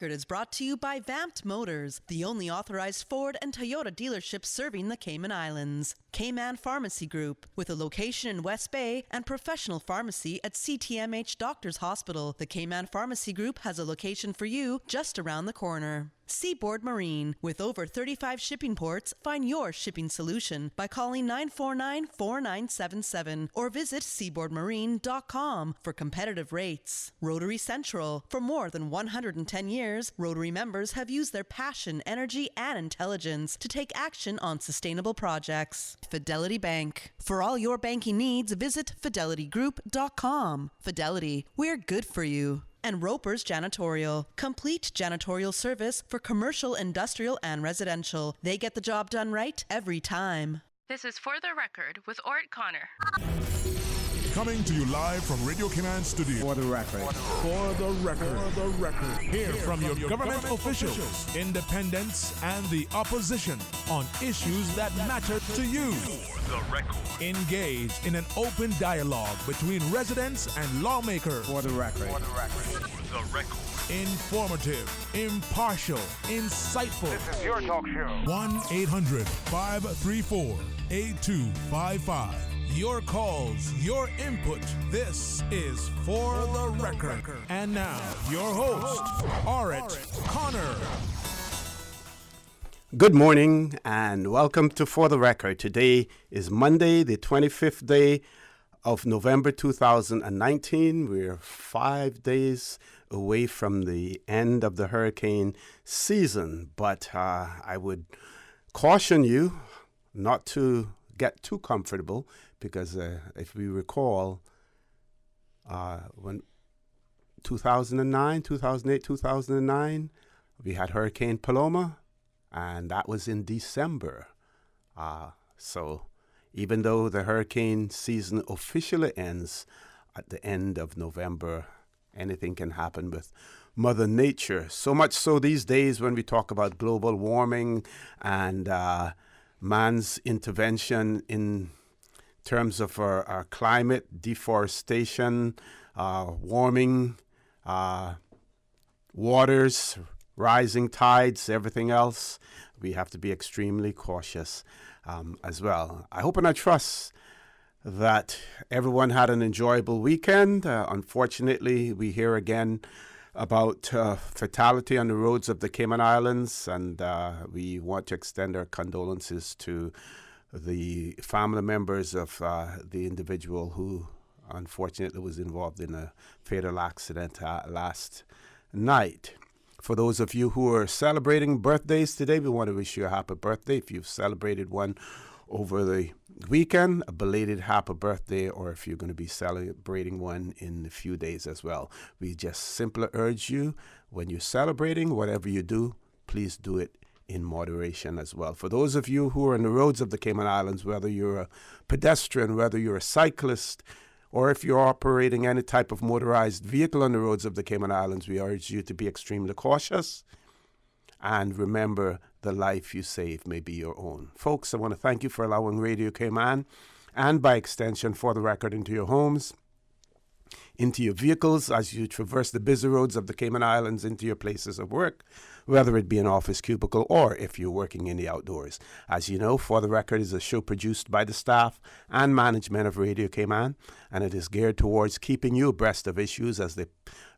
Record is brought to you by Vamped Motors, the only authorized Ford and Toyota dealership serving the Cayman Islands. Cayman Pharmacy Group, with a location in West Bay and professional pharmacy at CTMH Doctors Hospital. The Cayman Pharmacy Group has a location for you just around the corner. Seaboard Marine, with over 35 shipping ports, find your shipping solution by calling 949-4977 or visit seaboardmarine.com for competitive rates. Rotary Central, for more than 110 years, Rotary members have used their passion, energy, and intelligence to take action on sustainable projects. Fidelity Bank, for all your banking needs, visit fidelitygroup.com. Fidelity, we're good for you. And Roper's Janitorial, complete janitorial service for commercial, industrial, and residential. They get the job done right every time. This is For the Record with Orrett Connor. Coming to you live from Radio Cayman Studio. For the record. For the record. For the record. Hear from your government officials, independents, and the opposition on issues that matter to you. For the record. Engage in an open dialogue between residents and lawmakers. For the record. For the record. For the record. Informative, impartial, insightful. This is your talk show. 1-800-534-8255. Your calls, your input. This is For the Record. And now, your host, Orrett Connor. Good morning and welcome to For the Record. Today is Monday, the 25th day of November 2019. We're 5 days away from the end of the hurricane season, but I would caution you not to get too comfortable because if we recall, when 2009, 2008, 2009, we had Hurricane Paloma, and that was in December. So even though the hurricane season officially ends at the end of November, anything can happen with Mother Nature. So much so these days when we talk about global warming and man's intervention in terms of our climate, deforestation, warming, waters, rising tides, everything else, we have to be extremely cautious as well. I hope and I trust that everyone had an enjoyable weekend. Unfortunately, we hear again about fatality on the roads of the Cayman Islands, and we want to extend our condolences to the family members of the individual who unfortunately was involved in a fatal accident last night. For those of you who are celebrating birthdays today, we want to wish you a happy birthday. If you've celebrated one over the weekend, a belated happy birthday, or if you're going to be celebrating one in a few days as well. We just simply urge you, when you're celebrating, whatever you do, please do it in moderation as well. For those of you who are on the roads of the Cayman Islands, whether you're a pedestrian, whether you're a cyclist, or if you're operating any type of motorized vehicle on the roads of the Cayman Islands, we urge you to be extremely cautious and remember the life you save may be your own. Folks, I want to thank you for allowing Radio Cayman and by extension For the Record into your homes, into your vehicles as you traverse the busy roads of the Cayman Islands into your places of work, whether it be an office cubicle or if you're working in the outdoors. As you know, For the Record is a show produced by the staff and management of Radio Cayman, and it is geared towards keeping you abreast of issues as they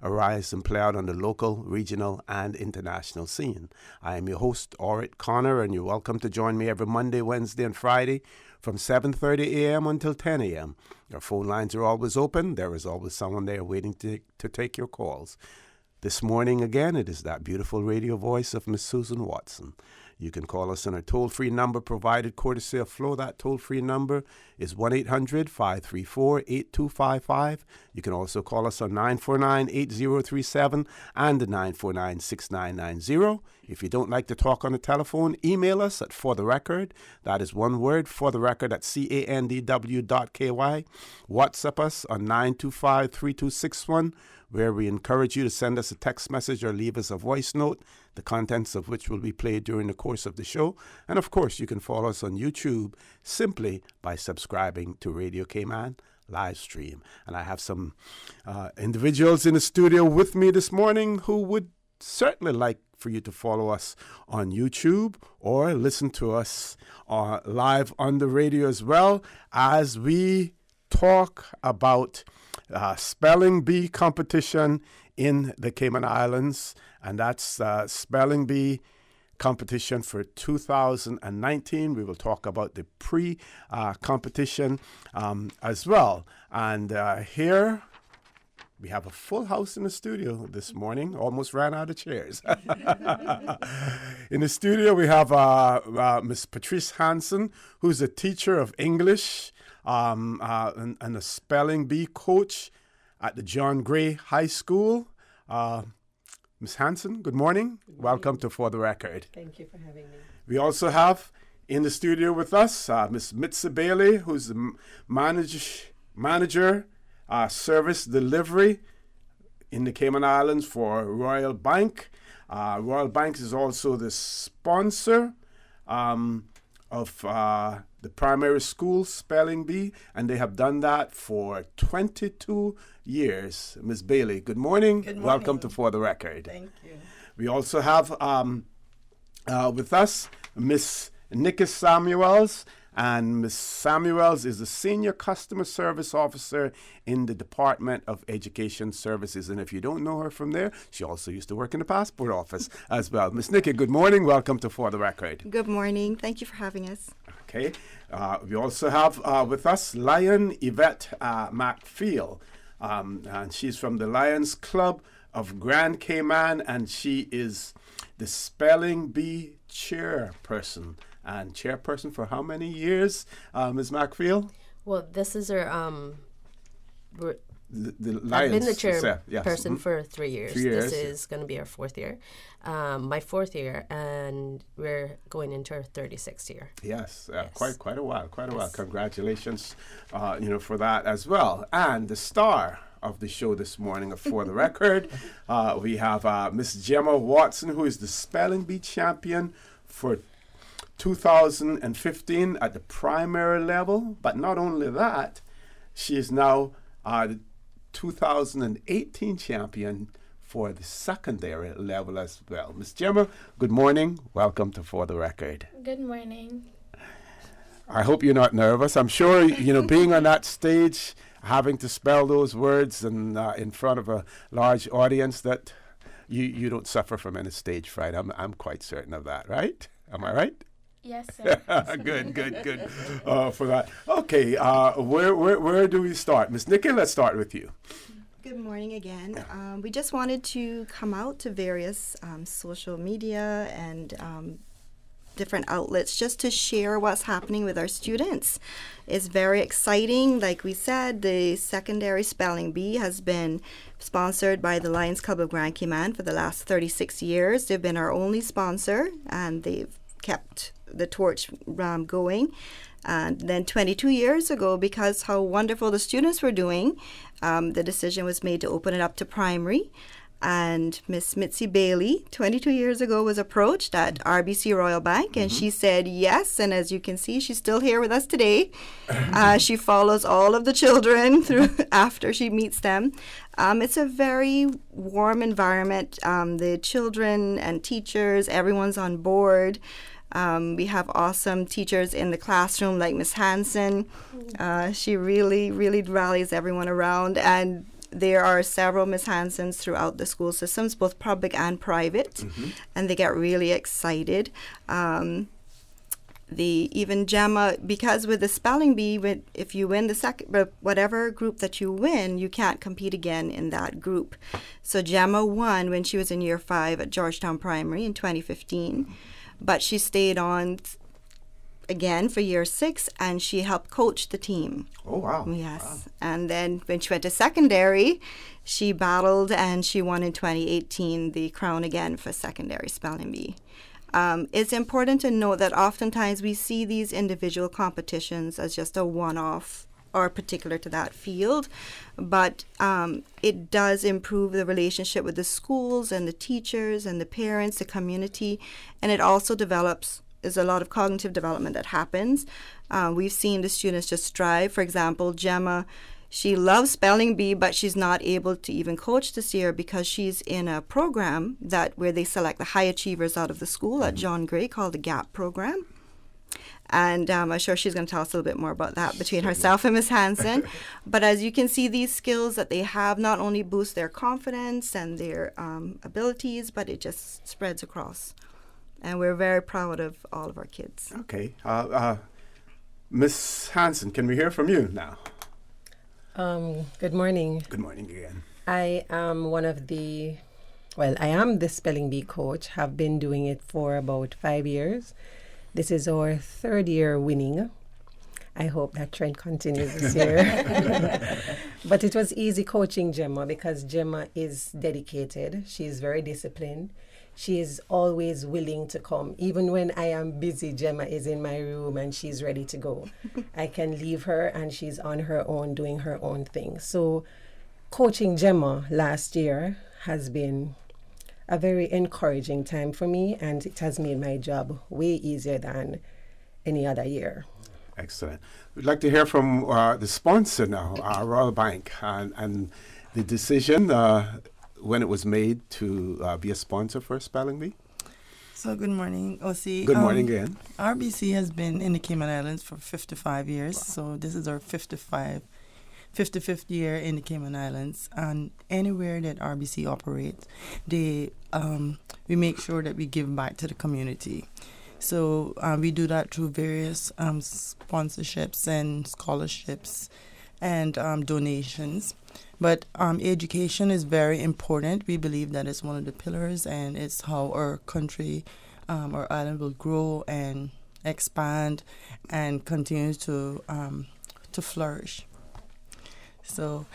arise and play out on the local, regional, and international scene. I am your host, Orrett Connor, and you're welcome to join me every Monday, Wednesday, and Friday from 7:30 a.m. until 10 a.m. Our phone lines are always open. There is always someone there waiting to take your calls. This morning, again, it is that beautiful radio voice of Miss Susan Watson. You can call us on our toll-free number provided courtesy of Flo. That toll-free number is 1-800-534-8255. You can also call us on 949-8037 and 949-6990. If you don't like to talk on the telephone, email us at fortherecord. That is one word, fortherecord at candw.ky. WhatsApp us on 925-3261, where we encourage you to send us a text message or leave us a voice note, the contents of which will be played during the course of the show. And of course, you can follow us on YouTube simply by subscribing to Radio Cayman live stream. And I have some individuals in the studio with me this morning who would certainly like for you to follow us on YouTube or listen to us live on the radio as well as we talk about spelling bee competition in the Cayman Islands, and that's spelling bee competition for 2019. We will talk about the pre-competition as well. And here we have a full house in the studio this morning. Almost ran out of chairs. In the studio, we have Miss Patrice Hansen, who's a teacher of English and a spelling bee coach at the John Gray High School. Ms. Hansen, good morning. Welcome to For the Record. Thank you for having me. We also have in the studio with us Ms. Mitzi Bailey, who's the manager service delivery in the Cayman Islands for Royal Bank. Royal Bank is also the sponsor of the primary school spelling bee, and they have done that for 22 years. Ms. Bailey, good morning. Good morning. Welcome to For the Record. Thank you. We also have with us Miss Nikki Samuels, and Ms. Samuels is the Senior Customer Service Officer in the Department of Education Services. And if you don't know her from there, she also used to work in the Passport Office as well. Ms. Nikki, good morning. Welcome to For the Record. Good morning. Thank you for having us. Okay. We also have with us Lion Yvette McFeel, and she's from the Lions Club of Grand Cayman, and she is the Spelling Bee chairperson. And chairperson for how many years, Ms. McFeel? Well, this is our The I've been the Lions, chairperson for 3 years. 3 years. This is going to be our 4th year, my 4th year, and we're going into our 36th year. Yes, Yes. quite a while. Yes. Congratulations, for that as well. And the star of the show this morning, For the Record, we have Miss Gemma Watson, who is the spelling bee champion for 2015 at the primary level. But not only that, she is now the 2018 champion for the secondary level as well. Miss Gemma, good morning. Welcome to For the Record. Good morning. I hope you're not nervous. I'm sure, being on that stage, having to spell those words and in front of a large audience, that you don't suffer from any stage fright. I'm quite certain of that, right? Am I right? Yes, sir. Good. For that. Okay, where do we start? Miss Nikki, let's start with you. Good morning again. We just wanted to come out to various social media and different outlets just to share what's happening with our students. It's very exciting. Like we said, the secondary spelling bee has been sponsored by the Lions Club of Grand Cayman for the last 36 years. They've been our only sponsor, and they've kept the torch going. And then 22 years ago, because how wonderful the students were doing, the decision was made to open it up to primary. And Miss Mitzi Bailey, 22 years ago, was approached at RBC Royal Bank, and she said yes. And as you can see, she's still here with us today. She follows all of the children through after she meets them. It's a very warm environment. The children and teachers, everyone's on board. We have awesome teachers in the classroom like Miss Hansen. She really rallies everyone around, and there are several Miss Hansens throughout the school systems, both public and private, and they get really excited. Even Gemma, because with the spelling bee, if you win whatever group that you win, you can't compete again in that group. So Gemma won when she was in year 5 at Georgetown Primary in 2015, but she stayed on again for year 6, and she helped coach the team. Oh, wow. Yes. Wow. And then when she went to secondary, she battled and she won in 2018 the crown again for secondary spelling bee. It's important to note that oftentimes we see these individual competitions as just a one-off or particular to that field, but it does improve the relationship with the schools and the teachers and the parents, the community, and it also there's a lot of cognitive development that happens. We've seen the students just strive. For example, Gemma She loves spelling bee, but she's not able to even coach this year because she's in a program where they select the high achievers out of the school at John Gray called the GAP program. And I'm sure she's going to tell us a little bit more about that between herself and Miss Hansen. But as you can see, these skills that they have not only boost their confidence and their abilities, but it just spreads across. And we're very proud of all of our kids. Okay. Miss Hansen, can we hear from you now? Good morning. Good morning again. I am I am the spelling bee coach, have been doing it for about 5 years. This is our 3rd year winning. I hope that trend continues this year. But it was easy coaching Gemma because Gemma is dedicated. She is very disciplined. She is always willing to come. Even when I am busy, Gemma is in my room and she's ready to go. I can leave her and she's on her own doing her own thing. So coaching Gemma last year has been a very encouraging time for me, and it has made my job way easier than any other year. Excellent. We'd like to hear from the sponsor now, Royal Bank, and the decision when it was made to be a sponsor for Spelling Bee. So good morning, OC. Good morning again. RBC has been in the Cayman Islands for 55 years, so this is our 55th year in the Cayman Islands, and anywhere that RBC operates, we make sure that we give back to the community. So we do that through various sponsorships and scholarships and donations. But education is very important. We believe that it's one of the pillars, and it's how our country, our island will grow and expand and continue to flourish. So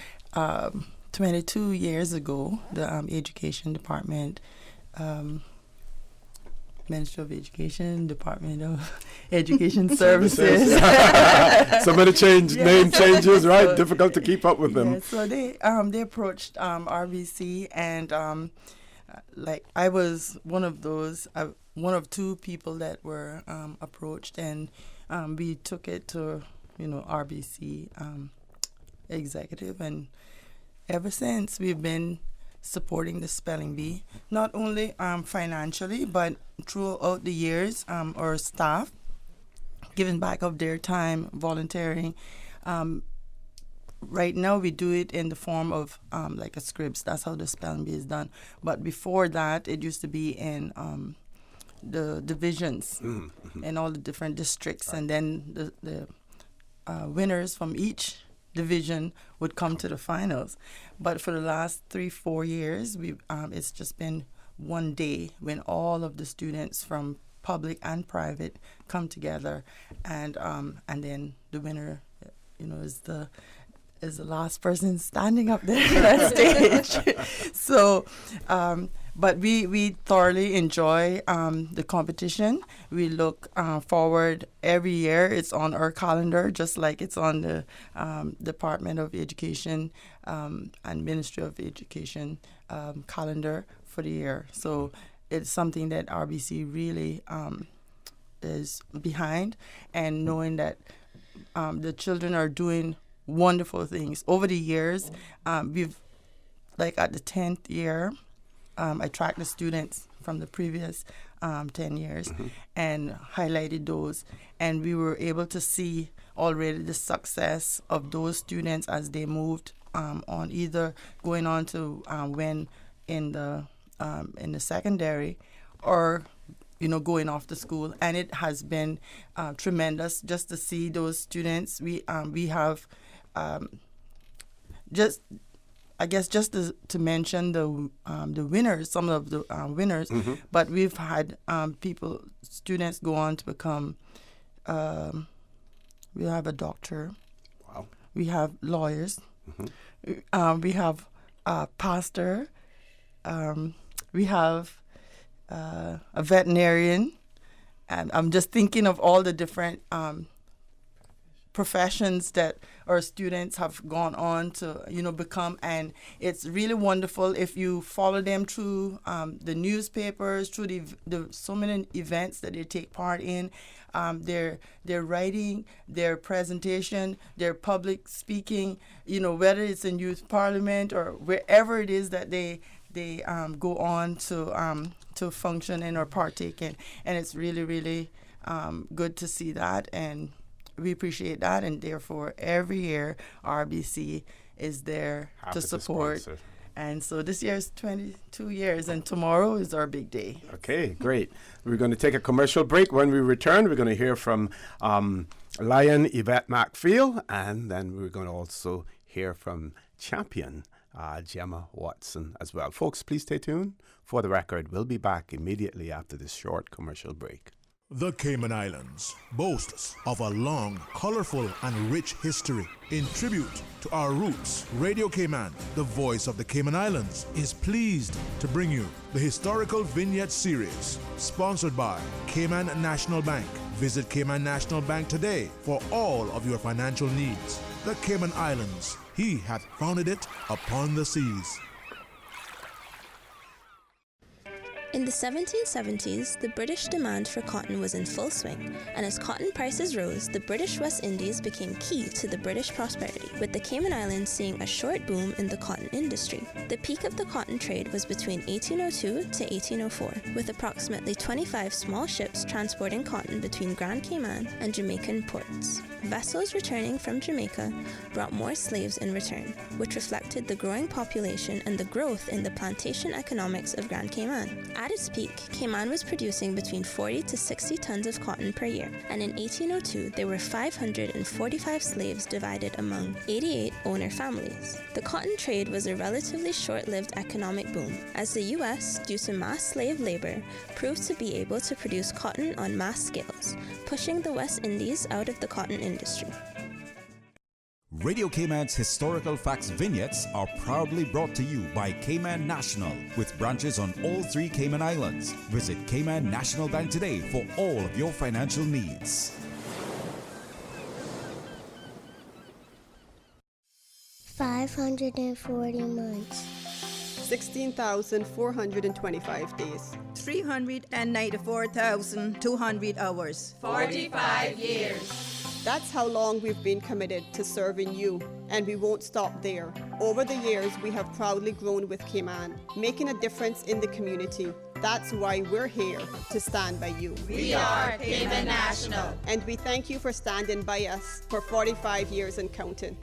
22 years ago, the Education Department, Ministry of Education, Department of Education Services. So many name changes, right? So difficult to keep up with them. Yeah, so they approached RBC, and I was one of those, one of 2 people that were approached, and we took it to RBC executive, and ever since we've been supporting the spelling bee, not only financially but throughout the years. Our staff giving back of their time, volunteering. Right now we do it in the form of like a scripts. That's how the spelling bee is done. But before that, it used to be in the divisions in all the different districts, and then the winners from each division would come to the finals. But for the last 3-4 years, it's just been one day when all of the students from public and private come together, and then the winner, is the last person standing up there on that stage. So, but we thoroughly enjoy the competition. We look forward every year. It's on our calendar, just like it's on the Department of Education and Ministry of Education calendar for the year. So it's something that RBC really is behind, and knowing that the children are doing wonderful things. Over the years, we've, like at the 10th year, I tracked the students from the previous 10 years and highlighted those, and we were able to see already the success of those students as they moved on, either going on to win in the secondary, or going off to school. And it has been tremendous just to see those students. We have just to mention the winners, some of the winners, but we've had students go on to become, we have a doctor, wow. We have lawyers, we have a pastor, we have a veterinarian, and I'm just thinking of all the different professions that our students have gone on to, become. And it's really wonderful if you follow them through the newspapers, through the so many events that they take part in, their writing, their presentation, their public speaking, whether it's in youth parliament or wherever it is that they go on to function in or partake in. And it's really, really good to see that, and we appreciate that, and therefore every year RBC is there to support. And so this year is 22 years, and tomorrow is our big day. Okay, great. We're going to take a commercial break. When we return, we're going to hear from Lion Yvette McField, and then we're going to also hear from champion Gemma Watson as well. Folks, please stay tuned. For the record, we'll be back immediately after this short commercial break. The Cayman Islands boasts of a long, colorful, and rich history. In tribute to our roots, Radio Cayman, the voice of the Cayman Islands, is pleased to bring you the Historical Vignette Series, sponsored by Cayman National Bank. Visit Cayman National Bank today for all of your financial needs. The Cayman Islands, he hath founded it upon the seas. In the 1770s, the British demand for cotton was in full swing, and as cotton prices rose, the British West Indies became key to the British prosperity, with the Cayman Islands seeing a short boom in the cotton industry. The peak of the cotton trade was between 1802 to 1804, with approximately 25 small ships transporting cotton between Grand Cayman and Jamaican ports. Vessels returning from Jamaica brought more slaves in return, which reflected the growing population and the growth in the plantation economics of Grand Cayman. At its peak, Cayman was producing between 40 to 60 tons of cotton per year, and in 1802 there were 545 slaves divided among 88 owner families. The cotton trade was a relatively short-lived economic boom, as the U.S., due to mass slave labor, proved to be able to produce cotton on mass scales, pushing the West Indies out of the cotton industry. Radio Cayman's Historical Facts Vignettes are proudly brought to you by Cayman National, with branches on all 3 Cayman Islands. Visit Cayman National Bank today for all of your financial needs. 540 months. 16,425 days. 394,200 hours. 45 years. That's how long we've been committed to serving you, and we won't stop there. Over the years, we have proudly grown with Cayman, making a difference in the community. That's why we're here, to stand by you. We are Cayman National. And we thank you for standing by us for 45 years and counting.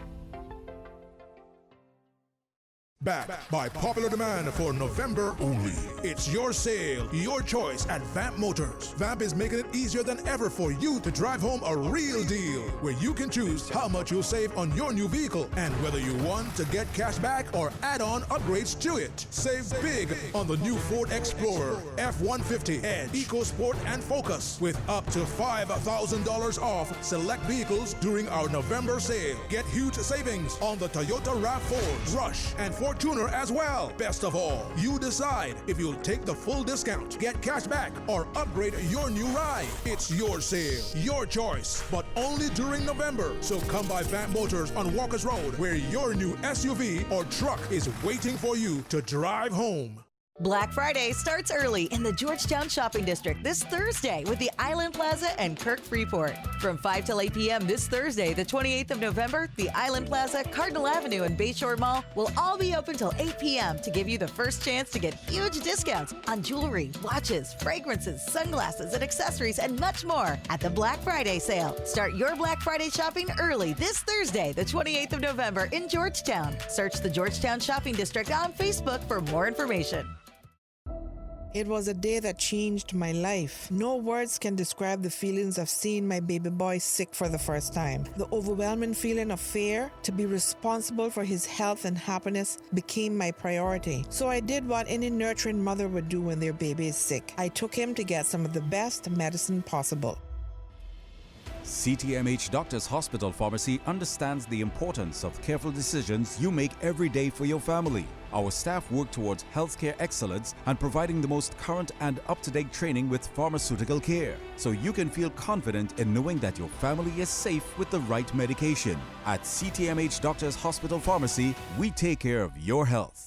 Back by popular demand for November only. It's your sale, your choice at Vamp Motors. Vamp is making it easier than ever for you to drive home a real deal, where you can choose how much you'll save on your new vehicle and whether you want to get cash back or add-on upgrades to it. Save big on the new Ford Explorer, F-150, Edge, EcoSport, and Focus, with up to $5,000 off select vehicles during our November sale. Get huge savings on the Toyota RAV4, Rush, and Fortuner as well. Best of all, you decide if you'll take the full discount, get cash back, or upgrade your new ride. It's your sale, your choice, but only during November. So come by Vamp Motors on Walkers Road, where your new SUV or truck is waiting for you to drive home. Black Friday starts early in the Georgetown Shopping District this Thursday with the Island Plaza and Kirk Freeport. From 5 till 8 p.m. this Thursday, the 28th of November, the Island Plaza, Cardinal Avenue, and Bayshore Mall will all be open till 8 p.m. to give you the first chance to get huge discounts on jewelry, watches, fragrances, sunglasses, and accessories, and much more at the Black Friday sale. Start your Black Friday shopping early this Thursday, the 28th of November in Georgetown. Search the Georgetown Shopping District on Facebook for more information. It was a day that changed my life. No words can describe the feelings of seeing my baby boy sick for the first time. The overwhelming feeling of fear to be responsible for his health and happiness became my priority. So I did what any nurturing mother would do when their baby is sick. I took him to get some of the best medicine possible. CTMH Doctors Hospital Pharmacy understands the importance of careful decisions you make every day for your family. Our staff work towards healthcare excellence and providing the most current and up-to-date training with pharmaceutical care, so you can feel confident in knowing that your family is safe with the right medication. At CTMH Doctors Hospital Pharmacy, we take care of your health.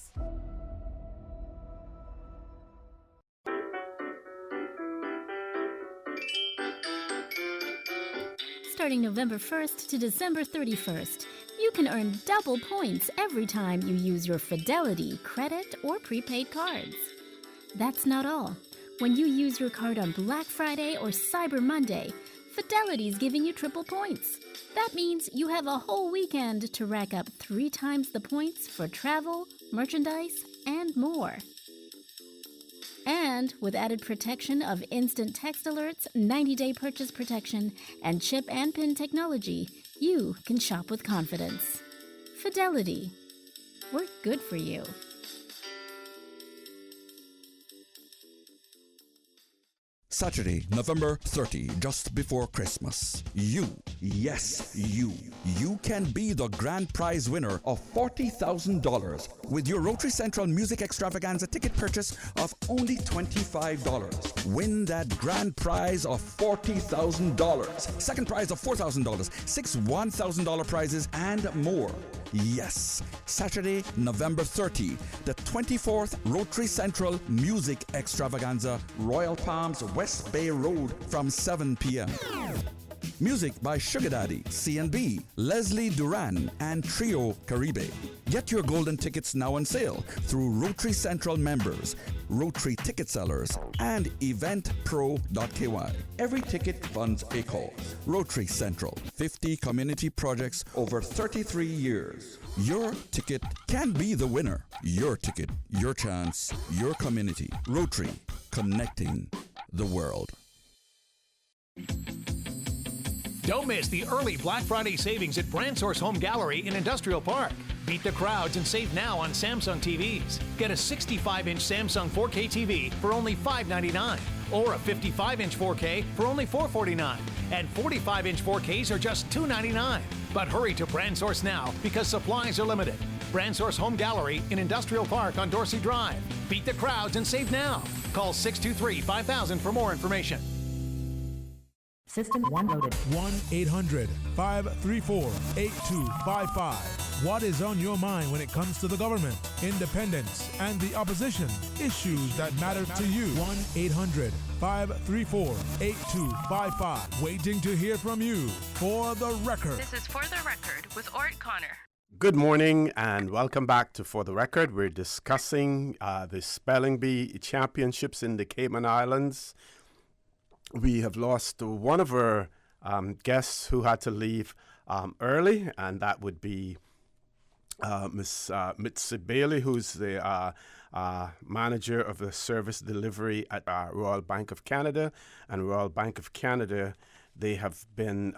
Starting November 1st to December 31st, you can earn double points every time you use your Fidelity credit or prepaid cards. That's not all. When you use your card on Black Friday or Cyber Monday, Fidelity's giving you triple points. That means you have a whole weekend to rack up 3 times the points for travel, merchandise, and more. And with added protection of instant text alerts, 90-day purchase protection, and chip and PIN technology, you can shop with confidence. Fidelity. We're good for you. Saturday, November 30, just before Christmas. You, yes, you can be the grand prize winner of $40,000 with your Rotary Central Music Extravaganza ticket purchase of only $25. Win that grand prize of $40,000. Second prize of $4,000, 6 $1,000 prizes, and more. Yes, Saturday, November 30, the 24th Rotary Central Music Extravaganza, Royal Palms, West Bay Road from 7 p.m. Music by Sugar Daddy, C&B, Leslie Duran, and Trio Caribe. Get your golden tickets now on sale through Rotary Central members, Rotary ticket sellers, and eventpro.ky. Every ticket funds a cause. Rotary Central, 50 community projects over 33 years. Your ticket can be the winner. Your ticket, your chance, your community. Rotary, connecting the world. Don't miss the early Black Friday savings at BrandSource Home Gallery in Industrial Park. Beat the crowds and save now on Samsung TVs. Get a 65-inch Samsung 4K TV for only $599, or a 55-inch 4K for only $449, and 45-inch 4Ks are just $299. But hurry to BrandSource now because supplies are limited. BrandSource Home Gallery in Industrial Park on Dorsey Drive. Beat the crowds and save now. Call 623-5000 for more information. System 1 loaded. 1-800-534-8255. What is on your mind when it comes to the government, independence, and the opposition? Issues that matter to you. 1-800-534-8255. Waiting to hear from you. For the Record. This is For the Record with Orrett Connor. Good morning and welcome back to For the Record. We're discussing the Spelling Bee Championships in the Cayman Islands. We have lost one of our guests who had to leave early, and that would be Miss Mitzi Bailey, who's the manager of the service delivery at Royal Bank of Canada. And Royal Bank of Canada, they have been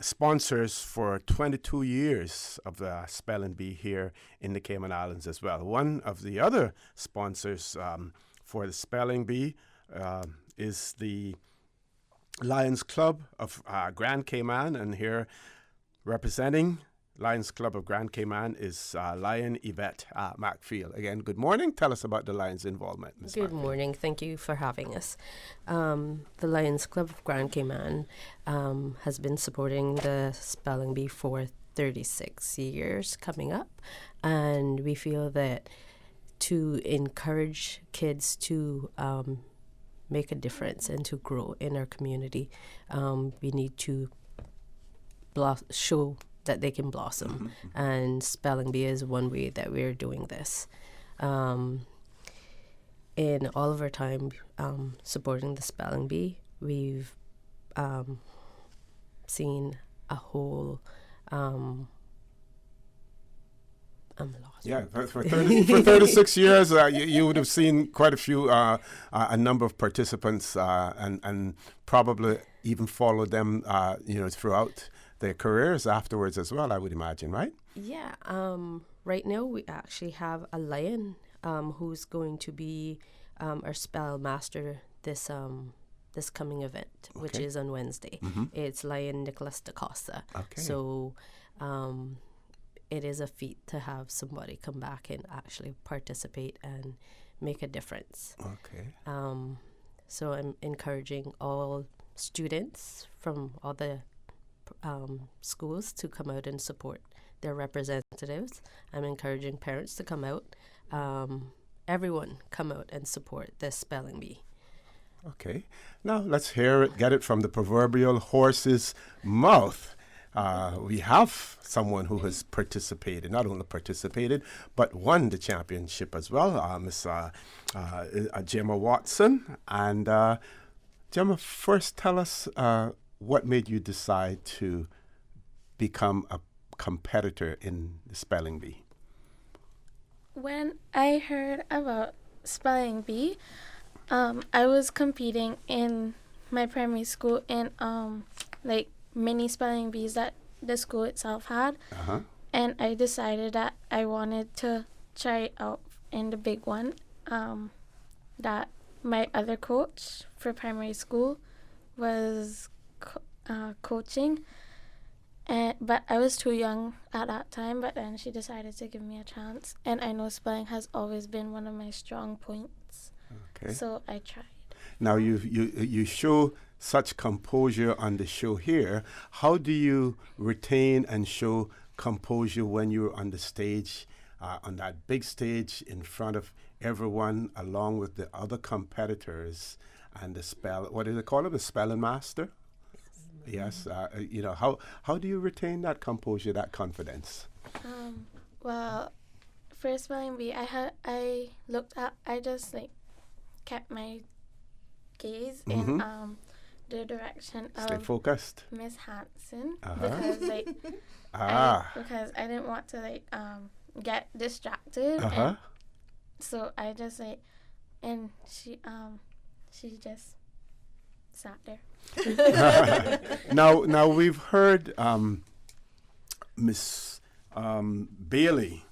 sponsors for 22 years of the Spelling Bee here in the Cayman Islands as well. One of the other sponsors for the Spelling Bee is the Lions Club of Grand Cayman, and here representing Lions Club of Grand Cayman is Lion Yvette Macfield. Again, good morning. Tell us about the Lions' involvement, Ms. Good Macfield. morning. Thank you for having us. The Lions Club of Grand Cayman has been supporting the Spelling Bee for 36 years coming up, and we feel that to encourage kids to make a difference and to grow in our community, we need to show that they can blossom. And Spelling Bee is one way that we're doing this. In all of our time supporting the Spelling Bee, we've seen a whole I'm lost. Yeah, for 36 years, you would have seen quite a few, a number of participants, and probably even followed them, throughout their careers afterwards as well, I would imagine, right? Yeah. Right now, we actually have a lion who's going to be our spell master this this coming event, which Okay. is on Wednesday. It's Lion Nicholas da Costa. Okay. So it is a feat to have somebody come back and actually participate and make a difference. Okay. So I'm encouraging all students from all the schools to come out and support their representatives. I'm encouraging parents to come out. Everyone come out and support this spelling bee. Okay. Now let's hear it, get it from the proverbial horse's mouth. We have someone who has participated, not only participated, but won the championship as well, Miss Gemma Watson. And Gemma, first tell us what made you decide to become a competitor in the spelling bee? When I heard about spelling bee, I was competing in my primary school in like mini spelling bees that the school itself had, and I decided that I wanted to try it out in the big one that my other coach for primary school was coaching. But I was too young at that time, but then she decided to give me a chance. And I know spelling has always been one of my strong points. Okay. So I tried. Now you show such composure on the show here. How do you retain and show composure when you're on the stage, on that big stage in front of everyone, along with the other competitors and what do they call it, the spelling master? Yes, you know, how do you retain that composure, that confidence? Well, for spelling bee, I looked up. I just like kept my gaze in the direction Stay of focused. Miss Hanson because like because I didn't want to like get distracted. And so I just like, and she just sat there. Now we've heard Miss Bailey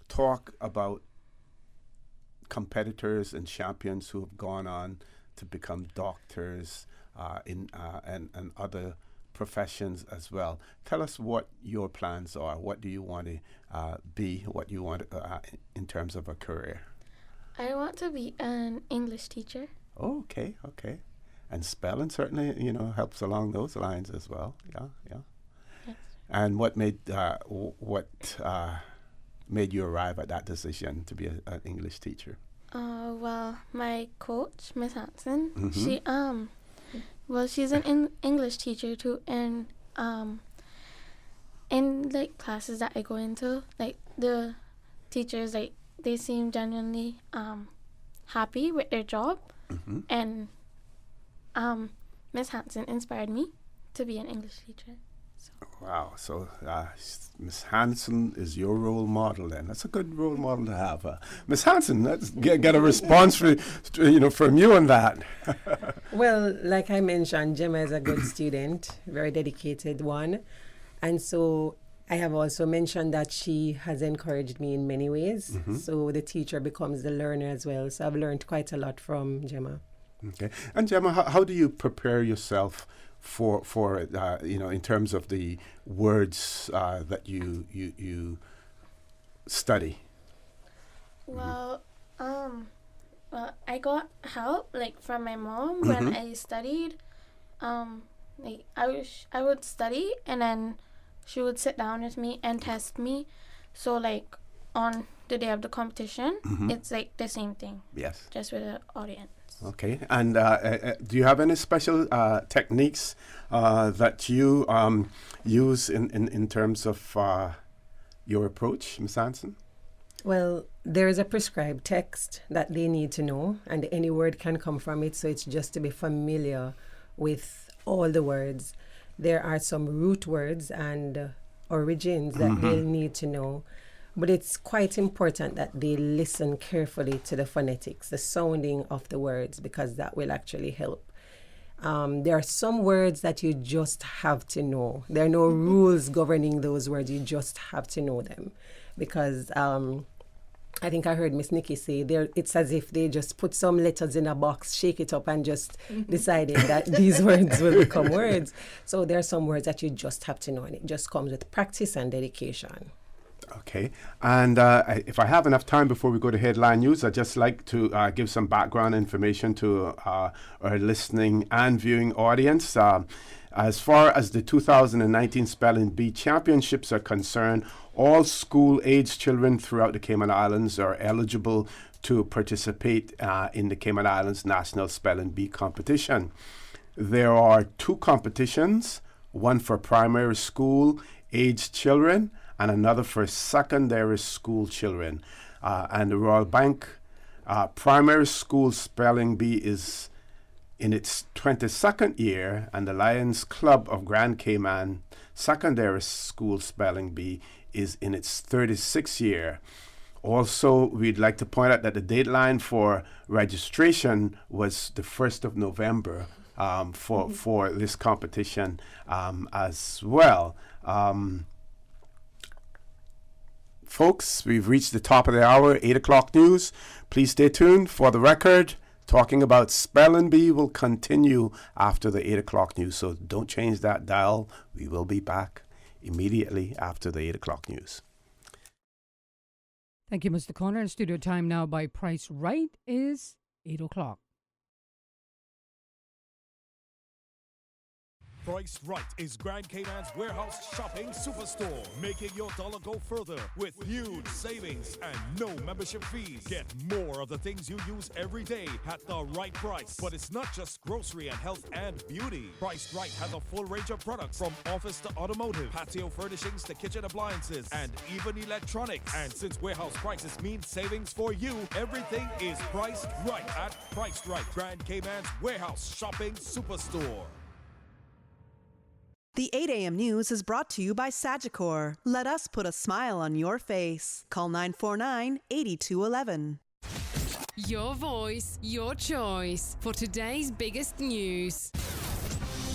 talk about competitors and champions who have gone on to become doctors and other professions as well. Tell us what your plans are. What do you want to be? What do you want in terms of a career? I want to be an English teacher. Oh, okay. And spelling certainly, you know, helps along those lines as well. Yeah. Yes. And what made you arrive at that decision to be an English teacher? Well, my coach, Miss Hanson, she's an English teacher too, and in like classes that I go into, like the teachers, like they seem genuinely happy with their job, and Miss Hanson inspired me to be an English teacher. So. Wow, so Miss Hanson is your role model then. That's a good role model to have. Miss Hanson, let's get a response from you on that. Well, like I mentioned, Gemma is a good student, very dedicated one. And so I have also mentioned that she has encouraged me in many ways. So the teacher becomes the learner as well. So I've learned quite a lot from Gemma. Okay. And Gemma, how do you prepare yourself for it, in terms of the words that you study? Well, I got help like from my mom when I studied. Like I would study and then she would sit down with me and test me. So like on the day of the competition, it's like the same thing. Yes. Just with the audience. Okay. And do you have any special techniques that you use in terms of your approach, Ms. Hanson? Well, there is a prescribed text that they need to know, and any word can come from it, so it's just to be familiar with all the words. There are some root words and origins that they'll need to know. But it's quite important that they listen carefully to the phonetics, the sounding of the words, because that will actually help. There are some words that you just have to know. There are no rules governing those words. You just have to know them because I think I heard Miss Nikki say it's as if they just put some letters in a box, shake it up, and just decided that these words will become words. So there are some words that you just have to know, and it just comes with practice and dedication. Okay, and if I have enough time before we go to headline news, I'd just like to give some background information to our listening and viewing audience. As far as the 2019 Spelling Bee Championships are concerned, all school-aged children throughout the Cayman Islands are eligible to participate in the Cayman Islands National Spelling Bee Competition. There are 2 competitions, one for primary school-aged children and another for secondary school children. And the Royal Bank Primary School Spelling Bee is in its 22nd year, and the Lions Club of Grand Cayman Secondary School Spelling Bee is in its 36th year. Also, we'd like to point out that the deadline for registration was the 1st of November for this competition as well. Folks, we've reached the top of the hour, 8 o'clock news. Please stay tuned for the record. Talking about Spelling Bee will continue after the 8 o'clock news, so don't change that dial. We will be back immediately after the 8 o'clock news. Thank you, Mr. Connor. Studio time now by Price Right is 8 o'clock. Price Right is Grand Cayman's warehouse shopping superstore, making your dollar go further with huge savings and no membership fees. Get more of the things you use every day at the right price. But it's not just grocery and health and beauty. Price Right has a full range of products from office to automotive, patio furnishings to kitchen appliances, and even electronics. And since warehouse prices mean savings for you, everything is priced right at Price Right, Grand Cayman's warehouse shopping superstore. The 8 a.m. news is brought to you by Sagicor. Let us put a smile on your face. Call 949-8211. Your voice, your choice for today's biggest news.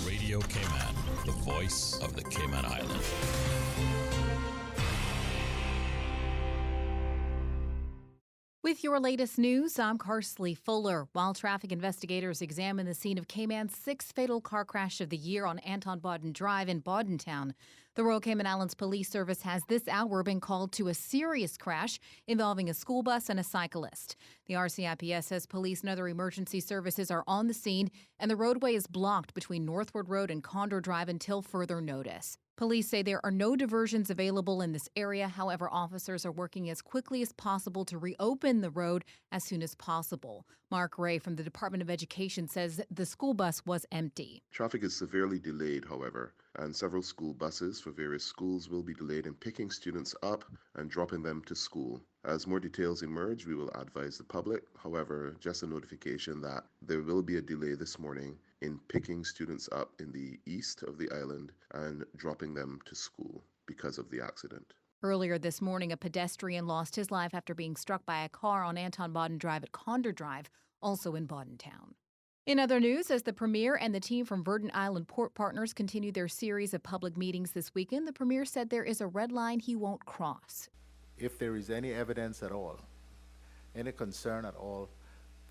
Radio Cayman, the voice of the Cayman Island. With your latest news, I'm Carsley Fuller. While traffic investigators examine the scene of Cayman's 6th fatal car crash of the year on Anton Bodden Drive in Boddentown, the Royal Cayman Islands Police Service has this hour been called to a serious crash involving a school bus and a cyclist. The RCIPS says police and other emergency services are on the scene, and the roadway is blocked between Northwood Road and Condor Drive until further notice. Police say there are no diversions available in this area. However, officers are working as quickly as possible to reopen the road as soon as possible. Mark Ray from the Department of Education says the school bus was empty. Traffic is severely delayed, however, and several school buses for various schools will be delayed in picking students up and dropping them to school. As more details emerge, we will advise the public. However, just a notification that there will be a delay this morning in picking students up in the east of the island and dropping them to school because of the accident. Earlier this morning, a pedestrian lost his life after being struck by a car on Anton Bodden Drive at Condor Drive, also in Boddentown. In other news, as the Premier and the team from Virgin Island Port Partners continue their series of public meetings this weekend, the Premier said there is a red line he won't cross. If there is any evidence at all, any concern at all,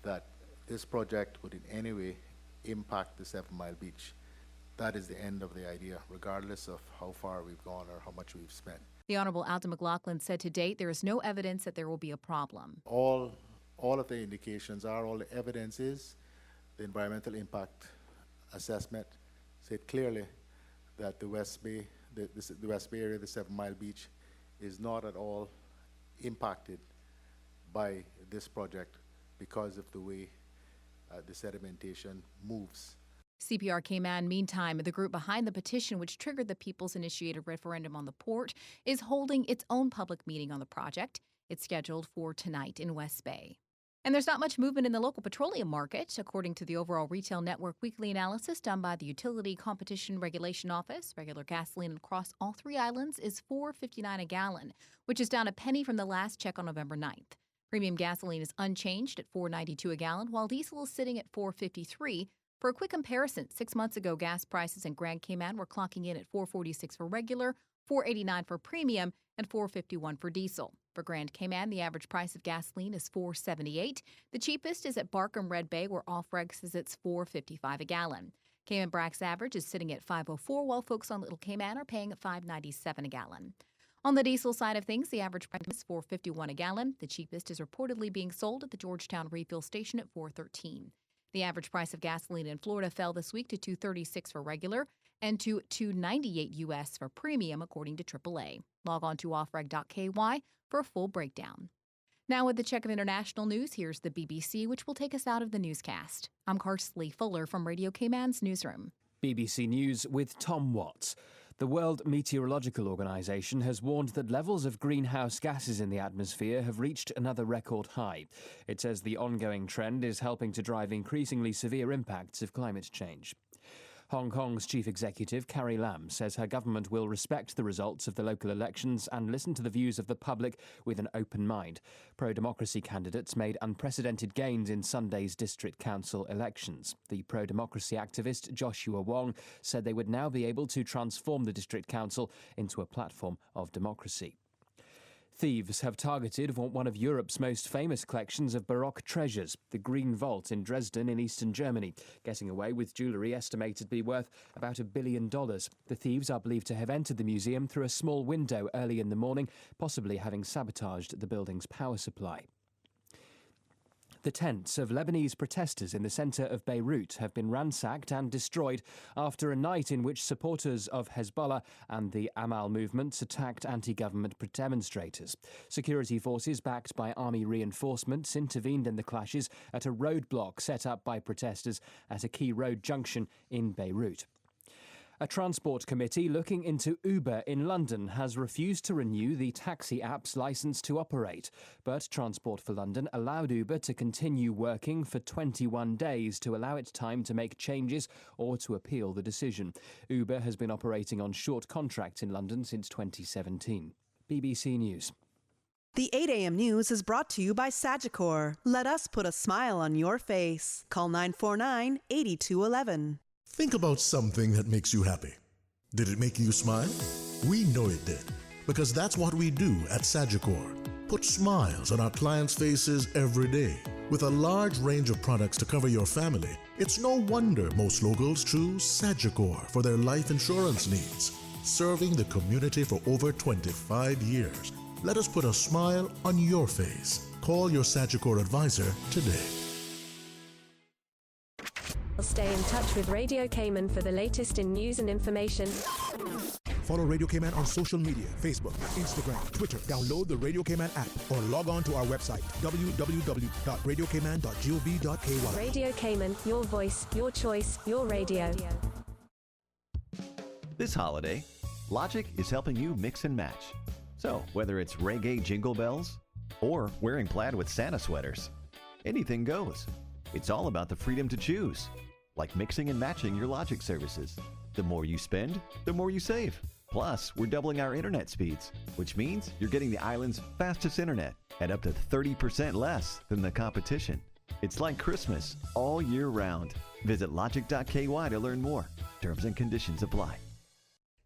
that this project would in any way impact the 7 Mile Beach, that is the end of the idea, regardless of how far we've gone or how much we've spent. The Honourable Alton McLaughlin said to date there is no evidence that there will be a problem. All of the indications are, all the evidence is, the environmental impact assessment said clearly that the West Bay, the West Bay area, the 7 Mile Beach, is not at all impacted by this project because of the way the sedimentation moves. CPR Cayman, meantime, the group behind the petition which triggered the People's-initiated referendum on the port, is holding its own public meeting on the project. It's scheduled for tonight in West Bay. And there's not much movement in the local petroleum market. According to the Overall Retail Network weekly analysis done by the Utility Competition Regulation Office, regular gasoline across all 3 islands is $4.59 a gallon, which is down a penny from the last check on November 9th. Premium gasoline is unchanged at $4.92 a gallon, while diesel is sitting at $4.53. For a quick comparison, 6 months ago, gas prices in Grand Cayman were clocking in at $4.46 for regular, $4.89 for premium, and $4.51 for diesel. For Grand Cayman, the average price of gasoline is $4.78. The cheapest is at Barkham Red Bay, where off-reg says it's $4.55 a gallon. Cayman Brack's average is sitting at $5.04, while folks on Little Cayman are paying $5.97 a gallon. On the diesel side of things, the average price is $4.51 a gallon. The cheapest is reportedly being sold at the Georgetown refill station at $4.13. The average price of gasoline in Florida fell this week to $2.36 for regular and to $2.98 U.S. for premium, according to AAA. Log on to offreg.ky for a full breakdown. Now with the check of international news, here's the BBC, which will take us out of the newscast. I'm Karsley Fuller from Radio Cayman's newsroom. BBC News with Tom Watts. The World Meteorological Organization has warned that levels of greenhouse gases in the atmosphere have reached another record high. It says the ongoing trend is helping to drive increasingly severe impacts of climate change. Hong Kong's chief executive, Carrie Lam, says her government will respect the results of the local elections and listen to the views of the public with an open mind. Pro-democracy candidates made unprecedented gains in Sunday's district council elections. The pro-democracy activist Joshua Wong said they would now be able to transform the district council into a platform of democracy. Thieves have targeted one of Europe's most famous collections of Baroque treasures, the Green Vault in Dresden in eastern Germany, getting away with jewellery estimated to be worth about $1 billion. The thieves are believed to have entered the museum through a small window early in the morning, possibly having sabotaged the building's power supply. The tents of Lebanese protesters in the centre of Beirut have been ransacked and destroyed after a night in which supporters of Hezbollah and the Amal movements attacked anti-government demonstrators. Security forces backed by army reinforcements intervened in the clashes at a roadblock set up by protesters at a key road junction in Beirut. A transport committee looking into Uber in London has refused to renew the taxi app's licence to operate. But Transport for London allowed Uber to continue working for 21 days to allow it time to make changes or to appeal the decision. Uber has been operating on short contracts in London since 2017. BBC News. The 8 a.m. news is brought to you by Sagicor. Let us put a smile on your face. Call 949-8211. Think about something that makes you happy. Did it make you smile? We know it did, because that's what we do at Sagicor. Put smiles on our clients' faces every day. With a large range of products to cover your family, it's no wonder most locals choose Sagicor for their life insurance needs. Serving the community for over 25 years. Let us put a smile on your face. Call your Sagicor advisor today. Stay in touch with Radio Cayman for the latest in news and information. Follow Radio Cayman on social media, Facebook, Instagram, Twitter. Download the Radio Cayman app or log on to our website, www.radiocayman.gov.ky. Radio Cayman, your voice, your choice, your radio. This holiday, Logic is helping you mix and match. So, whether it's reggae jingle bells or wearing plaid with Santa sweaters, anything goes. It's all about the freedom to choose, like mixing and matching your Logic services. The more you spend, the more you save. Plus, we're doubling our internet speeds, which means you're getting the island's fastest internet at up to 30% less than the competition. It's like Christmas all year round. Visit logic.ky to learn more. Terms and conditions apply.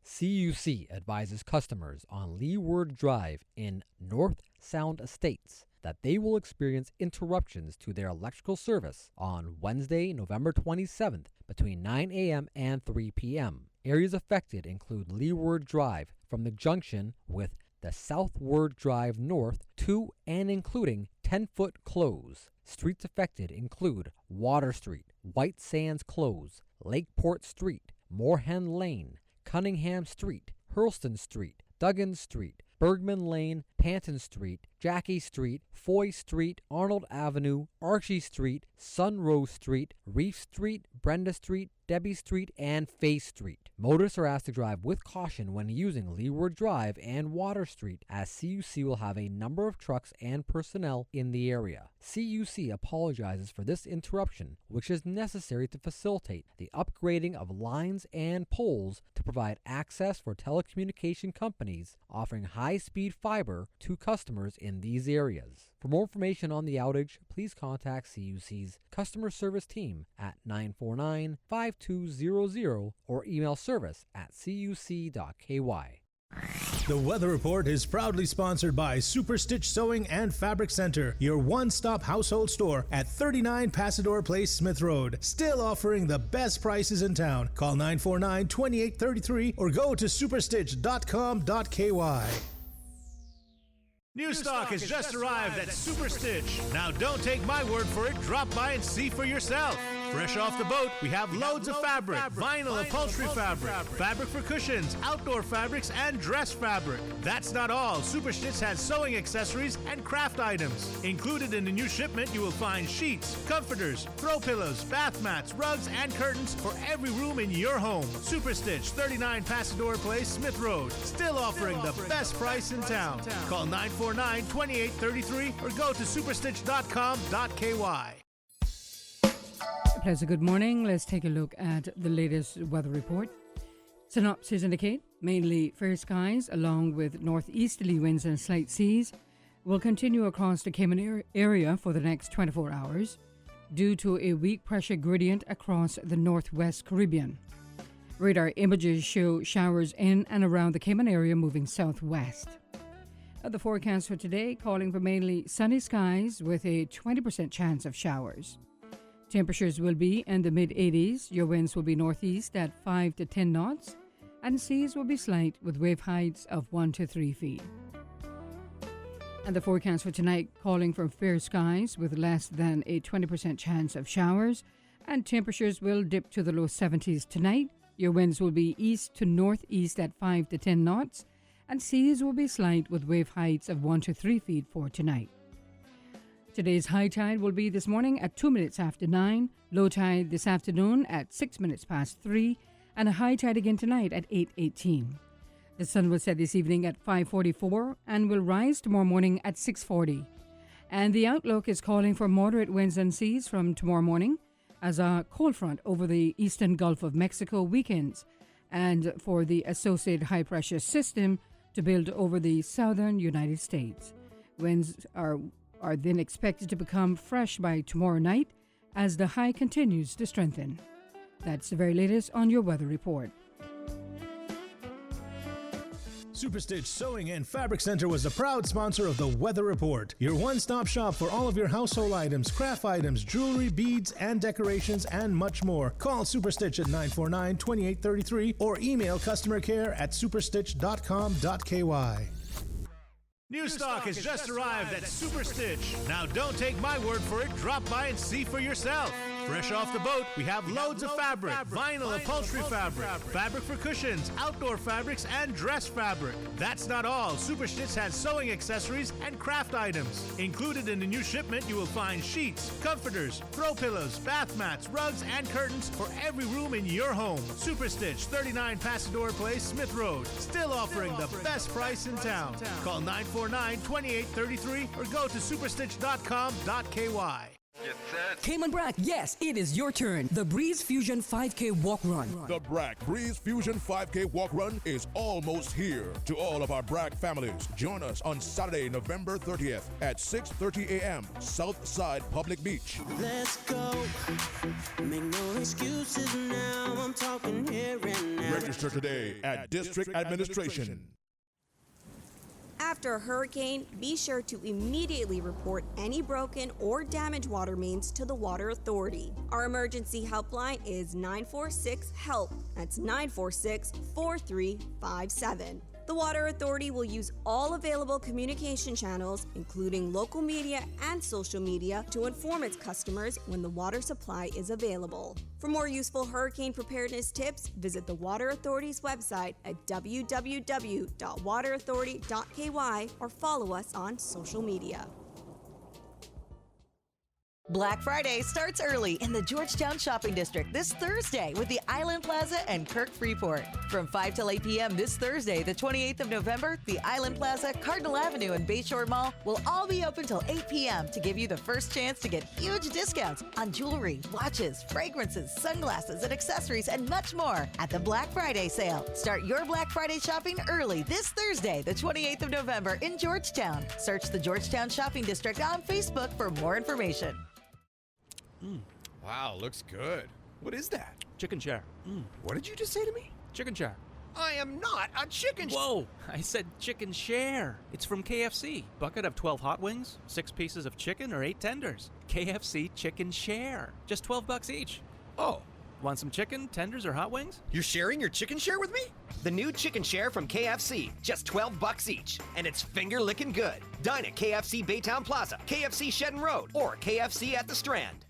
CUC advises customers on Leeward Drive in North Sound Estates that they will experience interruptions to their electrical service on Wednesday, November 27th between 9 a.m. and 3 p.m. Areas affected include Leeward Drive from the junction with the Southward Drive North to and including 10-foot close. Streets affected include Water Street, White Sands Close, Lakeport Street, Moorhen Lane, Cunningham Street, Hurlston Street, Duggan Street, Bergman Lane, Panton Street, Jackie Street, Foy Street, Arnold Avenue, Archie Street, Sunrose Street, Reef Street, Brenda Street, Debbie Street, and Fay Street. Motorists are asked to drive with caution when using Leeward Drive and Water Street, as CUC will have a number of trucks and personnel in the area. CUC apologizes for this interruption, which is necessary to facilitate the upgrading of lines and poles to provide access for telecommunication companies offering high-speed fiber to customers in these areas. For more information on the outage, please contact CUC's customer service team at 949-5200 or email service@cuc.ky. The Weather Report is proudly sponsored by Super Stitch Sewing and Fabric Center, your one-stop household store at 39 Pasador Place, Smith Road. Still offering the best prices in town. Call 949-2833 or go to superstitch.com.ky. New stock has just arrived at Super Stitch. Now don't take my word for it, drop by and see for yourself. Fresh off the boat, we have loads of fabric, vinyl upholstery fabric, fabric for cushions, outdoor fabrics, and dress fabric. That's not all. Super Stitch has sewing accessories and craft items. Included in the new shipment, you will find sheets, comforters, throw pillows, bath mats, rugs, and curtains for every room in your home. Super Stitch, 39 Pasador Place, Smith Road. Still offering the best price in town. Call 949-2833 or go to superstitch.com.ky. Pleasant good morning. Let's take a look at the latest weather report. Synopses indicate mainly fair skies along with northeasterly winds and slight seas will continue across the Cayman area for the next 24 hours due to a weak pressure gradient across the northwest Caribbean. Radar images show showers in and around the Cayman area moving southwest. The forecast for today calling for mainly sunny skies with a 20% chance of showers. Temperatures will be in the mid-80s. Your winds will be northeast at 5 to 10 knots, and seas will be slight with wave heights of 1 to 3 feet. And the forecast for tonight calling for fair skies with less than a 20% chance of showers, and temperatures will dip to the low 70s tonight. Your winds will be east to northeast at 5 to 10 knots, and seas will be slight with wave heights of 1 to 3 feet for tonight. Today's high tide will be this morning at 2 minutes after 9, low tide this afternoon at 6 minutes past 3, and a high tide again tonight at 8:18. The sun will set this evening at 5:44 and will rise tomorrow morning at 6:40. And the outlook is calling for moderate winds and seas from tomorrow morning as a cold front over the eastern Gulf of Mexico weekends, and for the associated high pressure system to build over the southern United States. Winds are then expected to become fresh by tomorrow night as the high continues to strengthen. That's the very latest on your weather report. Super Stitch Sewing and Fabric Center was the proud sponsor of the Weather Report, your one-stop shop for all of your household items, craft items, jewelry, beads, and decorations, and much more. Call Super Stitch at 949-2833 or email customer care at superstitch.com.ky. New stock has just arrived at Super Stitch. Now don't take my word for it, drop by and see for yourself. Fresh off the boat, we have loads of fabric, vinyl upholstery fabric, fabric for cushions, outdoor fabrics, and dress fabric. That's not all. Super Stitch has sewing accessories and craft items. Included in the new shipment, you will find sheets, comforters, throw pillows, bath mats, rugs, and curtains for every room in your home. Super Stitch, 39 Pasador Place, Smith Road. Still offering the best price in town. Call 949-2833 or go to superstitch.com.ky. Cayman Brack, yes, it is your turn. The Breeze Fusion 5K Walk Run. The Brack Breeze Fusion 5K Walk Run is almost here. To all of our Brack families, join us on Saturday, November 30th at 6:30 a.m. Southside Public Beach. Let's go. Make no excuses now. I'm talking here and now. Register today at District Administration. After a hurricane, be sure to immediately report any broken or damaged water mains to the Water Authority. Our emergency helpline is 946-HELP. That's 946-4357. The Water Authority will use all available communication channels, including local media and social media, to inform its customers when the water supply is available. For more useful hurricane preparedness tips, visit the Water Authority's website at www.waterauthority.ky or follow us on social media. Black Friday starts early in the Georgetown Shopping District this Thursday with the Island Plaza and Kirk Freeport. From 5 till 8 p.m. this Thursday, the 28th of November, the Island Plaza, Cardinal Avenue, and Bayshore Mall will all be open till 8 p.m. to give you the first chance to get huge discounts on jewelry, watches, fragrances, sunglasses, and accessories, and much more at the Black Friday sale. Start your Black Friday shopping early this Thursday, the 28th of November in Georgetown. Search the Georgetown Shopping District on Facebook for more information. Wow, looks good. What is that? Chicken chair. What did you just say to me? Chicken chair. I am not a chicken. Whoa, I said chicken share. It's from KFC. Bucket of 12 hot wings, 6 pieces of chicken, or 8 tenders. KFC chicken share. Just $12 each. Oh. Want some chicken, tenders, or hot wings? You're sharing your chicken share with me? The new chicken share from KFC, just $12 each, and it's finger-licking good. Dine at KFC Baytown Plaza, KFC Shedden Road, or KFC at the Strand.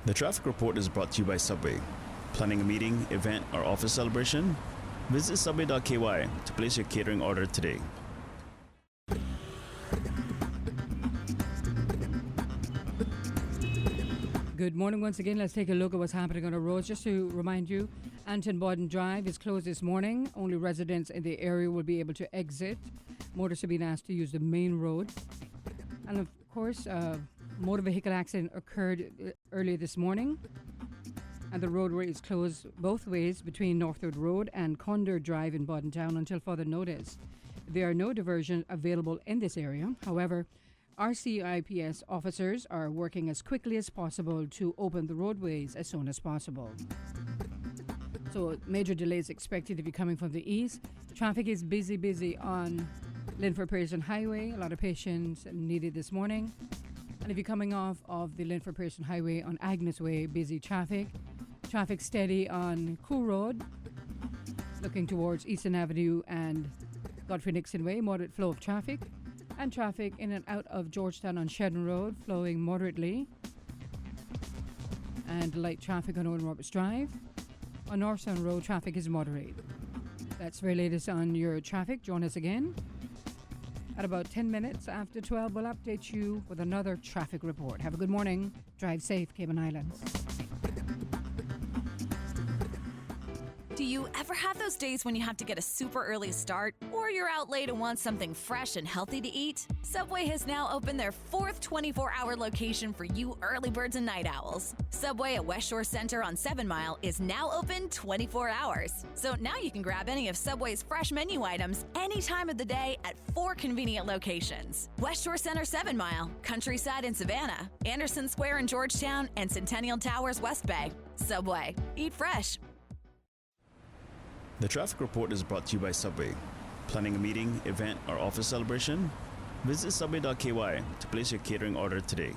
The traffic report is brought to you by Subway. Planning a meeting, event, or office celebration? Visit subway.ky to place your catering order today. Good morning once again. Let's take a look at what's happening on the roads. Just to remind you, Anton Borden Drive is closed this morning. Only residents in the area will be able to exit. Motorists have been asked to use the main road. And of course, a motor vehicle accident occurred earlier this morning. And the roadway is closed both ways between Northwood Road and Condor Drive in Borden Town until further notice. There are no diversions available in this area. However, RCIPS officers are working as quickly as possible to open the roadways as soon as possible. So major delays expected to be coming from the east. Traffic is busy on Linford Pearson Highway. A lot of patience needed this morning. And if you're coming off of the Linford Pearson Highway on Agnes Way, busy traffic. Traffic steady on Cool Road, looking towards Eastern Avenue and Godfrey Nixon Way, moderate flow of traffic. And traffic in and out of Georgetown on Shedden Road, flowing moderately. And light traffic on Owen Roberts Drive. On Northstown Road, traffic is moderate. That's very latest on your traffic. Join us again. At about 10 minutes after 12, we'll update you with another traffic report. Have a good morning. Drive safe, Cayman Islands. Do you ever have those days when you have to get a super early start, or you're out late and want something fresh and healthy to eat? Subway has now opened their 4th 24-hour location for you early birds and night owls. Subway at West Shore Center on 7 Mile is now open 24 hours. So now you can grab any of Subway's fresh menu items any time of the day at 4 convenient locations. West Shore Center 7 Mile, Countryside in Savannah, Anderson Square in Georgetown, and Centennial Towers West Bay. Subway. Eat fresh. The traffic report is brought to you by Subway. Planning a meeting, event, or office celebration? Visit subway.ky to place your catering order today.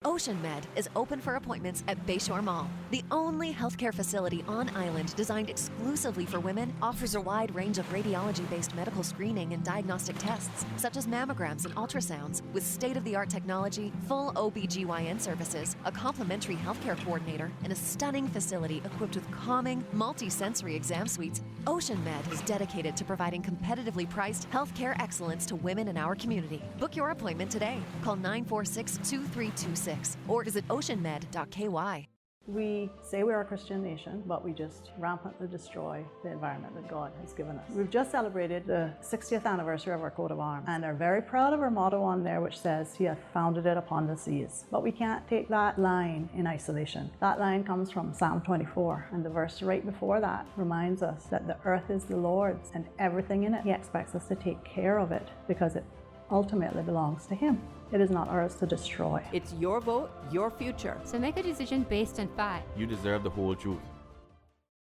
Ocean Med is open for appointments at Bayshore Mall. The only healthcare facility on island designed exclusively for women offers a wide range of radiology-based medical screening and diagnostic tests, such as mammograms and ultrasounds, with state-of-the-art technology, full OBGYN services, a complimentary healthcare coordinator, and a stunning facility equipped with calming, multi-sensory exam suites. Ocean Med is dedicated to providing competitively priced healthcare excellence to women in our community. Book your appointment today. Call 946-2326. Or visit oceanmed.ky. We say we're a Christian nation, but we just rampantly destroy the environment that God has given us. We've just celebrated the 60th anniversary of our coat of arms and are very proud of our motto on there, which says, "He hath founded it upon the seas." But we can't take that line in isolation. That line comes from Psalm 24, and the verse right before that reminds us that the earth is the Lord's and everything in it. He expects us to take care of it because it ultimately belongs to Him. It is not ours to destroy. It's your vote, your future. So make a decision based on fact. You deserve the whole truth.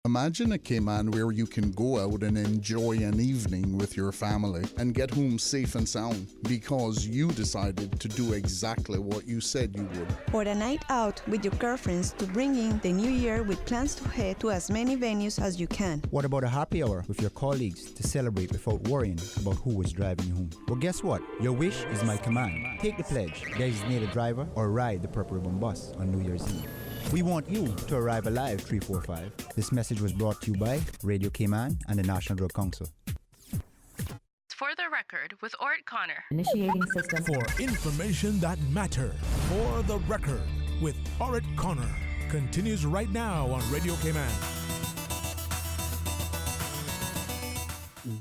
Imagine a Cayman where you can go out and enjoy an evening with your family and get home safe and sound because you decided to do exactly what you said you would. Or a night out with your girlfriends to bring in the new year with plans to head to as many venues as you can. What about a happy hour with your colleagues to celebrate without worrying about who was driving you home? Well, guess what? Your wish is my command. Take the pledge, designate a driver, or ride the Purple Ribbon bus on New Year's Eve. We want you to arrive alive, 345. This message was brought to you by Radio Cayman and the National Drug Council. For the record, with Orrett Connor. Initiating system. For information that matters. For the record, with Orrett Connor. Continues right now on Radio Cayman.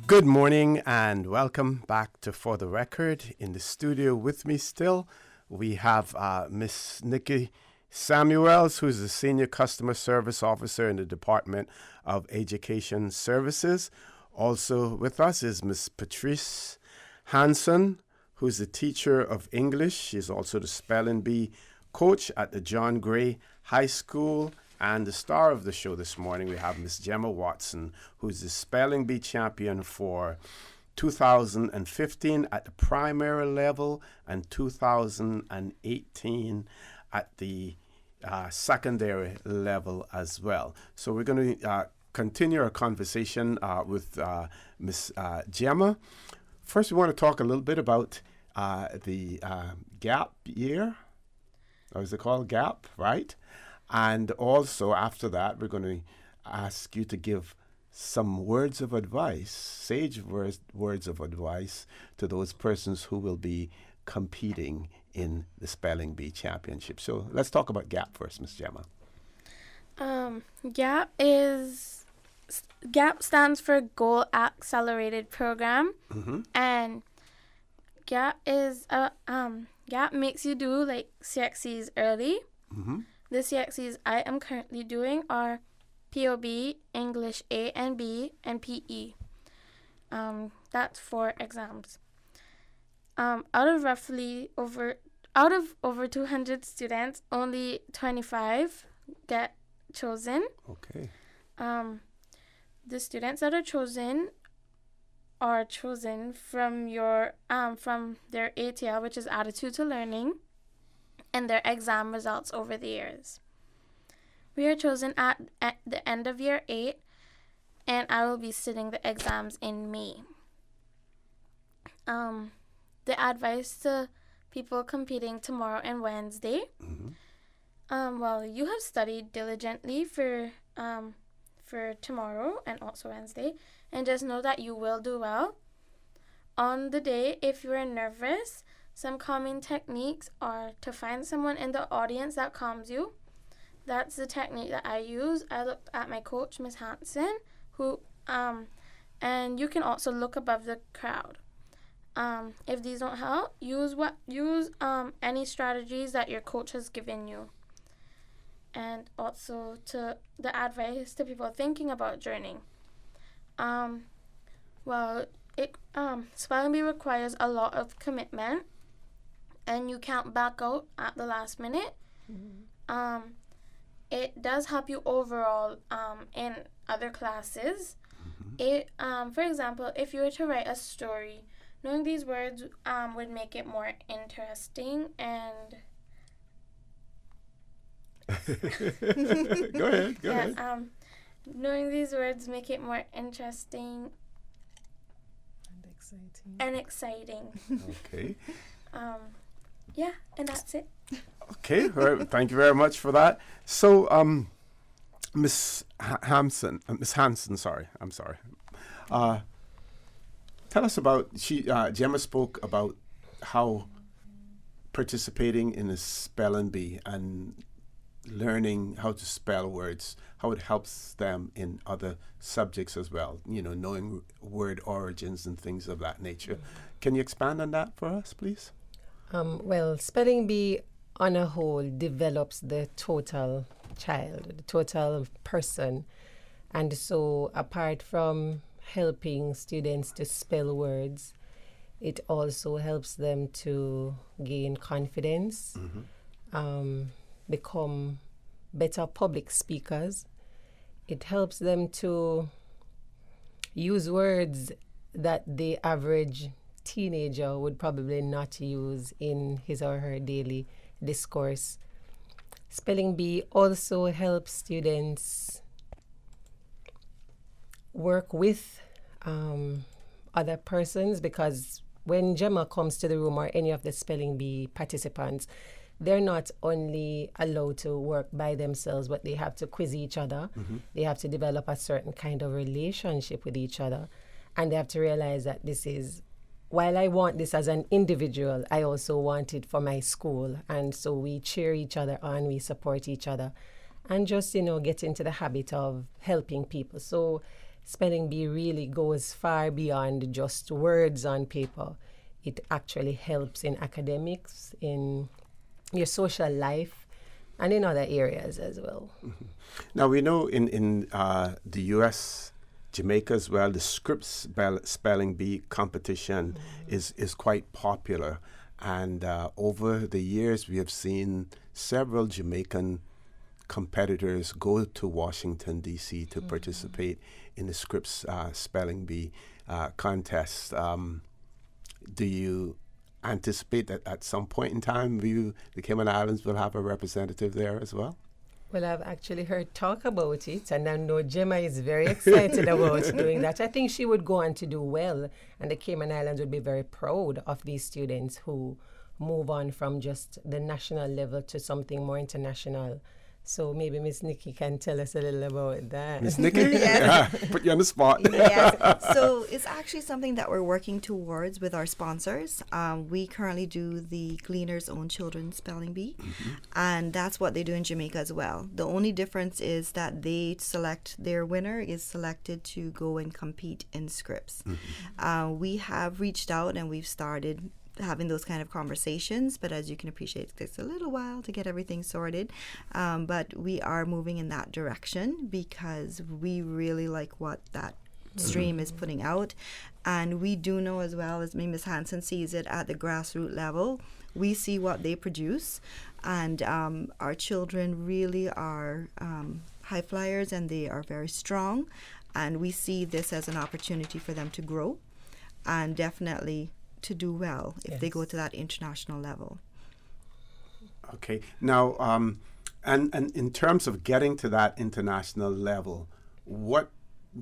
Good morning and welcome back to For the Record. In the studio with me still, we have Miss Nikki Samuels, who's the Senior Customer Service Officer in the Department of Education Services. Also with us is Miss Patrice Hanson, who's the teacher of English. She's also the Spelling Bee coach at the John Gray High School And the star of the show this morning, we have Miss Gemma Watson, who's the spelling bee champion for 2015 at the primary level and 2018 at the secondary level as well. So we're going to continue our conversation with Miss Gemma. First, we want to talk a little bit about the gap year. Or is it called gap, right? And also after that, we're going to ask you to give some words of advice, sage words of advice to those persons who will be competing in the Spelling Bee Championship. So let's talk about GAP first, Miss Gemma. GAP stands for Goal Accelerated Program, and GAP is GAP makes you do like CXCs early. The CXCs I am currently doing are POB, English A and B, and PE. That's 4 exams. Out of over 200 students, only 25 get chosen. Okay. The students that are chosen from your from their ATL, which is Attitude to Learning, and their exam results over the years. We are chosen at the end of year 8, and I will be sitting the exams in May. The advice to people competing tomorrow and Wednesday. Well, you have studied diligently for tomorrow and also Wednesday, and just know that you will do well. On the day, if you are nervous, some calming techniques are to find someone in the audience that calms you. That's the technique that I use. I looked at my coach, Miss Hansen, and you can also look above the crowd. If these don't help, use any strategies that your coach has given you. And also to the advice to people thinking about joining. Spelling bee requires a lot of commitment, and you can't back out at the last minute. It does help you overall in other classes. For example, if you were to write a story, knowing these words would make it more interesting and... Go ahead. Knowing these words make it more interesting and exciting. Okay. And that's it. Okay, all right, thank you very much for that. So, Miss Hansen, sorry, I'm sorry. Tell us about, Gemma spoke about how participating in a spelling bee and learning how to spell words, how it helps them in other subjects as well, knowing word origins and things of that nature. Can you expand on that for us, please? Well, spelling bee on a whole develops the total child, the total person. And so apart from helping students to spell words, it also helps them to gain confidence, become better public speakers. It helps them to use words that the average teenager would probably not use in his or her daily discourse. Spelling bee also helps students work with other persons, because when Gemma comes to the room, or any of the spelling bee participants, they're not only allowed to work by themselves, but they have to quiz each other. They have to develop a certain kind of relationship with each other. And they have to realize that this is, while I want this as an individual, I also want it for my school. And so we cheer each other on, we support each other, and just, get into the habit of helping people. So spelling bee really goes far beyond just words on paper. It actually helps in academics, in your social life, and in other areas as well. Now, we know in the U.S., Jamaica as well, the Scripps Spelling Bee competition is quite popular. And over the years, we have seen several Jamaican competitors go to Washington, D.C. to participate in the Scripps Spelling Bee contest. Do you anticipate that at some point in time the Cayman Islands will have a representative there as well? Well, I've actually heard talk about it, and I know Gemma is very excited about doing that. I think she would go on to do well, and the Cayman Islands would be very proud of these students who move on from just the national level to something more international. So maybe Miss Nikki can tell us a little about that. Miss Nikki? Yes. Put you on the spot. Yes. So it's actually something that we're working towards with our sponsors. We currently do the Gleaner's Own Children's Spelling Bee, and that's what they do in Jamaica as well. The only difference is that their winner is selected to go and compete in Scripps. We have reached out and we've started having those kind of conversations, but as you can appreciate, it takes a little while to get everything sorted, but we are moving in that direction because we really like what that stream is putting out, and we do know as well as Ms. Hansen sees it at the grassroots level. We see what they produce, and our children really are high flyers, and they are very strong, and we see this as an opportunity for them to grow and definitely to do well if they go to that international level. Okay. Now, and in terms of getting to that international level, what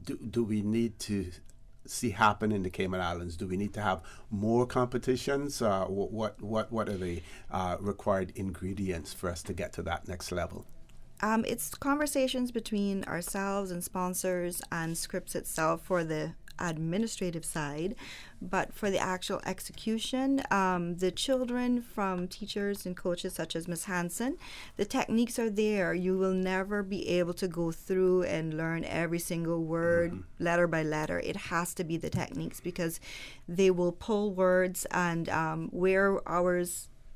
do we need to see happen in the Cayman Islands? Do we need to have more competitions? What are the required ingredients for us to get to that next level? It's conversations between ourselves and sponsors and Scripps itself for the administrative side, but for the actual execution, the children from teachers and coaches such as Ms. Hansen, the techniques are there. You will never be able to go through and learn every single word letter by letter. It has to be the techniques because they will pull words, and where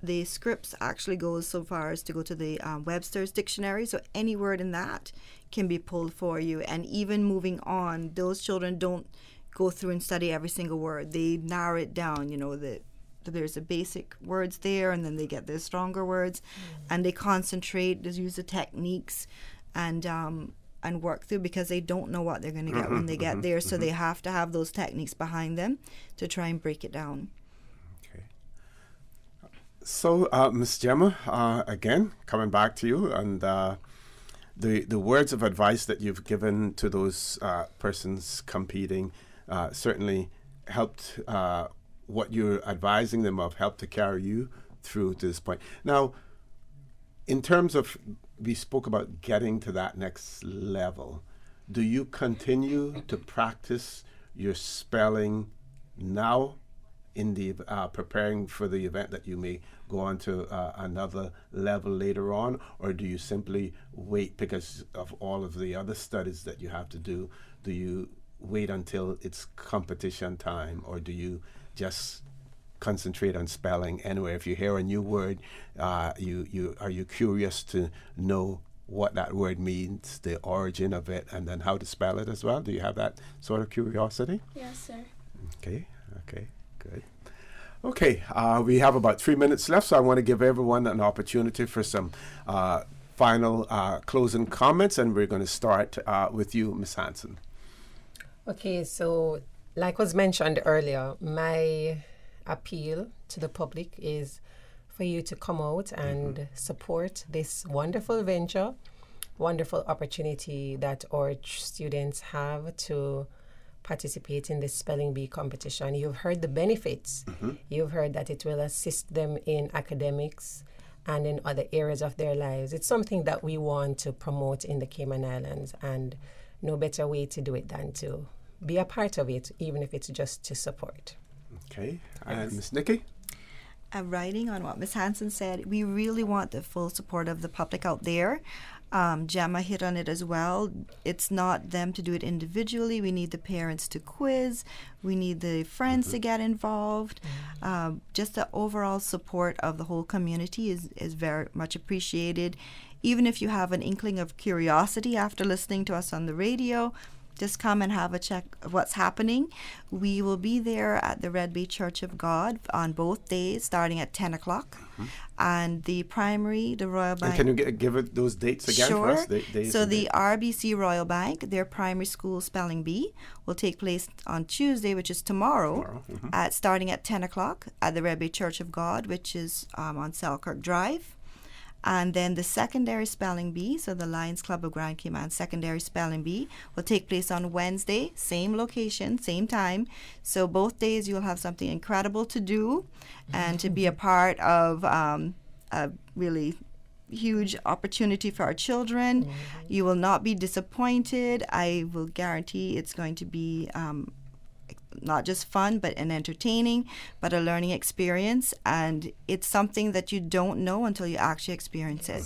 the Scripps actually goes so far as to go to the Webster's dictionary, so any word in that can be pulled for you. And even moving on, those children don't go through and study every single word. They narrow it down, there's the basic words there, and then they get the stronger words, and they concentrate, just use the techniques and work through, because they don't know what they're going to get when they get there, so they have to have those techniques behind them to try and break it down. So, Ms. Gemma, again, coming back to you, and the words of advice that you've given to those persons competing certainly helped, what you're advising them of helped to carry you through to this point. Now, in terms of, we spoke about getting to that next level, do you continue to practice your spelling now in the preparing for the event that you may go on to another level later on, or do you simply wait because of all of the other studies that you have to do? Do you wait until it's competition time, or do you just concentrate on spelling anyway? If you hear a new word, are you curious to know what that word means, the origin of it, and then how to spell it as well? Do you have that sort of curiosity? Yes, sir. Okay, good. Okay, we have about 3 minutes left, so I want to give everyone an opportunity for some final closing comments, and we're going to start with you, Ms. Hansen. Okay, so like was mentioned earlier, my appeal to the public is for you to come out and support this wonderful venture, wonderful opportunity that our students have to participate in this spelling bee competition. You've heard the benefits. You've heard that it will assist them in academics and in other areas of their lives. It's something that we want to promote in the Cayman Islands, and no better way to do it than to be a part of it, even if it's just to support. Okay, and Ms. Nikki? Writing on what Ms. Hansen said, we really want the full support of the public out there. Gemma hit on it as well. It's not them to do it individually. We need the parents to quiz. We need the friends to get involved. Just the overall support of the whole community is very much appreciated. Even if you have an inkling of curiosity after listening to us on the radio, Just come and have a check of what's happening. We will be there at the Red Bay Church of God on both days, starting at 10 o'clock. And the primary, the Royal Bank. And can you give it those dates again for us? So the RBC Royal Bank, their primary school spelling bee, will take place on Tuesday, which is tomorrow, starting at 10 o'clock at the Red Bay Church of God, which is on Selkirk Drive. And then the secondary spelling bee, so the Lions Club of Grand Cayman secondary spelling bee, will take place on Wednesday, same location, same time. So both days you'll have something incredible to do and to be a part of a really huge opportunity for our children. You will not be disappointed. I will guarantee it's going to be not just fun, but an entertaining, but a learning experience. And it's something that you don't know until you actually experience it.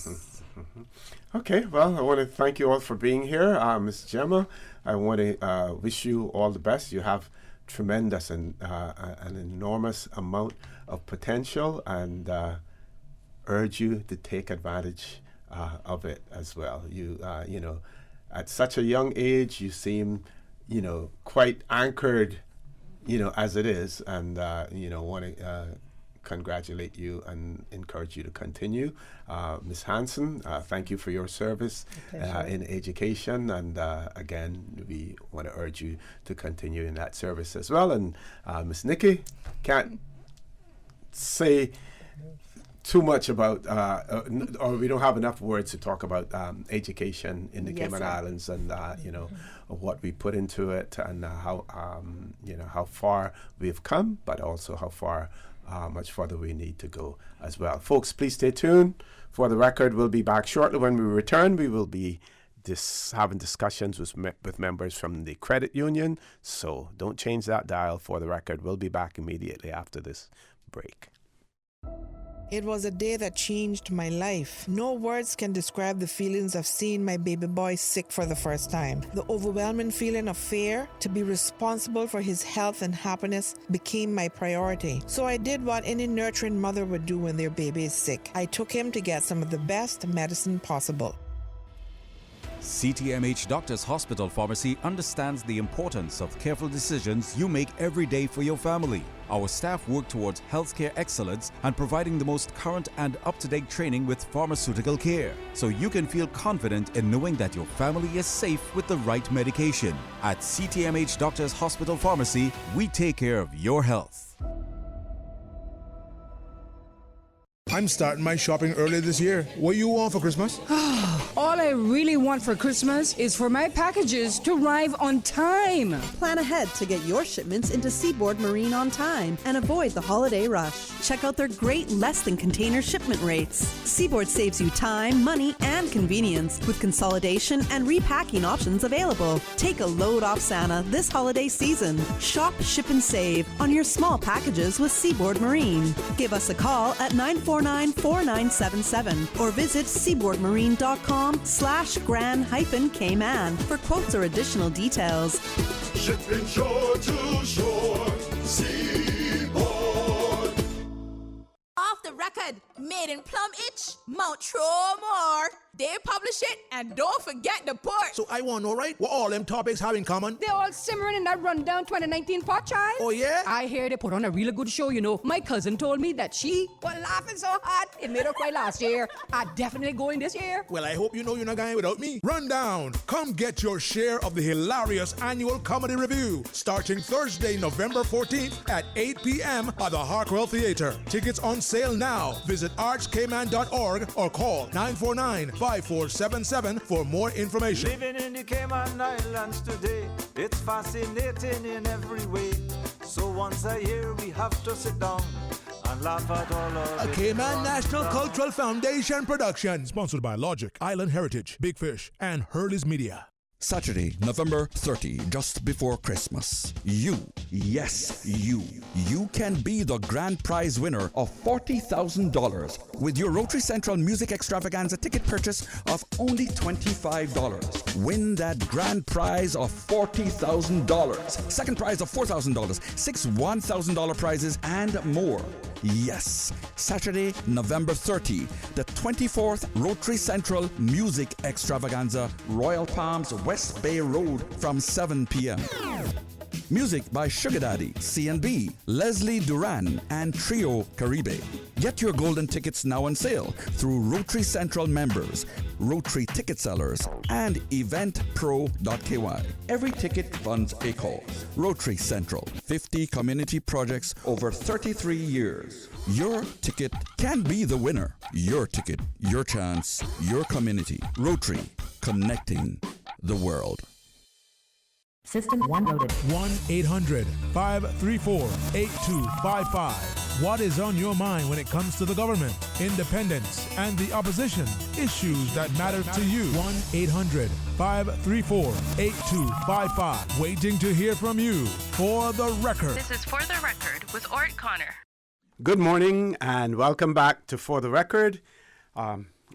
Okay, well, I want to thank you all for being here. Ms. Gemma, I want to wish you all the best. You have tremendous and an enormous amount of potential, and urge you to take advantage of it as well. You know, at such a young age, you seem, quite anchored, as it is, and, want to congratulate you and encourage you to continue. Ms. Hansen, thank you for your service in education, and again, we want to urge you to continue in that service as well. And Ms. Nikki, can't say too much about, or we don't have enough words to talk about education in the Cayman Islands, and what we put into it, and how far we've come, but also how far much further we need to go as well. Folks, please stay tuned. For the Record, we'll be back shortly. When we return, we will be having discussions with members from the credit union, so don't change that dial. For the Record, we'll be back immediately after this break. It was a day that changed my life. No words can describe the feelings of seeing my baby boy sick for the first time. The overwhelming feeling of fear to be responsible for his health and happiness became my priority. So I did what any nurturing mother would do when their baby is sick. I took him to get some of the best medicine possible. CTMH Doctors Hospital Pharmacy understands the importance of careful decisions you make every day for your family. Our staff work towards healthcare excellence and providing the most current and up-to-date training with pharmaceutical care, so you can feel confident in knowing that your family is safe with the right medication. At CTMH Doctors Hospital Pharmacy, we take care of your health. I'm starting my shopping early this year. What you want for Christmas? All I really want for Christmas is for my packages to arrive on time. Plan ahead to get your shipments into Seaboard Marine on time and avoid the holiday rush. Check out their great less-than-container shipment rates. Seaboard saves you time, money, and convenience with consolidation and repacking options available. Take a load off Santa this holiday season. Shop, ship, and save on your small packages with Seaboard Marine. Give us a call at 949-4977 or visit seaboardmarine.com/grand-cayman for quotes or additional details. Shipping shore to shore, Seaboard. Off the Record, made in Plum Itch, Mount Tromore. They publish it, and don't forget the port. So I want to know, right, what all them topics have in common? They're all simmering in that rundown 2019 pot, child. Oh, yeah? I hear they put on a really good show, My cousin told me that she was laughing so hard, it made her cry last year. I'm definitely going this year. Well, I hope you know you're not going without me. Rundown. Come get your share of the hilarious annual comedy review, starting Thursday, November 14th at 8 p.m. at the Harkwell Theater. Tickets on sale now. Visit archcayman.org or call 949-5477 for more information. Living in the Cayman Islands today, it's fascinating in every way. So once a year we have to sit down and laugh at all of A Cayman National Cultural Foundation production, sponsored by Logic, Island Heritage, Big Fish, and Hurley's Media. Saturday, November 30, just before Christmas. You, yes, you can be the grand prize winner of $40,000 with your Rotary Central Music Extravaganza ticket purchase of only $25. Win that grand prize of $40,000. Second prize of $4,000, 6 $1,000 prizes, and more. Yes, Saturday, November 30, the 24th Rotary Central Music Extravaganza, Royal Palms, West Bay Road from 7 p.m. Music by Sugar Daddy, C&B, Leslie Duran, and Trio Caribe. Get your golden tickets now on sale through Rotary Central members, Rotary ticket sellers, and eventpro.ky. Every ticket funds a cause. Rotary Central, 50 community projects over 33 years. Your ticket can be the winner. Your ticket, your chance, your community. Rotary, connecting the world. System 1 loaded. 1-800-534-8255. What is on your mind when it comes to the government, independence, and the opposition? Issues that matter to you. 1-800-534-8255. Waiting to hear from you. For the Record. This is For the Record with Orrett Connor. Good morning and welcome back to For the Record.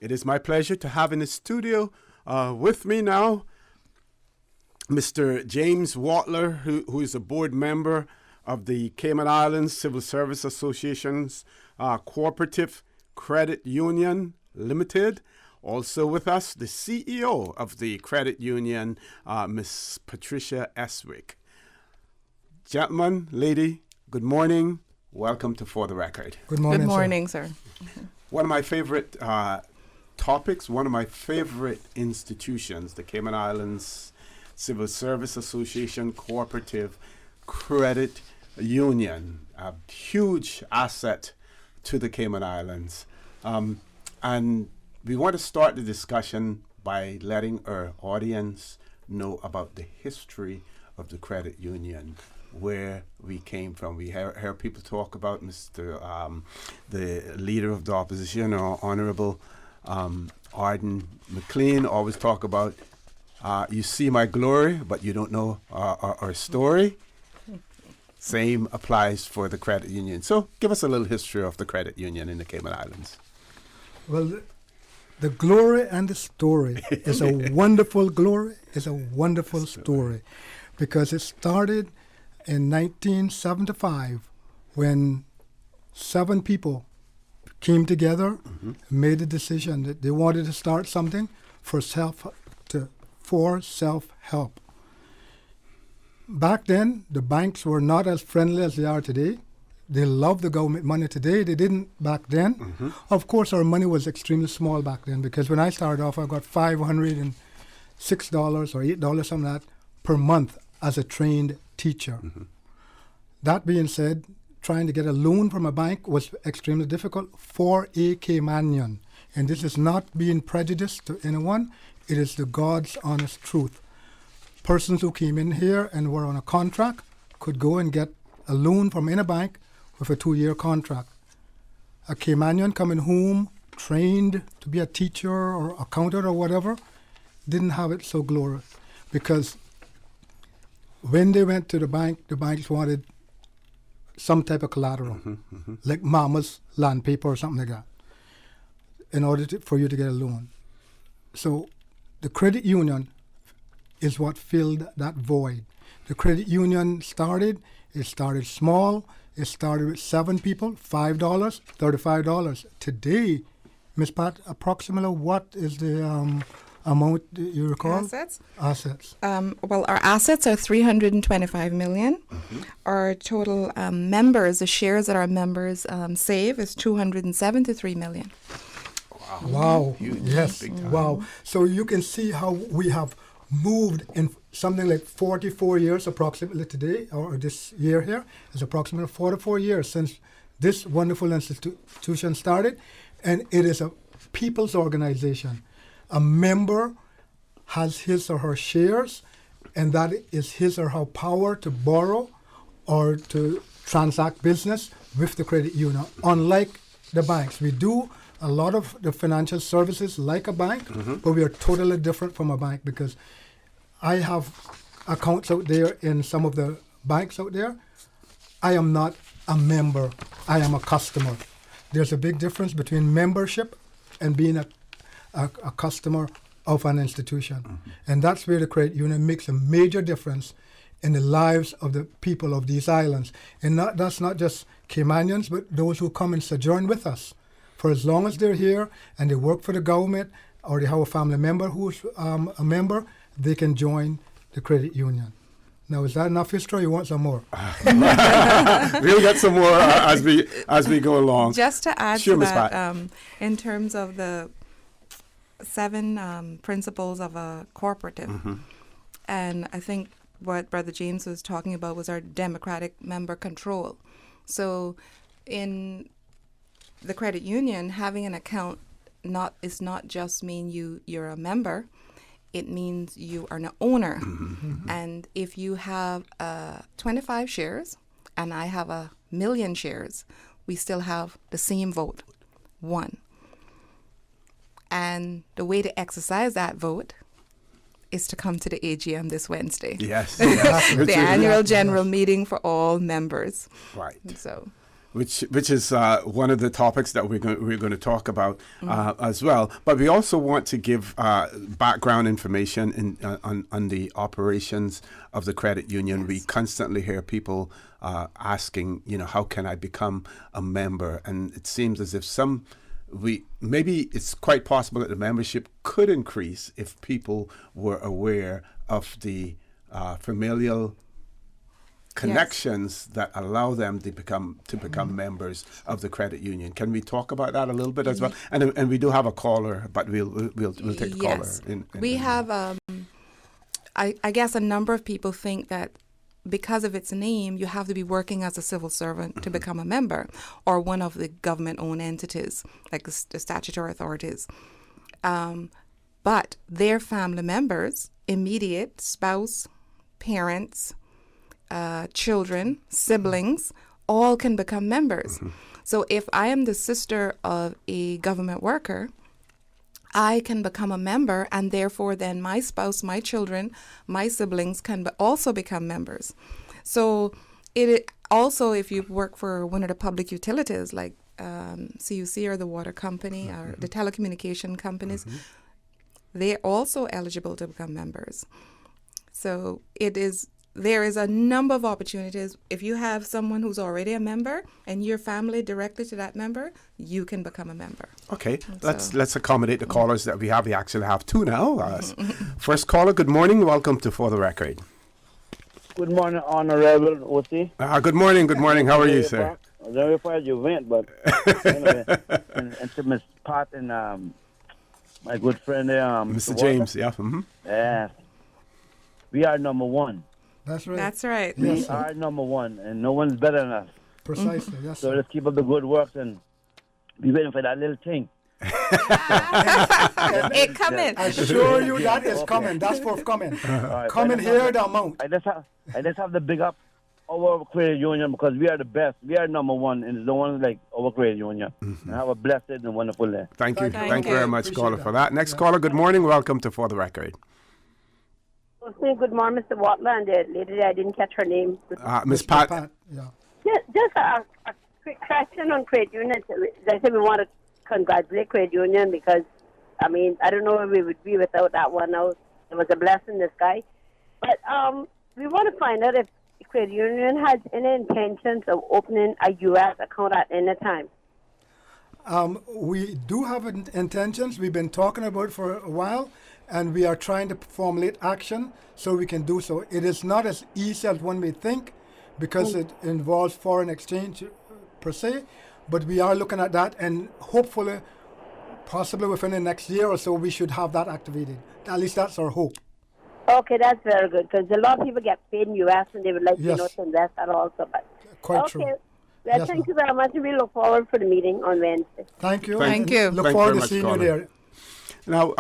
It is my pleasure to have in the studio with me now Mr. James Watler, who is a board member of the Cayman Islands Civil Service Association's Cooperative Credit Union Limited. Also with us, the CEO of the credit union, Miss Patricia Eswick. Gentlemen, lady, good morning. Welcome to For the Record. Good morning, Good morning, sir. One of my favorite topics, one of my favorite institutions, the Cayman Islands Civil Service Association Cooperative Credit Union, a huge asset to the Cayman Islands. And we want to start the discussion by letting our audience know about the history of the credit union, where we came from. We hear people talk about the leader of the opposition, or Honorable Arden McLean, always talk about you see my glory, but you don't know our story. Same applies for the credit union. So give us a little history of the credit union in the Cayman Islands. Well, the glory and the story is a wonderful glory, is a wonderful story, because it started in 1975 when 7 people came together and made a decision that they wanted to start something for self-help. Back then, the banks were not as friendly as they are today. They love the government money today. They didn't back then. Of course, our money was extremely small back then, because when I started off, I got $506 or $8, something like that, per month as a trained teacher. That being said, trying to get a loan from a bank was extremely difficult for a Caymanian. And this is not being prejudiced to anyone. It is the God's honest truth. Persons who came in here and were on a contract could go and get a loan from any bank with a 2-year contract. A Caymanian coming home, trained to be a teacher or accountant or whatever, didn't have it so glorious, because when they went to the banks wanted some type of collateral, like mama's land paper or something like that, in order for you to get a loan. So the credit union is what filled that void. The credit union started small. It started with 7 people, $5, $35. Today, Ms. Pat, approximately what is the amount you recall? Assets. Well, our assets are $325 million. Our total members, the shares that our members save, is $273 million. Wow. Yes. Wow. So you can see how we have moved in something like 44 years approximately today, or this year here is approximately 44 years since this wonderful institution started, and it is a people's organization. A member has his or her shares, and that is his or her power to borrow or to transact business with the credit union. Unlike the banks, we do a lot of the financial services like a bank, but we are totally different from a bank, because I have accounts out there in some of the banks out there. I am not a member. I am a customer. There's a big difference between membership and being a customer of an institution. And that's where the credit union makes a major difference in the lives of the people of these islands. And that's not just Caymanians, but those who come and sojourn with us. For as long as they're here and they work for the government, or they have a family member who's a member, they can join the credit union. Now, is that enough history? You want some more? We'll get some more as we go along. Just to add sure, to Ms. that, Pat. in terms of the 7 principles of a cooperative, and I think what Brother James was talking about was our democratic member control. So in the credit union, having an account is not just mean you're a member. It means you are an owner. And if you have 25 shares and I have 1,000,000 shares, we still have the same vote, 1. And the way to exercise that vote is to come to the AGM this Wednesday. Yes. The annual general meeting for all members. Right. So, which is one of the topics that we're going to talk about as well. But we also want to give background information on the operations of the credit union. Yes. We constantly hear people asking, how can I become a member? And it seems as if maybe it's quite possible that the membership could increase if people were aware of the familial connections that allow them to become members of the credit union. Can we talk about that a little bit as well? And we do have a caller, but we'll take the caller. We have I guess a number of people think that because of its name, you have to be working as a civil servant to become a member, or one of the government-owned entities, like the statutory authorities. But their family members, immediate spouse, parents, children, siblings, all can become members. So if I am the sister of a government worker, I can become a member, and therefore then my spouse, my children, my siblings can also become members. So it also, if you work for one of the public utilities like CUC or the water company or the telecommunication companies, they're also eligible to become members. So there is a number of opportunities. If you have someone who's already a member and your family directly to that member, you can become a member. Okay, let's accommodate the callers that we have. We actually have 2 now. First caller, good morning. Welcome to For the Record. Good morning, Honorable O.C. Good morning. How are you, sir? I was very afraid you went, but anyway, and to Miss Pat and my good friend there, Mr. James, yeah. Yeah. We are number 1. That's right. That's right. We are number 1, and no one's better than us. Precisely, yes. So let's keep up the good work and be waiting for that little thing. It coming. I assure you that is coming. That's forthcoming. Right, coming here, the amount. I just have to big up our credit union because we are the best. We are number 1, and there's no one like our credit union. And have a blessed and wonderful day. Thank you very much, caller, for that. Next caller, good morning. Welcome to For the Record. Good morning, Mr. Watler, and the lady I didn't catch her name. Miss Pat. Yeah. Just a quick question on credit union. I said we want to congratulate credit union because, I don't know where we would be without that one. It was a blessing in disguise. But we want to find out if credit union has any intentions of opening a U.S. account at any time. We do have intentions. We've been talking about it for a while, and we are trying to formulate action so we can do so. It is not as easy as one may think because it involves foreign exchange per se, but we are looking at that, and hopefully, possibly within the next year or so, we should have that activated. At least that's our hope. Okay, that's very good because a lot of people get paid in U.S. and they would like to invest that also. But quite true. Well, thank you very much. We look forward for the meeting on Wednesday. Thank you. Thank you. Look forward to seeing you there. Now,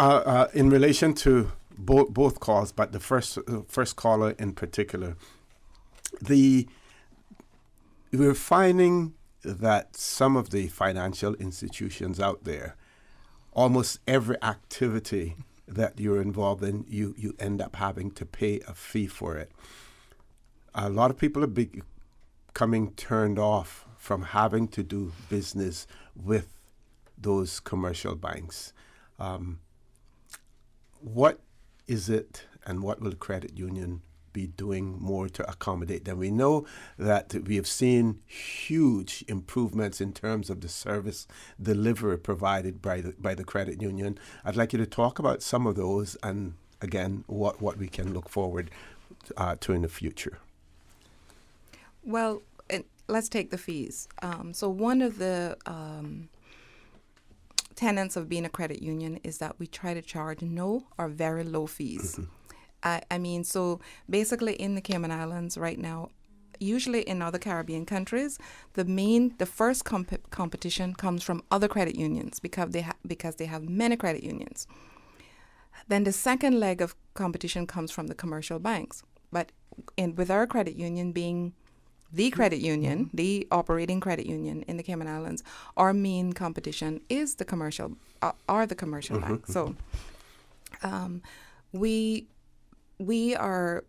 in relation to both calls, but the first caller in particular, we're finding that some of the financial institutions out there, almost every activity that you're involved in, you end up having to pay a fee for it. A lot of people are becoming turned off from having to do business with those commercial banks. What is it, and what will the credit union be doing more to accommodate them? We know that we have seen huge improvements in terms of the service delivery provided by the credit union. I'd like you to talk about some of those and, again, what we can look forward to in the future. Well, let's take the fees. So one of the tenets of being a credit union is that we try to charge no or very low fees. I mean, so basically in the Cayman Islands right now, usually in other Caribbean countries, the first competition comes from other credit unions because they have many credit unions. Then the second leg of competition comes from the commercial banks. But with our credit union being the credit union, the operating credit union in the Cayman Islands, our main competition is the commercial banks. So we are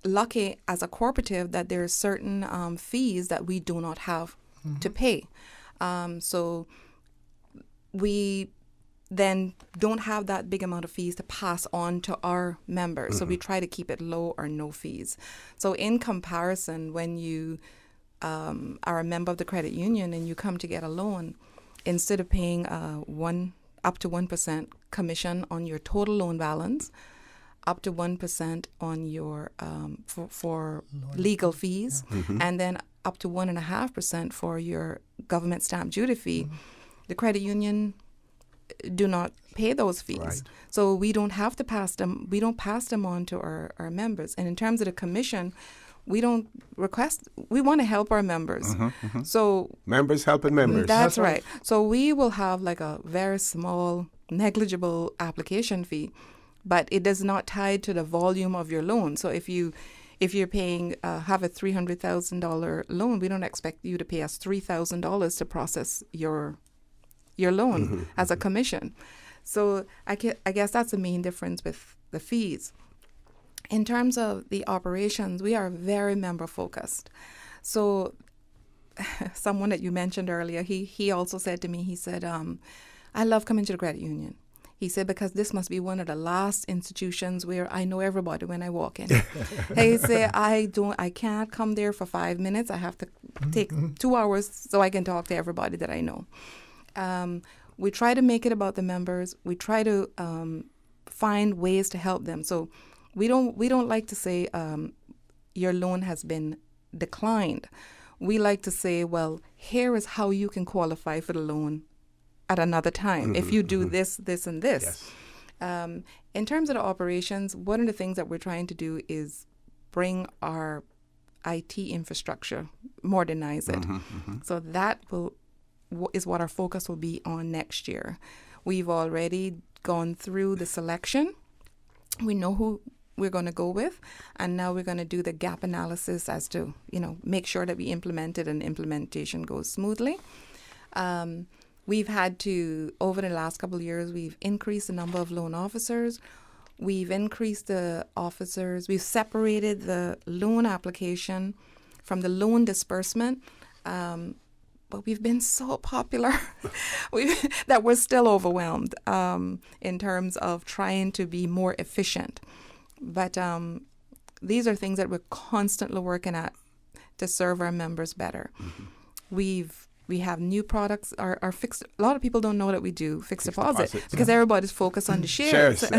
lucky as a cooperative that there are certain fees that we do not have to pay. So we then don't have that big amount of fees to pass on to our members. So we try to keep it low or no fees. So in comparison, when you are a member of the credit union and you come to get a loan, instead of paying up to 1% commission on your total loan balance, up to 1% on your for legal fees, and then up to 1.5% for your government stamp duty fee, the credit union do not pay those fees. Right. So we don't have to pass them. We don't pass them on to our members. And in terms of the commission, we don't request. We want to help our members. So members helping members. That's right. So we will have like a very small, negligible application fee, but it is not tied to the volume of your loan. So if you're paying have a $300,000 loan, we don't expect you to pay us $3,000 to process your loan as a commission. So I guess that's the main difference with the fees. In terms of the operations, we are very member focused. So someone that you mentioned earlier, he also said to me, he said, I love coming to the credit union. He said, because this must be one of the last institutions where I know everybody when I walk in. He said, I can't come there for 5 minutes. I have to take 2 hours so I can talk to everybody that I know. We try to make it about the members. We try to find ways to help them. So we don't like to say your loan has been declined. We like to say, well, here is how you can qualify for the loan at another time if you do this, this, and this. Yes. In terms of the operations, one of the things that we're trying to do is bring our IT infrastructure, modernize it. So that is what our focus will be on next year. We've already gone through the selection. We know who we're going to go with, and now we're going to do the gap analysis as to, make sure that we implement it and implementation goes smoothly. We've had to, over the last couple of years, we've increased the number of loan officers. We've increased the officers. We've separated the loan application from the loan disbursement. But we've been so popular that we're still overwhelmed in terms of trying to be more efficient. But these are things that we're constantly working at to serve our members better. We have new products. Our fixed. A lot of people don't know that we do fixed deposit because everybody's focused on the shares.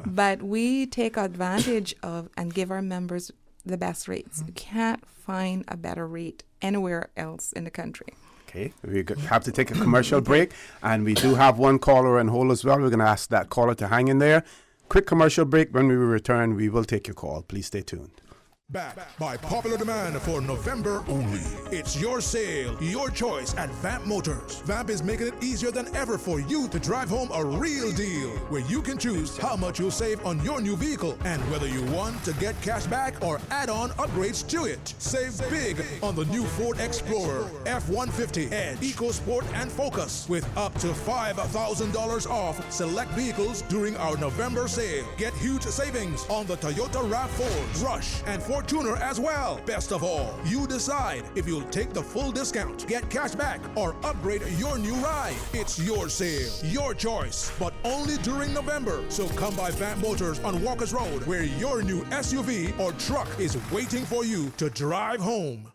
But we take advantage of and give our members the best rates. You can't find a better rate anywhere else in the country. Okay, we have to take a commercial break, and we do have one caller on hold as well. We're going to ask that caller to hang in there. Quick commercial break. When we return, we will take your call. Please stay tuned. Back by popular demand for November only. It's your sale, your choice at Vamp Motors. Vamp is making it easier than ever for you to drive home a real deal, where you can choose how much you'll save on your new vehicle and whether you want to get cash back or add-on upgrades to it. Save big on the new Ford Explorer, F-150, Edge, EcoSport, and Focus with up to $5,000 off select vehicles during our November sale. Get huge savings on the Toyota RAV4, Rush, and Ford Fortuner as well. Best of all, you decide if you'll take the full discount, get cash back, or upgrade your new ride. It's your sale, your choice, but only during November. So come by Vamp Motors on Walker's Road, where your new SUV or truck is waiting for you to drive home.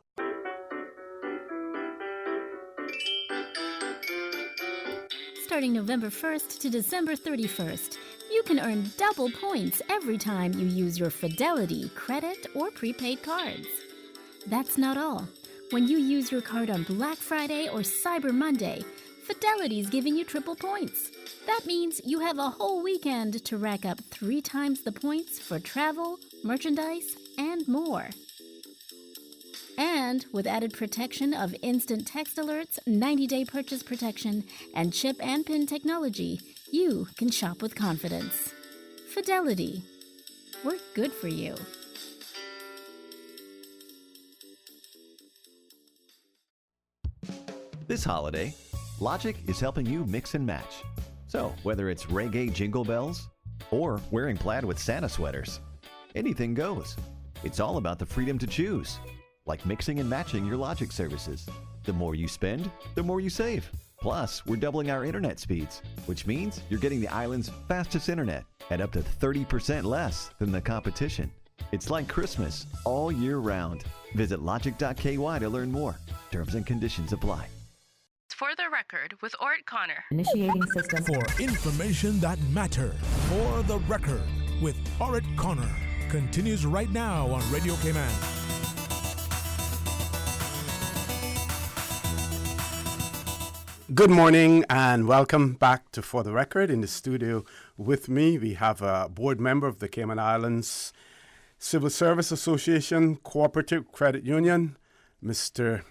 Starting November 1st to December 31st, you can earn double points every time you use your Fidelity credit or prepaid cards. That's not all. When you use your card on Black Friday or Cyber Monday, Fidelity's giving you triple points. That means you have a whole weekend to rack up 3 times the points for travel, merchandise, and more. And with added protection of instant text alerts, 90-day purchase protection, and chip and PIN technology, you can shop with confidence. Fidelity. We're good for you. This holiday, Logic is helping you mix and match. So, whether it's reggae jingle bells or wearing plaid with Santa sweaters, anything goes. It's all about the freedom to choose, like mixing and matching your Logic services. The more you spend, the more you save. Plus, we're doubling our internet speeds, which means you're getting the island's fastest internet at up to 30% less than the competition. It's like Christmas all year round. Visit logic.ky to learn more. Terms and conditions apply. For the Record with Orrett Connor. Initiating system. For information that matters. For the Record with Orrett Connor. Continues right now on Radio Cayman. Good morning and welcome back to For the Record. In the studio with me, we have a board member of the Cayman Islands Civil Service Association Cooperative Credit Union, Mr.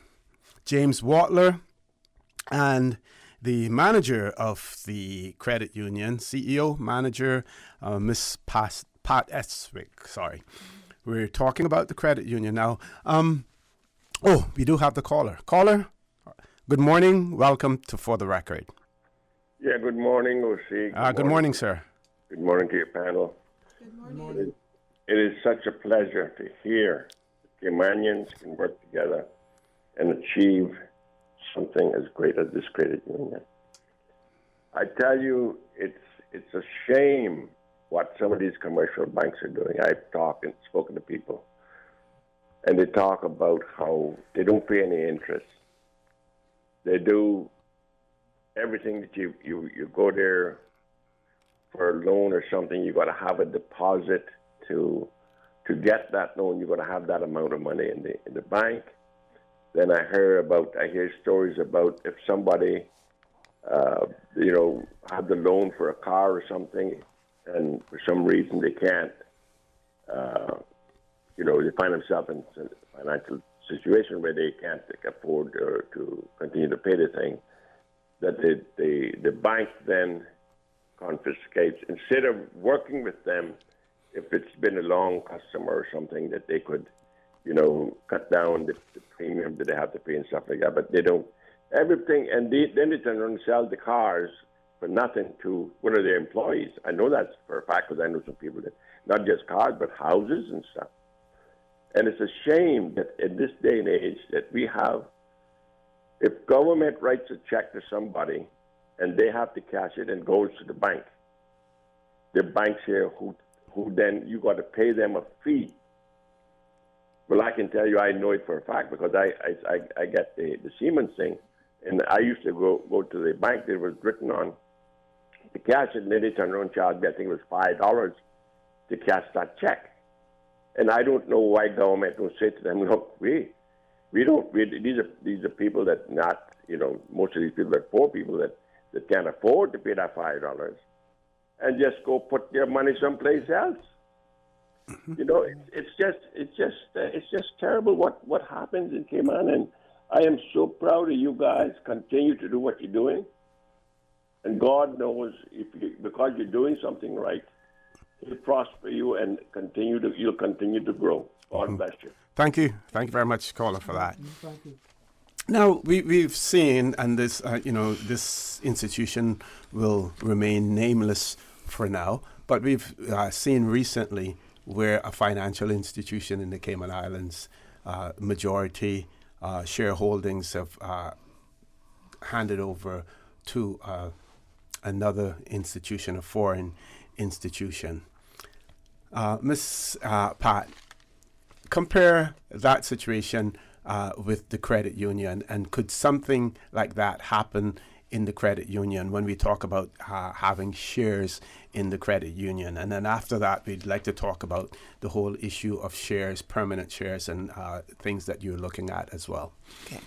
James Watler, and the manager of the credit union, CEO, manager, Miss Pat Eswick. Sorry. We're talking about the credit union now. We do have the caller. Caller? Good morning. Welcome to For the Record. Yeah, good morning, O.C. Good morning, sir. Good morning to your panel. Good morning. It is such a pleasure to hear that Caymanians can work together and achieve something as great as this credit union. I tell you, it's a shame what some of these commercial banks are doing. I've talked and spoken to people, and they talk about how they don't pay any interest. They do everything that you go there for a loan or something, you got to have a deposit to get that loan. You got to have that amount of money in the bank. Then I hear stories about if somebody had the loan for a car or something, and for some reason they can't, they find themselves in a financial situation where they can't afford to continue to pay the thing, that the bank then confiscates. Instead of working with them, if it's been a long customer or something, that they could, cut down the premium that they have to pay and stuff like that. But they don't. Everything, and then they turn around and sell the cars for nothing to one of their employees. I know that's for a fact because I know some people that, not just cars, but houses and stuff. And it's a shame that in this day and age that we have, if government writes a check to somebody and they have to cash it and goes to the bank, the banks here who then you got to pay them a fee. Well, I can tell you I know it for a fact because I get the Siemens thing, and I used to go to the bank. There was written on to cash it, and then they turned around and charged me, I think it was $5 to cash that check. And I don't know why government don't say to them, look, these are people that not, most of these people are poor people that can't afford to pay that $5 and just go put their money someplace else. It's just terrible what happens in Cayman, and I am so proud of you guys. Continue to do what you're doing, and God knows because you're doing something right, He'll prosper you and you'll continue to grow. God bless you. Thank you very much, caller, for that. Thank you. Now we've seen, and this this institution will remain nameless for now, but we've seen recently where a financial institution in the Cayman Islands, majority shareholdings have handed over to another institution, a foreign institution. Ms. Pat, compare that situation with the credit union, and could something like that happen in the credit union when we talk about having shares in the credit union? And then after that, we'd like to talk about the whole issue of shares, permanent shares, and things that you're looking at as well. Okay.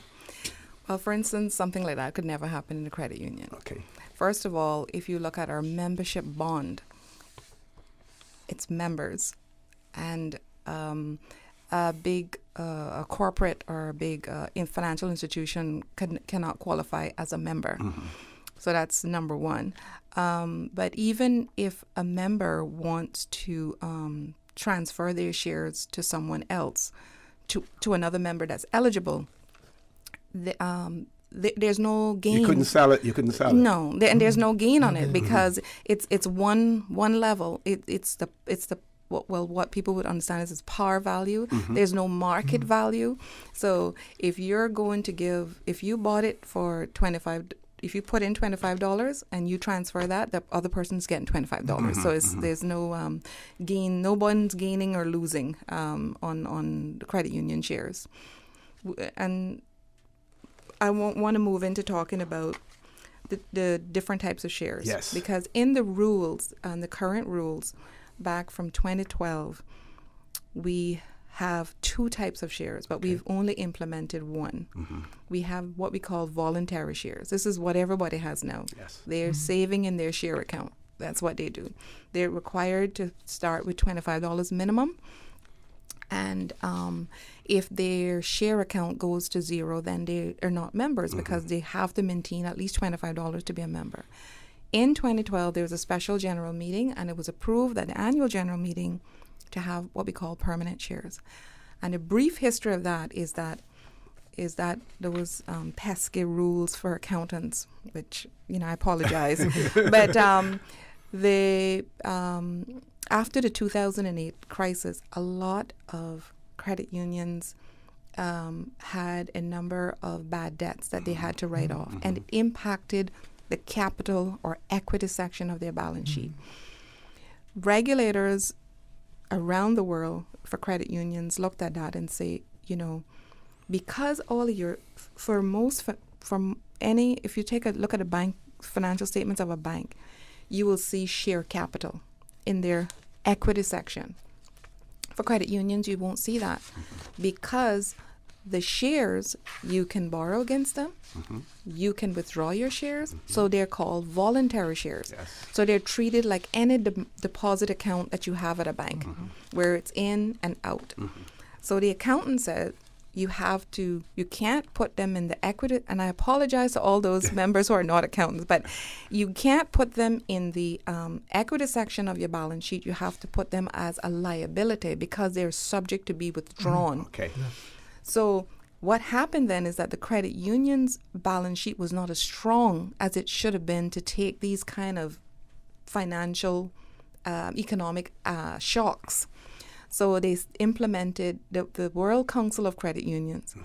Well, for instance, something like that could never happen in a credit union. Okay. First of all, if you look at our membership bond, it's members, and a big corporate or a big financial institution cannot qualify as a member. Mm-hmm. So that's number one. But even if a member wants to transfer their shares to someone else, to another member that's eligible, there's no gain. You couldn't sell it. No, and there's no gain on it because it's one level. It's the what people would understand is its par value. Mm-hmm. There's no market value. So if you're going to if you bought it for if you put in $25 and you transfer that, the other person's getting $25. Mm-hmm. So there's no gain. No one's gaining or losing on the credit union shares. And I want to move into talking about the different types of shares. Yes. Because in the rules, the current rules, back from 2012, we have two types of shares, but we've only implemented one. Mm-hmm. We have what we call voluntary shares. This is what everybody has now. Yes. They're saving in their share account. That's what they do. They're required to start with $25 minimum. And if their share account goes to zero, then they are not members because they have to maintain at least $25 to be a member. In 2012, there was a special general meeting, and it was approved at the annual general meeting to have what we call permanent shares. And a brief history of that is that those pesky rules for accountants, which, I apologize. But after the 2008 crisis, a lot of credit unions had a number of bad debts that they had to write off, and it impacted the capital or equity section of their balance sheet. Regulators around the world for credit unions looked at that and say, because all of your, if you take a look at a bank, financial statements of a bank, you will see share capital in their equity section. For credit unions, you won't see that because the shares, you can borrow against them, you can withdraw your shares, so they're called voluntary shares. Yes. So they're treated like any deposit account that you have at a bank, where it's in and out. So the accountant said, you can't put them in the equity, and I apologize to all those members who are not accountants, but you can't put them in the equity section of your balance sheet. You have to put them as a liability because they're subject to be withdrawn. Okay. So what happened then is that the credit union's balance sheet was not as strong as it should have been to take these kind of financial, economic shocks. So they implemented, the World Council of Credit Unions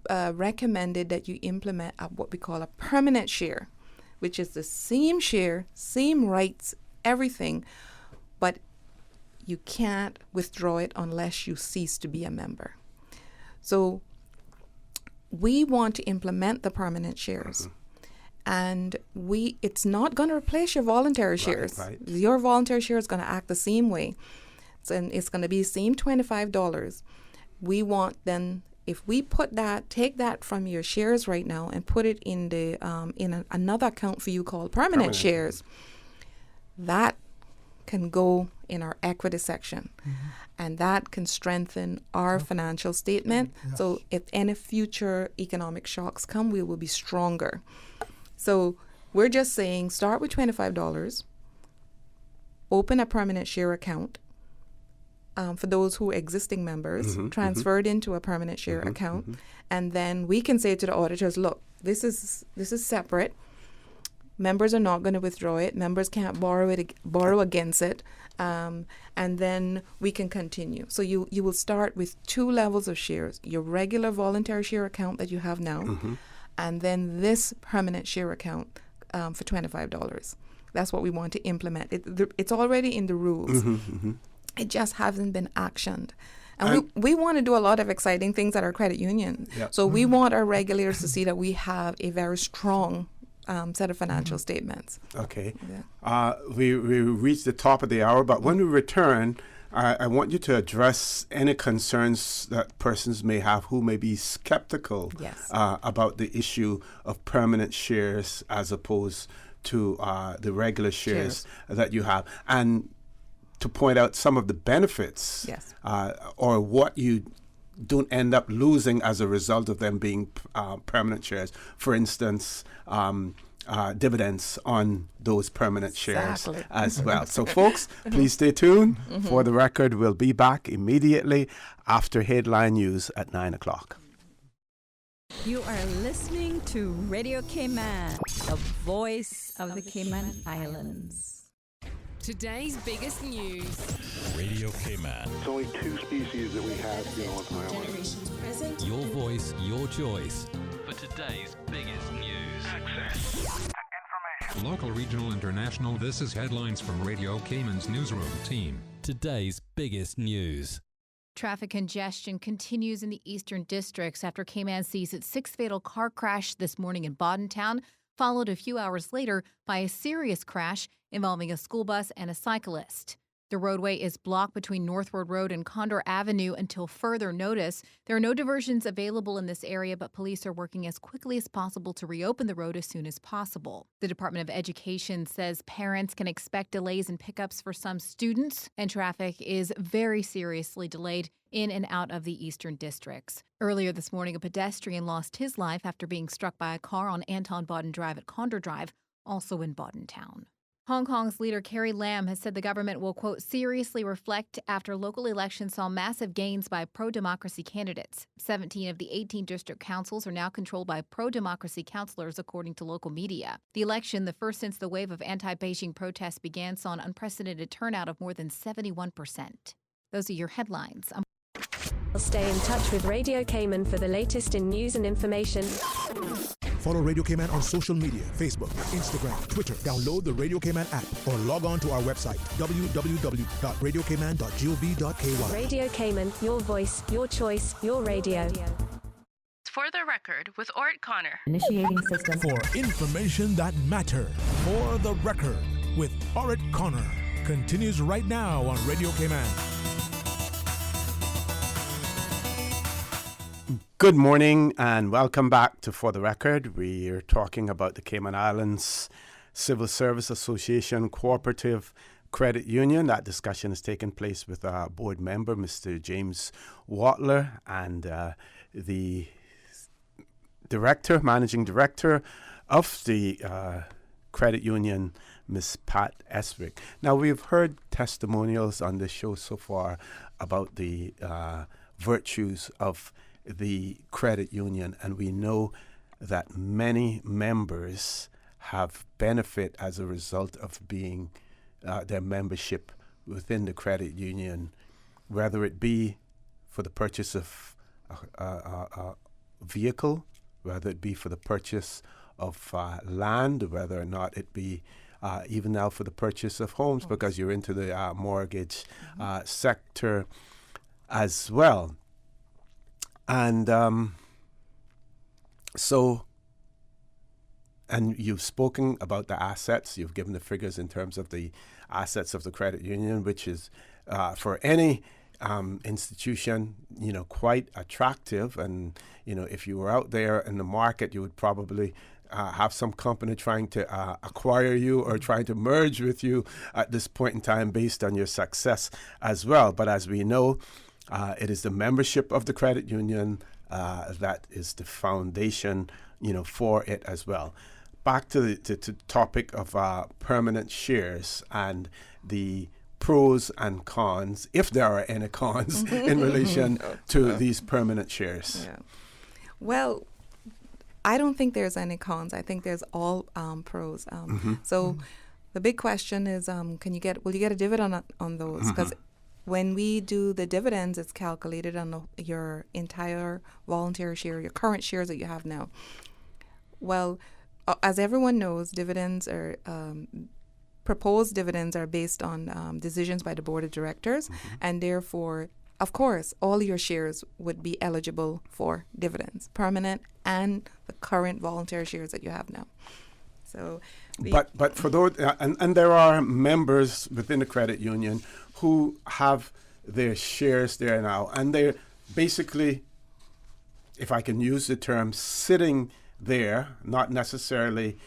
recommended that you implement what we call a permanent share, which is the same share, same rights, everything, but you can't withdraw it unless you cease to be a member. So we want to implement the permanent shares. And it's not going to replace your voluntary shares. Right. Your voluntary share is going to act the same way. And it's going to be the same $25. We want then, if we take that from your shares right now and put it in the another account for you called permanent shares, that can go in our equity section, and that can strengthen our financial statement. So if any future economic shocks come, we will be stronger. So we're just saying, start with $25, open a permanent share account. For those who are existing members, transferred into a permanent share account, and then we can say to the auditors, look, this is separate. Members are not going to withdraw it. Members can't borrow against it. And then we can continue. So you will start with 2 levels of shares: your regular voluntary share account that you have now, and then this permanent share account for $25. That's what we want to implement. It's already in the rules. It just hasn't been actioned. And we want to do a lot of exciting things at our credit union. Yep. So we want our regulators to see that we have a very strong set of financial statements. Okay. Yeah. We reached the top of the hour, but when we return, I want you to address any concerns that persons may have who may be skeptical about the issue of permanent shares as opposed to the regular shares that you have, and to point out some of the benefits or what you don't end up losing as a result of them being permanent shares. For instance, dividends on those permanent shares as well. So, folks, please stay tuned. For the record, we'll be back immediately after headline news at 9 o'clock. You are listening to Radio Cayman, the voice of the Cayman Islands. Today's biggest news. Radio Cayman. It's only 2 species that we have, on the island. Generations present. Your voice, your choice. For today's biggest news. Access. Information. Local, regional, international. This is headlines from Radio Cayman's newsroom team. Today's biggest news. Traffic congestion continues in the eastern districts after Cayman sees its 6th fatal car crash this morning in Boddentown, followed a few hours later by a serious crash involving a school bus and a cyclist. The roadway is blocked between Northward Road and Condor Avenue until further notice. There are no diversions available in this area, but police are working as quickly as possible to reopen the road as soon as possible. The Department of Education says parents can expect delays in pickups for some students, and traffic is very seriously delayed in and out of the eastern districts. Earlier this morning, a pedestrian lost his life after being struck by a car on Anton Bodden Drive at Condor Drive, also in Boddentown. Hong Kong's leader Carrie Lam has said the government will, quote, seriously reflect after local elections saw massive gains by pro-democracy candidates. 17 of the 18 district councils are now controlled by pro-democracy councillors, according to local media. The election, the first since the wave of anti-Beijing protests began, saw an unprecedented turnout of more than 71%. Those are your headlines. Stay in touch with Radio Cayman for the latest in news and information. Follow Radio Cayman on social media, Facebook, Instagram, Twitter. Download the Radio Cayman app or log on to our website, www.radiocayman.gov.ky. Radio Cayman, your voice, your choice, your radio. For the record, with Orrett Connor. Initiating system. For information that matters. For the record, with Orrett Connor. Continues right now on Radio Cayman. Good morning and welcome back to For the Record. We are talking about the Cayman Islands Civil Service Association Cooperative Credit Union. That discussion has taken place with our board member, Mr. James Watler, and the managing director of the credit union, Ms. Pat Esrick. Now, we've heard testimonials on this show so far about the virtues of the credit union, and we know that many members have benefit as a result of being their membership within the credit union, whether it be for the purchase of a vehicle, whether it be for the purchase of land, whether or not it be even now for the purchase of homes, because you're into the mortgage sector as well. And and you've spoken about the assets. You've given the figures in terms of the assets of the credit union, which is for any institution, quite attractive. And, if you were out there in the market, you would probably have some company trying to acquire you or trying to merge with you at this point in time based on your success as well. But as we know, it is the membership of the credit union that is the foundation, for it as well. Back to the topic of permanent shares and the pros and cons, if there are any cons, in relation to these permanent shares. Yeah. Well, I don't think there's any cons. I think there's all pros. So the big question is, will you get a dividend on those? Because when we do the dividends, it's calculated on your entire voluntary share, your current shares that you have now. Well, as everyone knows, dividends are proposed dividends are based on decisions by the board of directors, and therefore, of course, all your shares would be eligible for dividends, permanent and the current voluntary shares that you have now. So, but for those, and there are members within the credit union who have their shares there now, and they're basically, if I can use the term, sitting there, not necessarily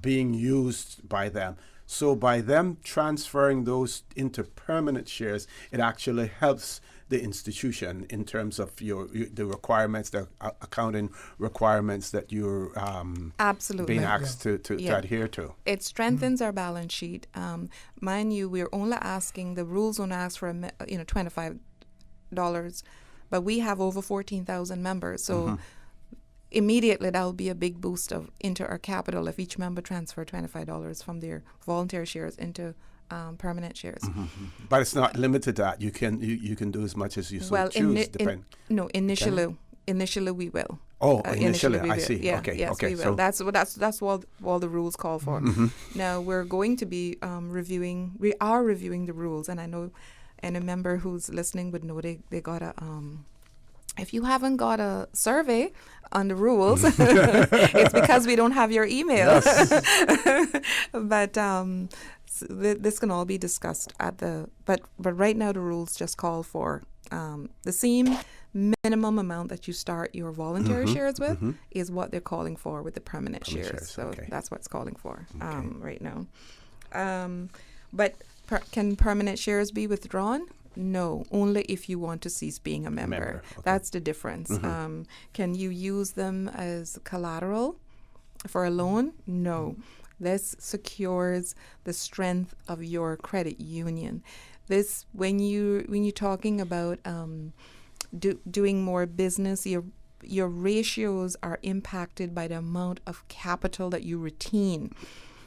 being used by them. So by them transferring those into permanent shares, it actually helps the institution in terms of the requirements, the accounting requirements that you're absolutely being asked to adhere to. It strengthens our balance sheet. Mind you, we're only asking, the rules only ask for $25, but we have over 14,000 members. So immediately that will be a big boost into our capital if each member transfer $25 from their voluntary shares into permanent shares. But it's not limited to that. You can do as much as you choose. Initially we will. Oh, initially I see. Yeah, okay, yes, okay. we will. So that's all the rules call for. Now we're going to be reviewing. We are reviewing the rules, and I know, and a member who's listening would know they got a. If you haven't got a survey on the rules, it's because we don't have your email. Yes. But this can all be discussed at the. But right now the rules just call for the same minimum amount that you start your voluntary shares with is what they're calling for with the permanent shares. So that's what's calling for right now. But can permanent shares be withdrawn? No, only if you want to cease being a member. That's the difference. Can you use them as collateral for a loan? No. This secures the strength of your credit union. This, when you're talking about doing more business, your ratios are impacted by the amount of capital that you retain.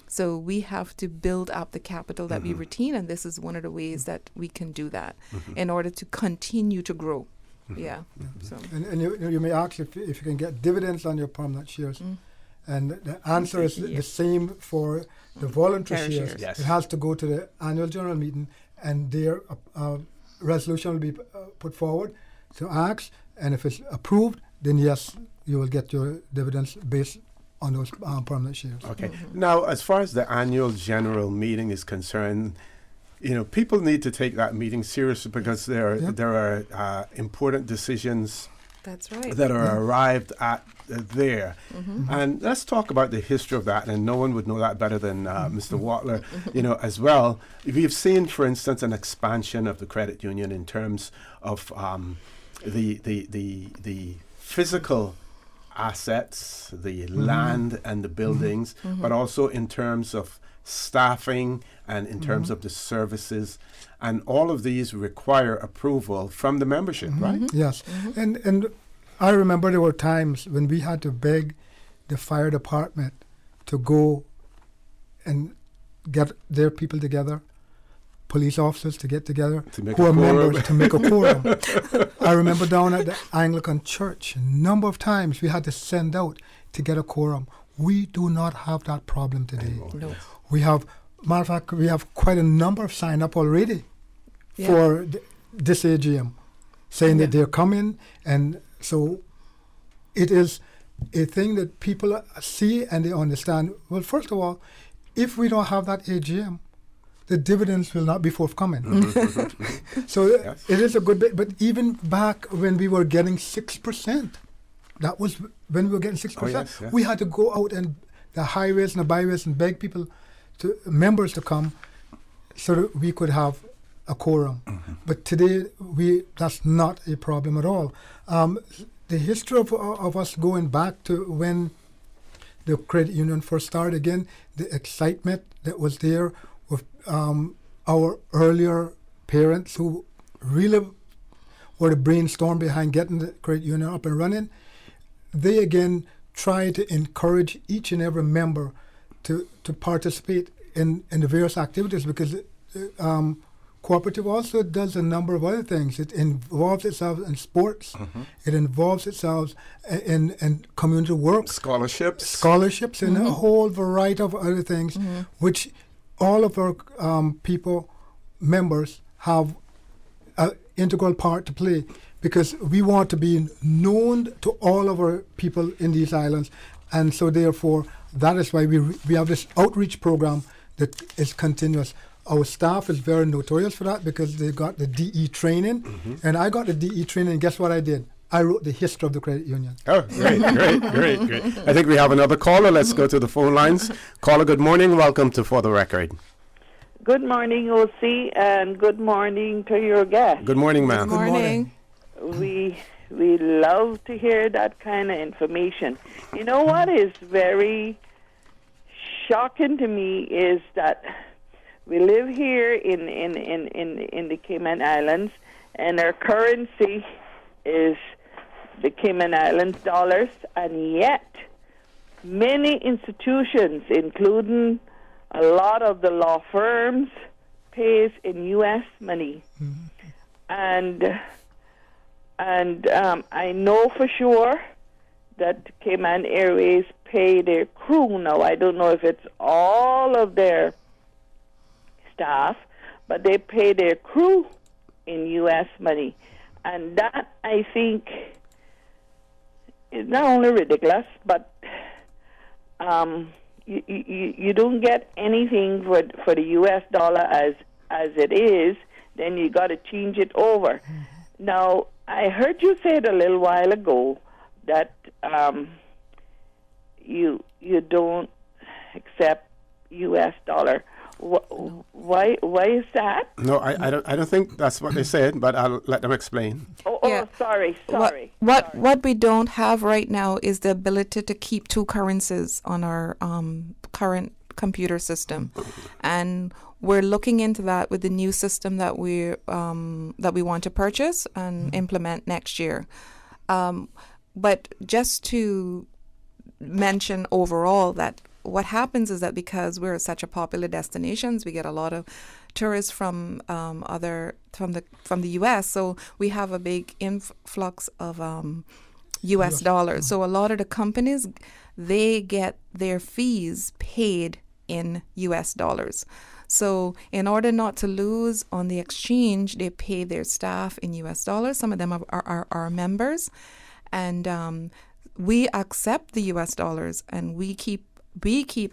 So we have to build up the capital that we retain, and this is one of the ways that we can do that in order to continue to grow. So. And you may ask if you can get dividends on your permanent shares. And the answer is the same for the voluntary shares. Yes. It has to go to the annual general meeting, and their resolution will be put forward to ask, and if it's approved, then yes, you will get your dividends based on those permanent shares. Okay. Now, as far as the annual general meeting is concerned, people need to take that meeting seriously because there are important decisions. That's right. That are arrived at there. And let's talk about the history of that, and no one would know that better than Mr. Watler, as well. We've seen, for instance, an expansion of the credit union in terms of the physical assets, the land and the buildings, but also in terms of staffing and in terms of the services. And all of these require approval from the membership, right? Yes. And I remember there were times when we had to beg the fire department to go and get their people together, police officers to get together, who are members, to make a quorum. I remember down at the Anglican Church, a number of times we had to send out to get a quorum. We do not have that problem today. No. We have, matter of fact, we have quite a number of signed up already for this AGM, saying that they're coming, and so it is a thing that people see and they understand. Well, first of all, if we don't have that AGM, the dividends will not be forthcoming. So it is a good bit. But even back when we were getting 6%, that was when we were getting 6%. We had to go out and the highways and the byways and beg people, members to come so that we could have a quorum. But today, that's not a problem at all. The history of us going back to when the credit union first started again, the excitement that was there with our earlier parents who really were the brainstorm behind getting the credit union up and running, they again try to encourage each and every member to participate in the various activities, because cooperative also does a number of other things. It involves itself in sports. It involves itself in community work. Scholarships and a whole variety of other things, which all of our members have an integral part to play, because we want to be known to all of our people in these islands. And so therefore, that is why we have this outreach program that is continuous. Our staff is very notorious for that, because they got the DE training, and I got the DE training, and guess what I did? I wrote the history of the credit union. Oh, great. I think we have another caller. Let's go to the phone lines. Caller, good morning. Welcome to For the Record. Good morning, OC, and good morning to your guest. Good morning, ma'am. Good morning. We love to hear that kind of information. You know what is very shocking to me is that we live here in the Cayman Islands, and our currency is the Cayman Islands dollars, and yet many institutions, including a lot of the law firms, pays in U.S. money. And I know for sure that Cayman Airways pay their crew. Now, I don't know if it's all of their staff, but they pay their crew in U.S. money. And that, I think, is not only ridiculous, but you don't get anything for the U.S. dollar as it is, then you got to change it over. Now, I heard you say it a little while ago that you don't accept U.S. dollar. Why is that? No, I don't think that's what they said, but I'll let them explain. Sorry. What we don't have right now is the ability to keep two currencies on our current computer system, and we're looking into that with the new system that we want to purchase and implement next year. But just to mention overall that what happens is that because we're such a popular destination, we get a lot of tourists from the U.S. So we have a big influx of U.S. dollars. So a lot of the companies, they get their fees paid in U.S. dollars. So in order not to lose on the exchange, they pay their staff in U.S. dollars. Some of them are our members, and we accept the U.S. dollars, and we keep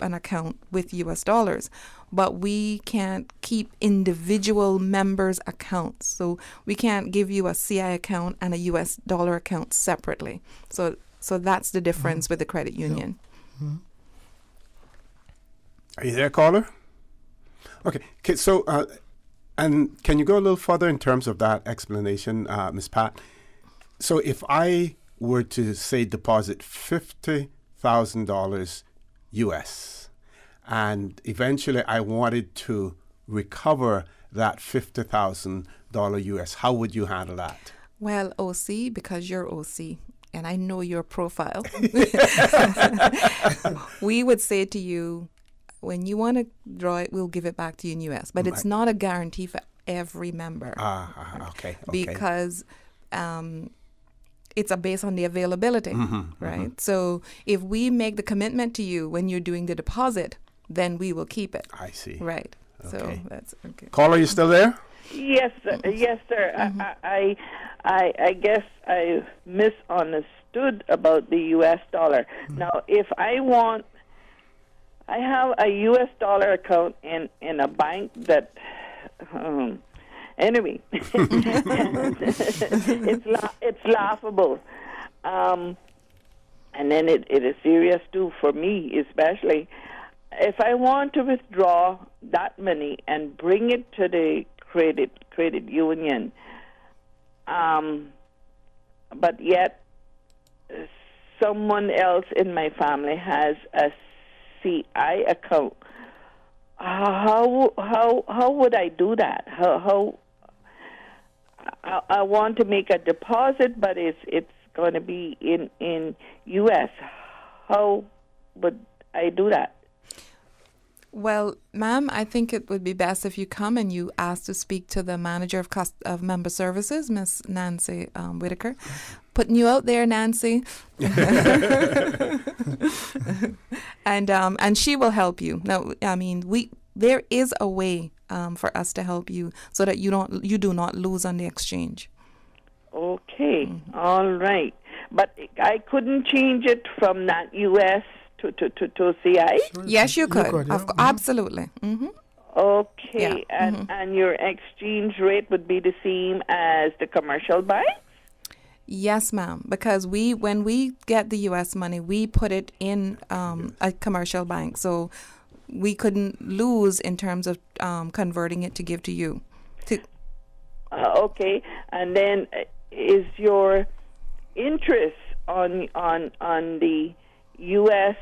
an account with U.S. dollars, but we can't keep individual members' accounts. So we can't give you a CI account and a U.S. dollar account separately. So that's the difference with the credit union. Are you there, caller? Okay, so, and can you go a little further in terms of that explanation, Ms. Pat? So if I were to, say, deposit $50,000 U.S., and eventually I wanted to recover that $50,000 U.S., how would you handle that? Well, OC, because you're OC, and I know your profile, we would say to you, when you want to draw it, we'll give it back to you in U.S. But it's not a guarantee for every member. Okay. Because it's based on the availability, right? So if we make the commitment to you when you're doing the deposit, then we will keep it. I see. Right. Okay. So that's okay. Caller, you still there? Yes, sir. Yes, sir. I guess I misunderstood about the U.S. dollar. Now, if I have a U.S. dollar account in a bank that, anyway, it's laughable. And then it is serious too for me, especially. If I want to withdraw that money and bring it to the credit union, but yet someone else in my family has a CI account, how would I do that? How I want to make a deposit, but it's going to be in U.S. how would I do that? Well, ma'am, I think it would be best if you come and you ask to speak to the manager of member services, Miss Nancy Whitaker. Putting you out there, Nancy. And she will help you. Now, I mean, there is a way for us to help you so that you do not lose on the exchange. Okay, all right. But I couldn't change it from that U.S. to CI? Sure, yes, you could. Absolutely. Mm-hmm. Okay, yeah. And your exchange rate would be the same as the commercial banks? Yes, ma'am. Because when we get the U.S. money, we put it in a commercial bank, so we couldn't lose in terms of converting it to give to you. Okay, and then is your interest on the U.S.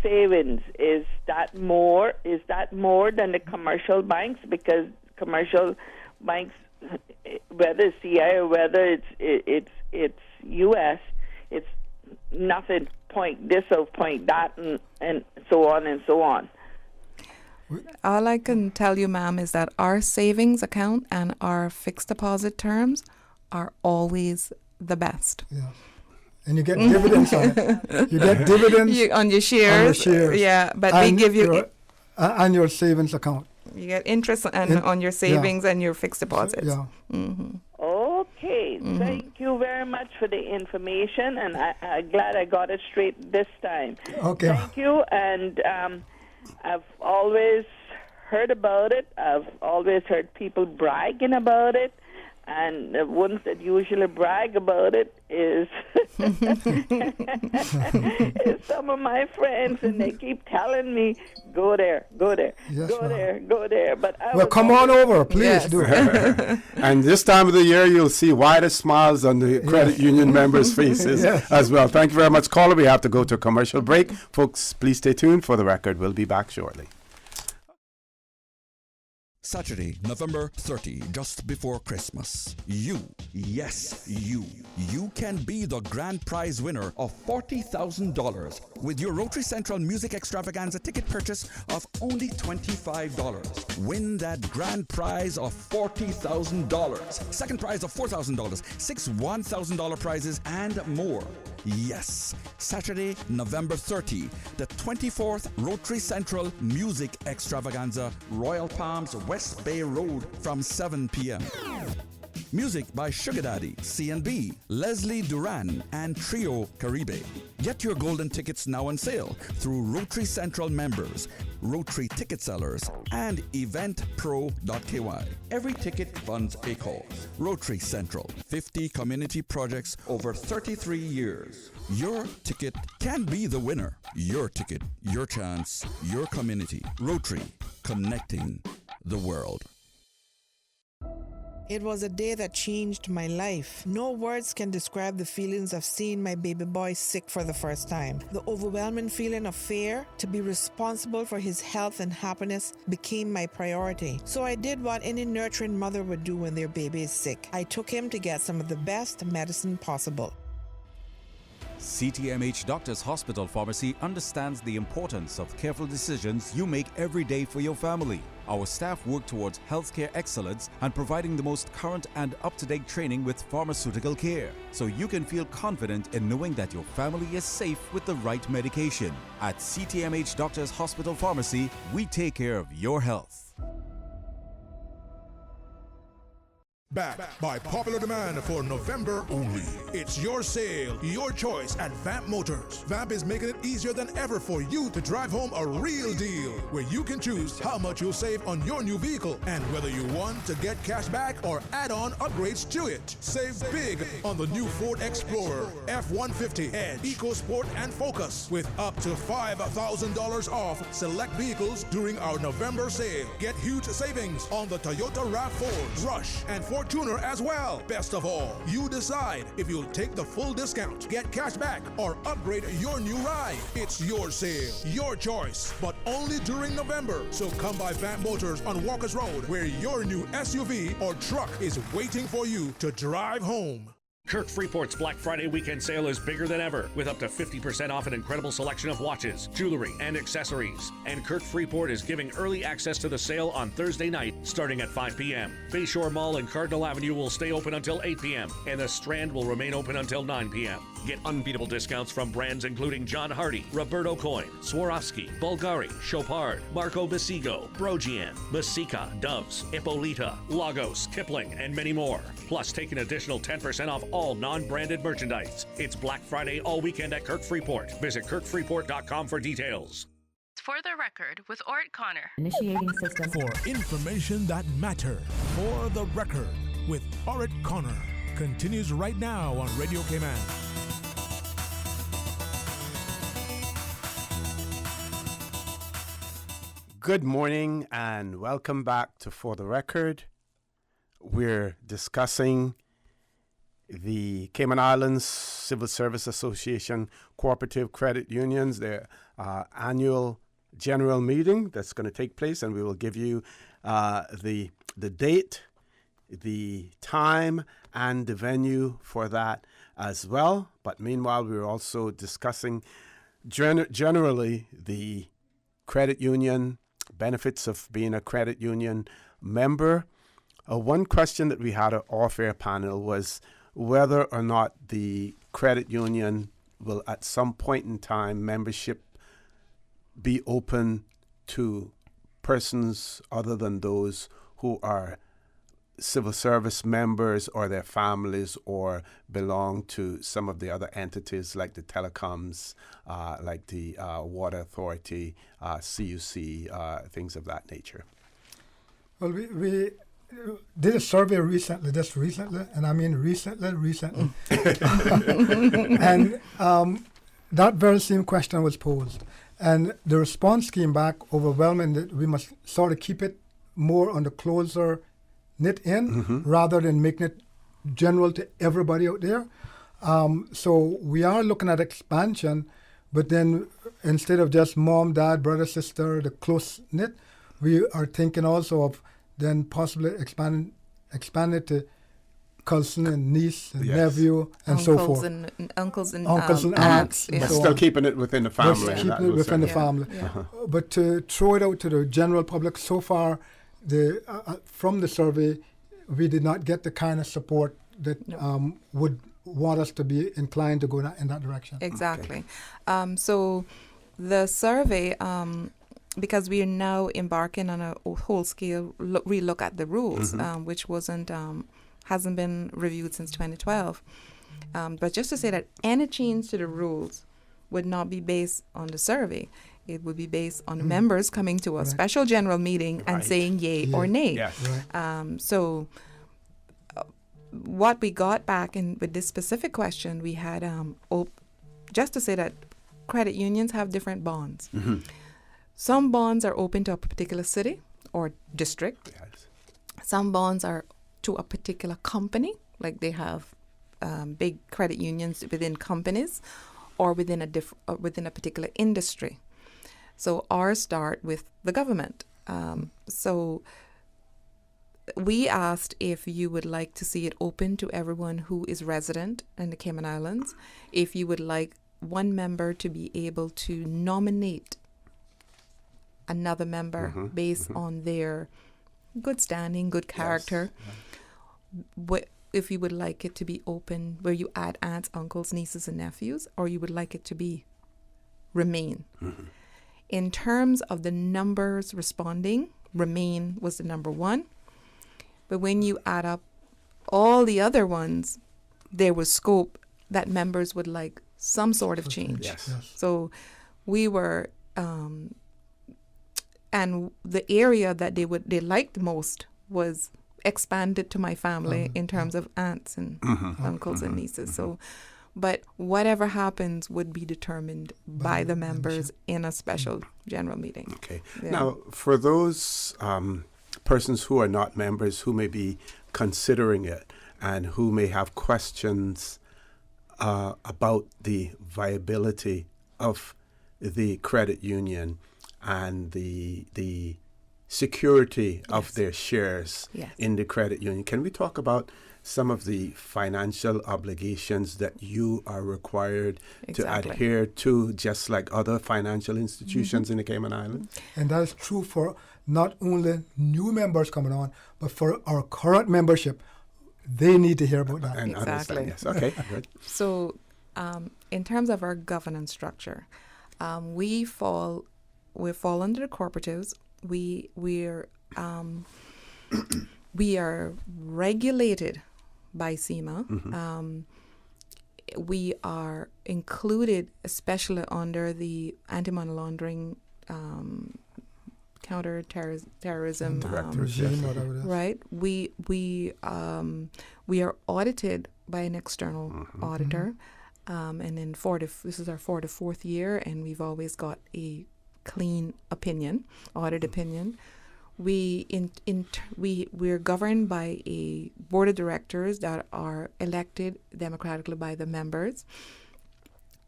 Savings, is that more than the commercial banks? Because commercial banks, whether it's CI or whether it's U.S., it's nothing, point this or point that, and so on and so on. All I can tell you, ma'am, is that our savings account and our fixed deposit terms are always the best. Yeah. And you get dividends on it. You get dividends on your shares. Yeah, but they give you and your savings account. You get interest on your savings and your fixed deposits. Yeah. Mm-hmm. Okay. Mm-hmm. Thank you very much for the information, and I'm glad I got it straight this time. Okay. Thank you, and I've always heard about it. I've always heard people bragging about it. And the ones that usually brag about it is some of my friends, and they keep telling me, go there, yes, go there. But come on over, please do. And this time of the year, you'll see wider smiles on the credit union members' faces as well. Thank you very much, caller. We have to go to a commercial break. Folks, please stay tuned for the record. We'll be back shortly. Saturday, November 30, just before Christmas. You can be the grand prize winner of $40,000 with your Rotary Central Music Extravaganza ticket purchase of only $25. Win that grand prize of $40,000. Second prize of $4,000, 6 $1,000 prizes, and more. Yes, Saturday, November 30, the 24th Rotary Central Music Extravaganza, Royal Palms, West Bay Road from 7 p.m. Music by Sugar Daddy, C&B, Leslie Duran, and Trio Caribe. Get your golden tickets now on sale through Rotary Central members, Rotary ticket sellers, and eventpro.ky. Every ticket funds a cause. Rotary Central, 50 community projects over 33 years. Your ticket can be the winner. Your ticket, your chance, your community. Rotary, connecting the world. It was a day that changed my life. No words can describe the feelings of seeing my baby boy sick for the first time. The overwhelming feeling of fear to be responsible for his health and happiness became my priority. So I did what any nurturing mother would do when their baby is sick. I took him to get some of the best medicine possible. CTMH Doctors Hospital Pharmacy understands the importance of careful decisions you make every day for your family. Our staff work towards healthcare excellence and providing the most current and up-to-date training with pharmaceutical care, so you can feel confident in knowing that your family is safe with the right medication. At CTMH Doctors Hospital Pharmacy, we take care of your health. Back by popular demand for November only. It's your sale, your choice at Vamp Motors. Vamp is making it easier than ever for you to drive home a real deal, where you can choose how much you'll save on your new vehicle and whether you want to get cash back or add-on upgrades to it. Save big on the new Ford Explorer, F-150, Edge, EcoSport, and Focus with up to $5,000 off select vehicles during our November sale. Get huge savings on the Toyota RAV4, Rush, and Fortuner as well. Best of all, you decide if you'll take the full discount, get cash back, or upgrade your new ride. It's your sale, your choice, but only during November. So come by Vamp Motors on Walker's Road, where your new SUV or truck is waiting for you to drive home. Kirk Freeport's Black Friday weekend sale is bigger than ever, with up to 50% off an incredible selection of watches, jewelry, and accessories. And Kirk Freeport is giving early access to the sale on Thursday night, starting at 5 p.m. Bayshore Mall and Cardinal Avenue will stay open until 8 p.m., and the Strand will remain open until 9 p.m. Get unbeatable discounts from brands including John Hardy, Roberto Coin, Swarovski, Bulgari, Chopard, Marco Bisigo, Brogian, Masika, Doves, Ippolita, Lagos, Kipling, and many more. Plus, take an additional 10% off all non-branded merchandise. It's Black Friday all weekend at Kirk Freeport. Visit kirkfreeport.com for details. For the record, with Orrett Connor. Initiating system. For information that matters. For the record, with Orrett Connor. Continues right now on Radio Cayman. Good morning and welcome back to For the Record. We're discussing the Cayman Islands Civil Service Association Cooperative Credit Unions, their annual general meeting that's going to take place, and we will give you the date, the time, and the venue for that as well. But meanwhile, we're also discussing generally the credit union, benefits of being a credit union member. One question that we had at off-air panel was whether or not the credit union will at some point in time membership be open to persons other than those who are civil service members or their families or belong to some of the other entities like the telecoms, like the water authority, CUC, things of that nature. Well, we did a survey recently, and I mean recently. And that very same question was posed. And the response came back overwhelming that we must sort of keep it more on the closer knit in rather than making it general to everybody out there. So we are looking at expansion, but then instead of just mom, dad, brother, sister, the close knit, we are thinking also of then possibly expand it to cousin and niece and nephew and so forth. Uncles and aunts. But still keeping it within the family. Keeping it within the family. But to throw it out to the general public, so far, from the survey, we did not get the kind of support that would want us to be inclined to go in that direction. Exactly. Okay. So the survey, because we are now embarking on a whole-scale relook at the rules, which hasn't been reviewed since 2012. But just to say that any change to the rules would not be based on the survey. It would be based on members coming to a special general meeting and saying yay or nay. Yes. So what we got back with this specific question, we had just to say that credit unions have different bonds. Some bonds are open to a particular city or district. Yes. Some bonds are to a particular company, like they have big credit unions within companies or within a particular industry. So ours start with the government. So we asked if you would like to see it open to everyone who is resident in the Cayman Islands, if you would like one member to be able to nominate another member based on their good standing, good character. Yes. If you would like it to be open where you add aunts, uncles, nieces, and nephews, or you would like it to be remain. In terms of the numbers responding, remain was the number one. But when you add up all the other ones, there was scope that members would like some sort of change. Yes. So we were, and the area that they liked most was expanded to my family in terms of aunts and uncles and nieces. So, but whatever happens would be determined by the members in a special general meeting. Okay. Yeah. Now, for those persons who are not members, who may be considering it and who may have questions about the viability of the credit union and the security of their shares Yes. in the credit union. Can we talk about some of the financial obligations that you are required to adhere to, just like other financial institutions in the Cayman Islands? And that is true for not only new members coming on, but for our current membership. They need to hear about that. And Exactly. understand, yes. Okay, good. So, in terms of our governance structure, we fall under the cooperatives. We are regulated by SEMA. We are included, especially under the anti-money laundering, counter-terrorism regime, whatever it is. right. We are audited by an external auditor, and in this is our 4th year, and we've always got a clean opinion, audit opinion. We're governed by a board of directors that are elected democratically by the members,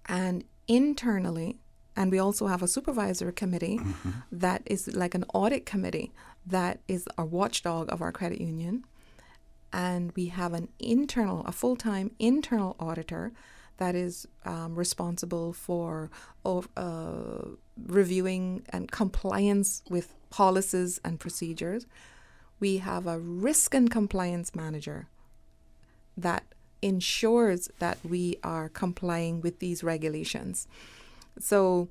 and internally, and we also have a supervisory committee that is like an audit committee that is a watchdog of our credit union, and we have a full-time internal auditor that is responsible for reviewing and compliance with policies and procedures. We have a risk and compliance manager that ensures that we are complying with these regulations. So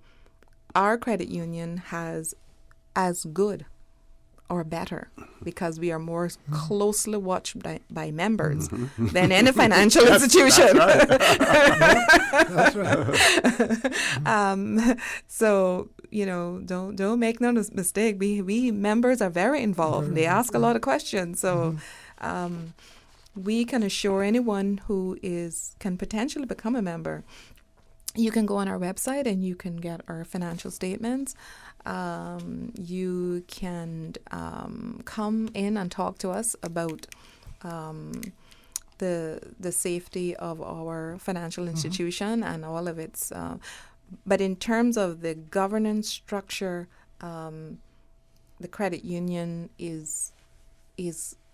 our credit union has as good or better, because we are more closely watched by members than any financial institution. That's right. So, don't make no mistake. We members are very involved. They ask a lot of questions. So we can assure anyone who can potentially become a member. You can go on our website and you can get our financial statements. You can come in and talk to us about the safety of our financial institution and all of its. But in terms of the governance structure, the credit union is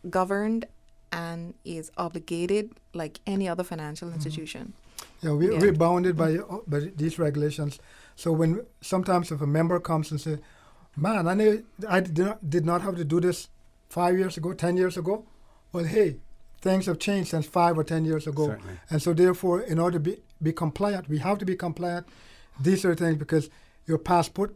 governed and is obligated like any other financial institution. Yeah, we're bounded by these regulations. So sometimes if a member comes and say, "Man, I did not have to do this 5 years ago, 10 years ago," well, hey, things have changed since 5 or 10 years ago. Certainly. And so therefore, in order to be compliant, we have to be compliant. These are things because your passport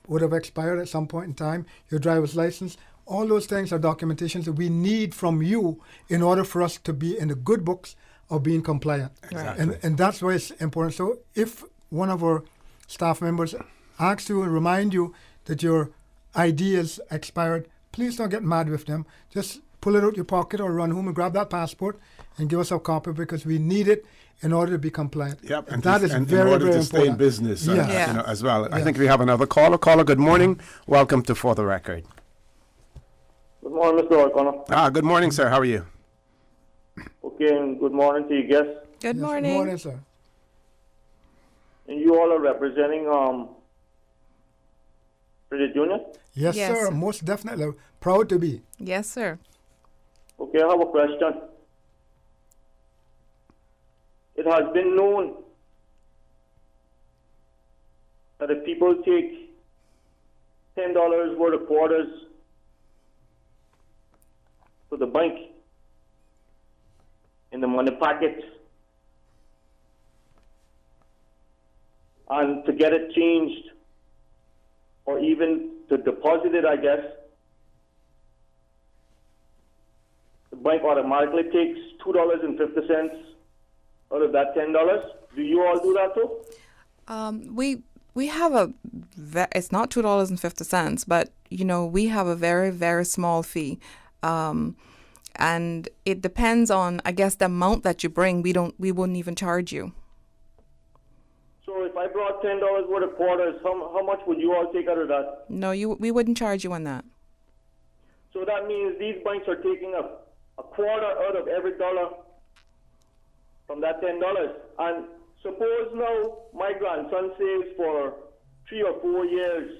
would have expired at some point in time, your driver's license. All those things are documentations that we need from you in order for us to be in the good books of being compliant. Exactly. And that's why it's important. So if one of our staff members asks you and remind you that your ID is expired, please don't get mad with them. Just pull it out your pocket or run home and grab that passport and give us a copy, because we need it in order to be compliant. Yep, and that is and very, in order very to stay in important. business as well. Yeah. I think we have another caller. Caller, good morning. Welcome to For the Record. Good morning, Mr. Orrett Connor. Good morning, sir. How are you? Okay, and good morning to you guests. Good morning. Good morning, sir. And you all are representing Credit Union? Yes, Yes, sir. sir. Most definitely. Proud to be. Yes, sir. Okay, I have a question. It has been known that if people take $10 worth of quarters to the bank in the money packet, and to get it changed, or even to deposit it, I guess, the bank automatically takes $2.50 out of that $10. Do you all do that too? We have it's not $2.50, but we have a very, very small fee. And it depends on, I guess, the amount that you bring. We wouldn't even charge you. So if I brought $10 worth of quarters, how much would you all take out of that? No, we wouldn't charge you on that. So that means these banks are taking a quarter out of every dollar from that $10. And suppose now my grandson saves for 3 or 4 years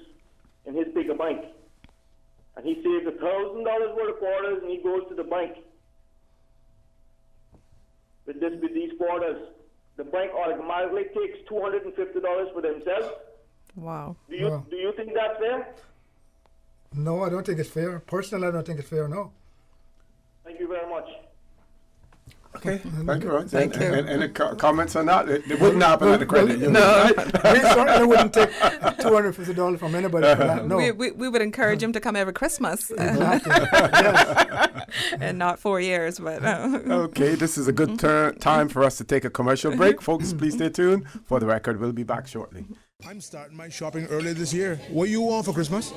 in his bigger bank. and he saves $1,000 worth of quarters, and he goes to the bank with these quarters. The bank automatically takes $250 for themselves. Wow. Do you think that's fair? No, I don't think it's fair. Personally, I don't think it's fair, no. Thank you very much. Okay, thank you, Ron. Thank you. Any comments on that? It wouldn't happen at the credit union. No. We certainly wouldn't take $250 from anybody for that, no. We would encourage him to come every Christmas. Exactly. Yes. And not 4 years, but... Okay, this is a good time for us to take a commercial break. Folks, please stay tuned. For the record, we'll be back shortly. I'm starting my shopping early this year. What you want for Christmas?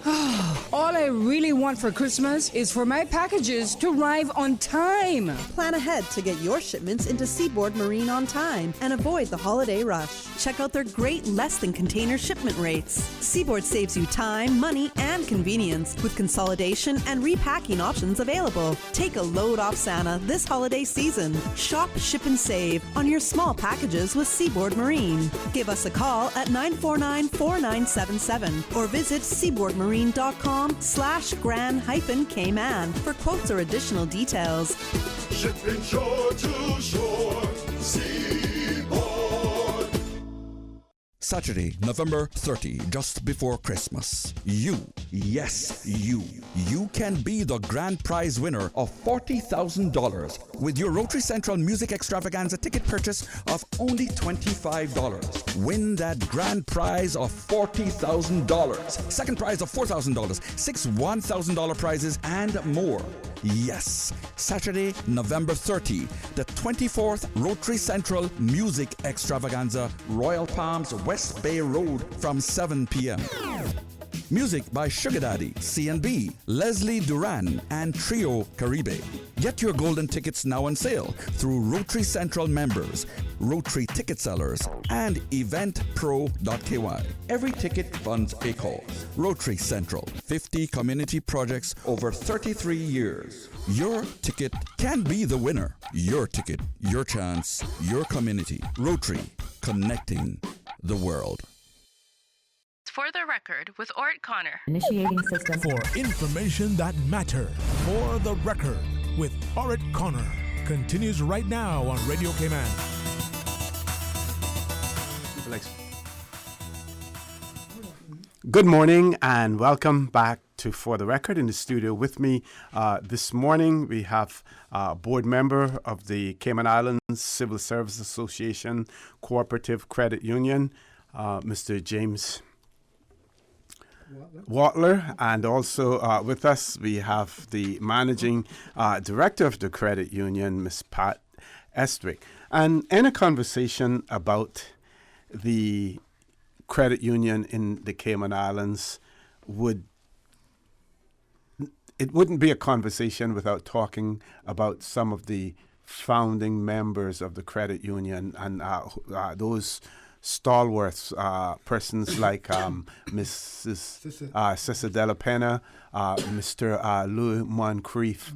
All I really want for Christmas is for my packages to arrive on time. Plan ahead to get your shipments into Seaboard Marine on time and avoid the holiday rush. Check out their great less-than-container shipment rates. Seaboard saves you time, money, and convenience with consolidation and repacking options available. Take a load off Santa this holiday season. Shop, ship, and save on your small packages with Seaboard Marine. Give us a call at 949-4977 or visit seaboardmarine.com/grand-cayman for quotes or additional details. Shipping shore to shore, Seaboard. Saturday, November 30, just before Christmas. You can be the grand prize winner of $40,000 with your Rotary Central Music Extravaganza ticket purchase of only $25. Win that grand prize of $40,000. Second prize of $4,000, 6 $1,000 prizes, and more. Yes, Saturday, November 30, the 24th Rotary Central Music Extravaganza, Royal Palms, West Bay Road from 7 p.m. Music by Sugar Daddy, C&B, Leslie Duran, and Trio Caribe. Get your golden tickets now on sale through Rotary Central members, Rotary ticket sellers, and eventpro.ky. Every ticket funds a cause. Rotary Central, 50 community projects over 33 years. Your ticket can be the winner. Your ticket, your chance, your community. Rotary, connecting the world. For the record, with Orrett Connor. Initiating system. For information that matters. For the record, with Orrett Connor. Continues right now on Radio Cayman. Good morning and welcome back to For the Record. In the studio with me this morning, we have a board member of the Cayman Islands Civil Service Association Cooperative Credit Union, Mr. James Watler, and also with us we have the managing director of the credit union, Ms. Pat Estwick. And in a conversation about the credit union in the Cayman Islands, it wouldn't be a conversation without talking about some of the founding members of the credit union and those stalwarts, persons like Mrs. Cissa de la Pena, Mr. Louis Moncrief,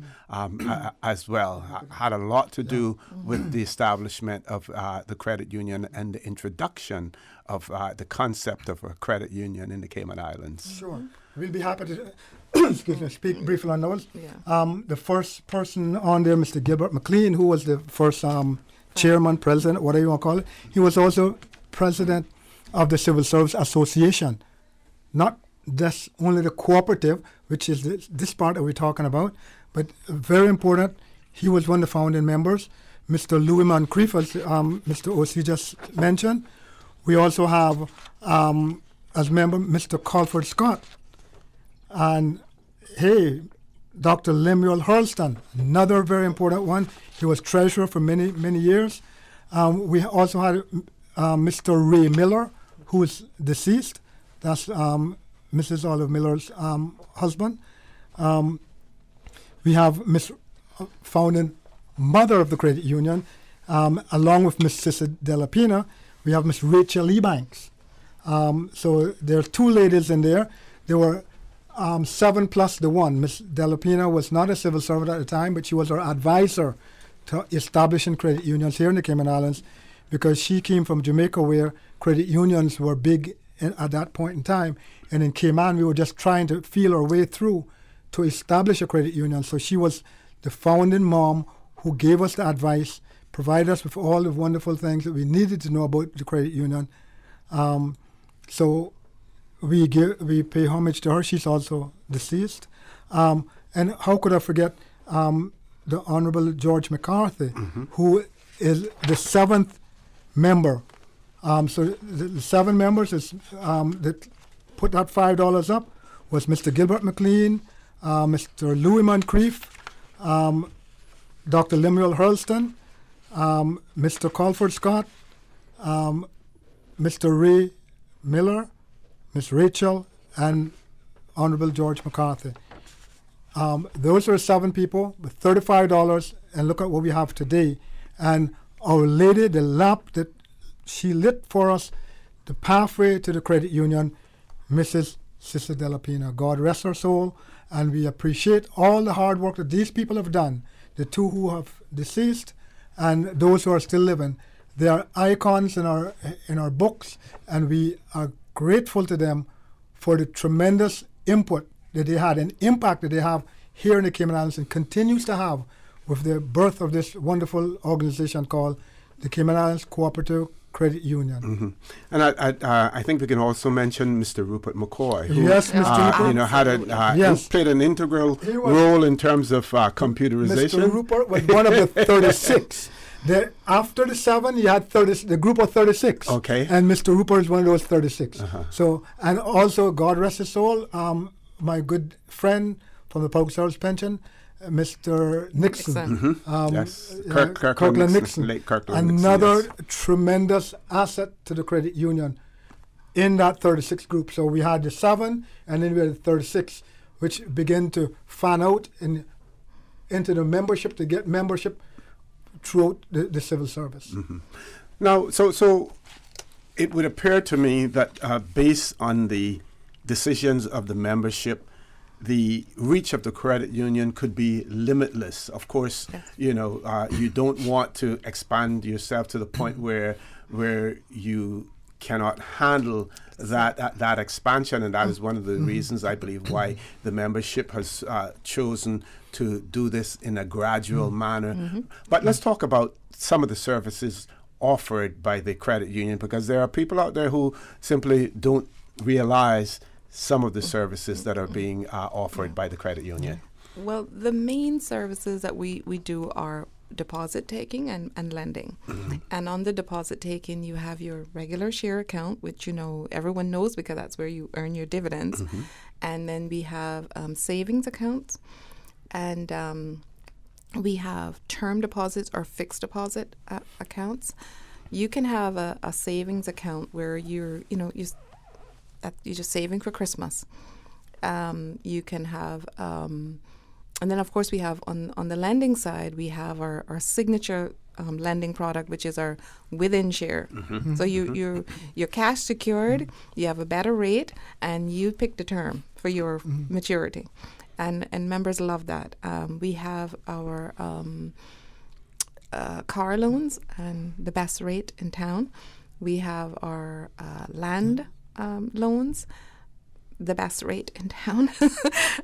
as well, had a lot to do with the establishment of the credit union and the introduction of the concept of a credit union in the Cayman Islands. Sure. We'll be happy to speak briefly on those. Yeah. The first person on there, Mr. Gilbert McLean, who was the first chairman, president, whatever you want to call it. He was also president of the Civil Service Association, not just only the cooperative, which is this part that we're talking about, but very important, he was one of the founding members. Mr. Louis Moncrief, as Mr. O.C. just mentioned. We also have, as member, Mr. Colford Scott. And, Dr. Lemuel Hurlston, another very important one. He was treasurer for many, many years. We also had Mr. Ray Miller, who is deceased. That's Mrs. Olive Miller's husband. We have Miss founding mother of the credit union, along with Miss Cissa de la Pena. We have Miss Rachel Ebanks. So there are two ladies in there. There were 7 plus the one. Miss de la Pena was not a civil servant at the time, but she was our advisor to establishing credit unions here in the Cayman Islands, because she came from Jamaica, where credit unions were big at that point in time. And in Cayman, we were just trying to feel our way through to establish a credit union. So she was the founding mom who gave us the advice, provided us with all the wonderful things that we needed to know about the credit union. So we pay homage to her. She's also deceased. And how could I forget the Honorable George McCarthy, who is the 7th member. So the 7 members that put that $5 up was Mr. Gilbert McLean, Mr. Louis Moncrief, Dr. Lemuel Hurlston, Mr. Colford Scott, Mr. Ray Miller, Miss Rachel, and Honorable George McCarthy. Those were 7 people with $35, and look at what we have today. And Our Lady, the lamp that she lit for us, the pathway to the credit union, Mrs. Sister Della Pina. God rest her soul, and we appreciate all the hard work that these people have done, the 2 who have deceased and those who are still living. They are icons in our books, and we are grateful to them for the tremendous input that they had and impact that they have here in the Cayman Islands and continues to have with the birth of this wonderful organization called the Cayman Islands Cooperative Credit Union. And I think we can also mention Mr. Rupert McCoy, who yes, Mr. Rupert. Had yes. played an integral role in terms of computerization. Mr. Rupert was one of the 36. After the 7, you had the group of 36. Okay. And Mr. Rupert is one of those 36. So, and also, God rest his soul, my good friend from the Public Service Pension, Mr. Nixon. Yes. Kirkland Nixon. Late Kirkland Another Nixon, yes. tremendous asset to the credit union in that 36 group. So we had the 7, and then we had the 36, which began to fan out into the membership, to get membership throughout the civil service. Now, so it would appear to me that based on the decisions of the membership, the reach of the credit union could be limitless. Of course, you don't want to expand yourself to the point where you cannot handle that expansion, and that is one of the reasons I believe why the membership has chosen to do this in a gradual manner. But let's talk about some of the services offered by the credit union, because there are people out there who simply don't realize some of the services that are being offered by the credit union. Well, the main services that we do are deposit taking and lending. And on the deposit taking, you have your regular share account, which everyone knows because that's where you earn your dividends. And then we have savings accounts, and we have term deposits or fixed deposit accounts. You can have a savings account where you're just saving for Christmas. You can have, and then of course we have on the lending side, we have our signature lending product, which is our within share. So you're cash secured, you have a better rate, and you pick the term for your maturity, and members love that. We have our car loans and the best rate in town. We have our land loans, the best rate in town.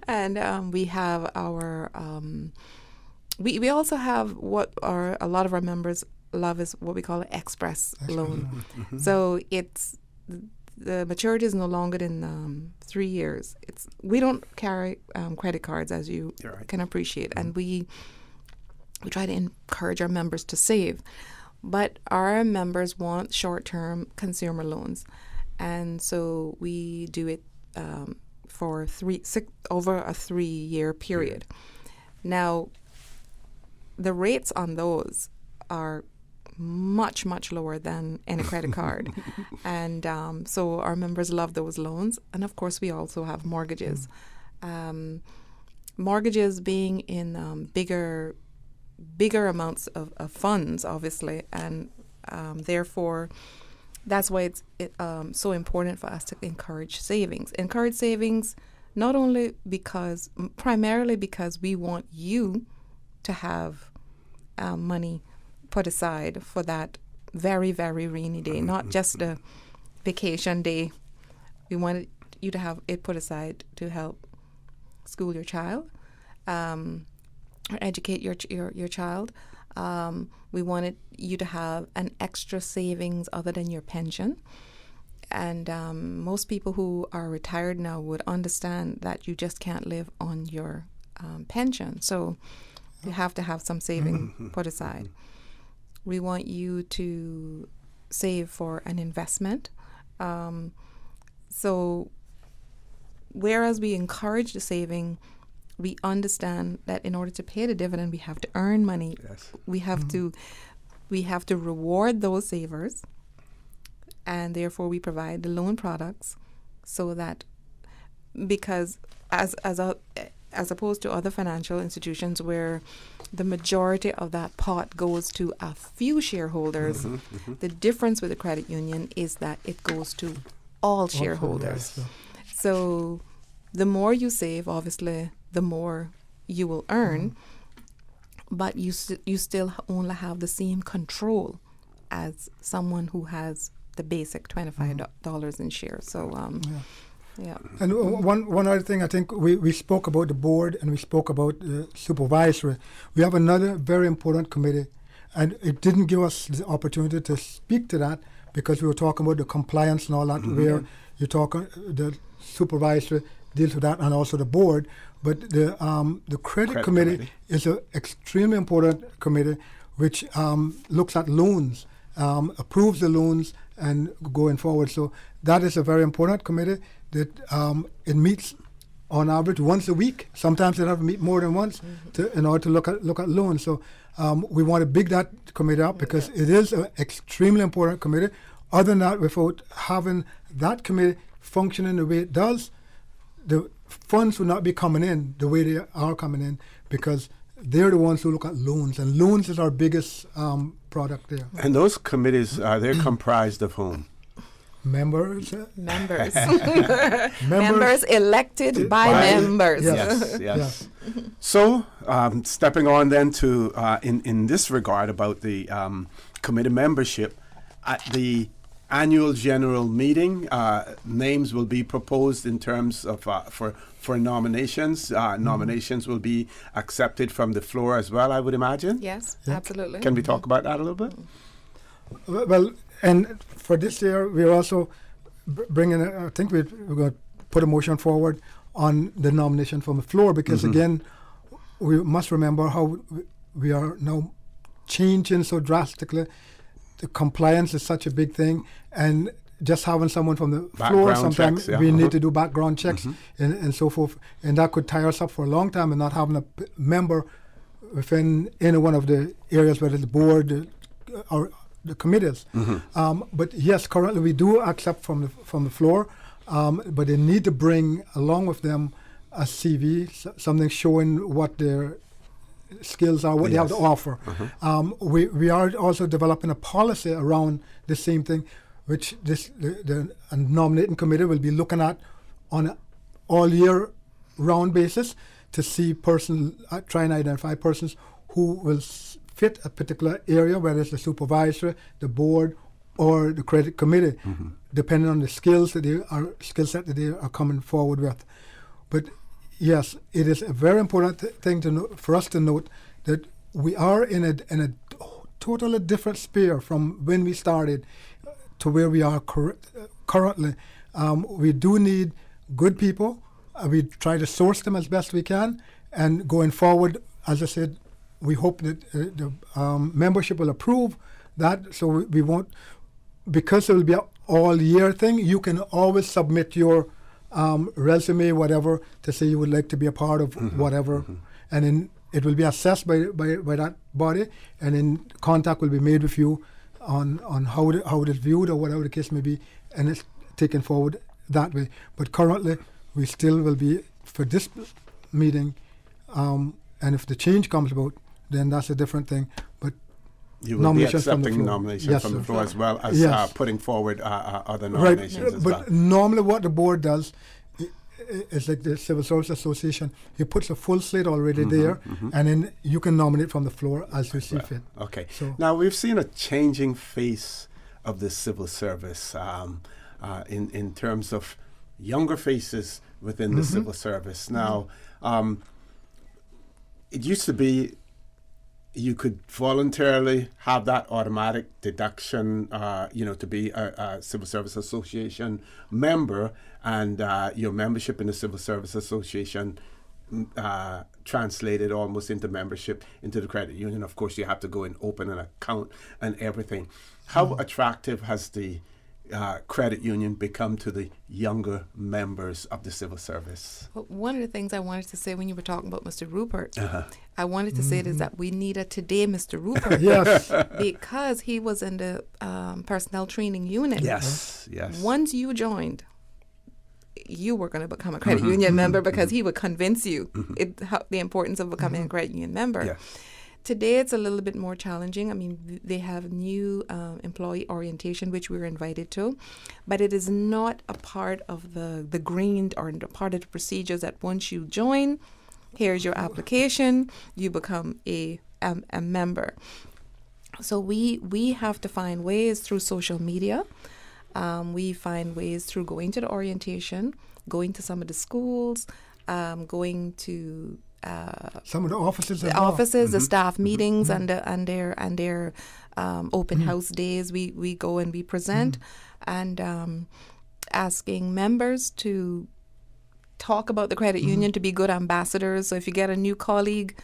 And we have our we also have what a lot of our members love is what we call an express loan. So it's the maturity is no longer than 3 years. We don't carry credit cards, as you can appreciate, and we try to encourage our members to save, but our members want short-term consumer loans. And so we do it for over a 3-year period. Now, the rates on those are much, much lower than any credit card. And so our members love those loans. And of course, we also have mortgages. Mortgages being in bigger amounts of funds, obviously, and therefore, that's why it's so important for us to encourage savings. Encourage savings not only primarily because we want you to have money put aside for that very, very rainy day, not just a vacation day. We want you to have it put aside to help school your child, or educate your child. We wanted you to have an extra savings other than your pension. And most people who are retired now would understand that you just can't live on your pension. So you have to have some saving put aside. We want you to save for an investment. So whereas we encourage the saving, we understand that in order to pay the dividend, we have to earn money. Yes. We have to reward those savers, and therefore we provide the loan products so that, because as opposed to other financial institutions where the majority of that pot goes to a few shareholders, the difference with the credit union is that it goes to all shareholders. So the more you save, obviously, the more you will earn, but you still only have the same control as someone who has the basic $25 in shares. So, yeah. And one other thing, I think we spoke about the board and we spoke about the supervisory. We have another very important committee, and it didn't give us the opportunity to speak to that because we were talking about the compliance and all that, where you talk the supervisory deals with that, and also the board. But the credit committee is an extremely important committee, which looks at loans, approves the loans, and going forward. So that is a very important committee that it meets on average once a week. Sometimes it have to meet more than once in order to look at loans. So we want to big that committee up because it is an extremely important committee. Other than that, without having that committee functioning the way it does, the funds will not be coming in the way they are coming in, because they're the ones who look at loans, and loans is our biggest product there. And those committees, they're comprised of whom? Members elected by members. Yes. So, stepping on then to, in this regard about the committee membership, at the annual general meeting, names will be proposed in terms of for nominations. Nominations will be accepted from the floor as well, I would imagine. Yes, absolutely. Can we talk about that a little bit? Well, and for this year, we're also bringing, I think we're going to put a motion forward on the nomination from the floor, because again, we must remember how we are now changing so drastically. The compliance is such a big thing, and just having someone from the floor, sometimes we need to do background checks and so forth, and that could tire us up for a long time, and not having a member within any one of the areas, whether it's the board or the committees. But yes, currently we do accept from the floor, but they need to bring along with them a CV, something showing what their skills are, what they have to offer. We are also developing a policy around the same thing, which the nominating committee will be looking at on an all year round basis to see try and identify persons who will fit a particular area, whether it's the supervisor, the board, or the credit committee, depending on the skill set that they are coming forward with. But yes, it is a very important thing for us to note that we are in a totally different sphere from when we started to where we are currently. We do need good people. We try to source them as best we can, and going forward, as I said, we hope that the membership will approve that, so we won't, because it will be an all-year thing. You can always submit your resume, whatever, to say you would like to be a part of whatever, and then it will be assessed by that body, and then contact will be made with you on how it is viewed or whatever the case may be, and it's taken forward that way. But currently, we still will be for this meeting, and if the change comes about, then that's a different thing. But you will be accepting nominations from the floor as well as putting forward other nominations as well. But normally what the board does is like the Civil Service Association. He puts a full slate already there, and then you can nominate from the floor as you see fit. Okay. So now we've seen a changing face of the civil service in terms of younger faces within the civil service. Now, it used to be you could voluntarily have that automatic deduction, to be a Civil Service Association member, and your membership in the Civil Service Association translated almost into membership into the credit union. Of course, you have to go and open an account and everything. How attractive has the credit union become to the younger members of the civil service? Well, one of the things I wanted to say when you were talking about Mr. Rupert, I wanted to say is that we need a today Mr. Rupert. Yes. Because he was in the personnel training unit. Yes. Once you joined, you were going to become a credit union member because he would convince you the importance of becoming a credit union member. Yes. Today, it's a little bit more challenging. I mean, they have new employee orientation, which we were invited to, but it is not a part of the grained or part of the procedures that once you join, here's your application, you become a member. So we have to find ways through social media. We find ways through going to the orientation, going to some of the schools, going to some of the offices, the staff meetings, and their open house days. We go and we present, and asking members to talk about the credit union, to be good ambassadors. So if you get a new colleague,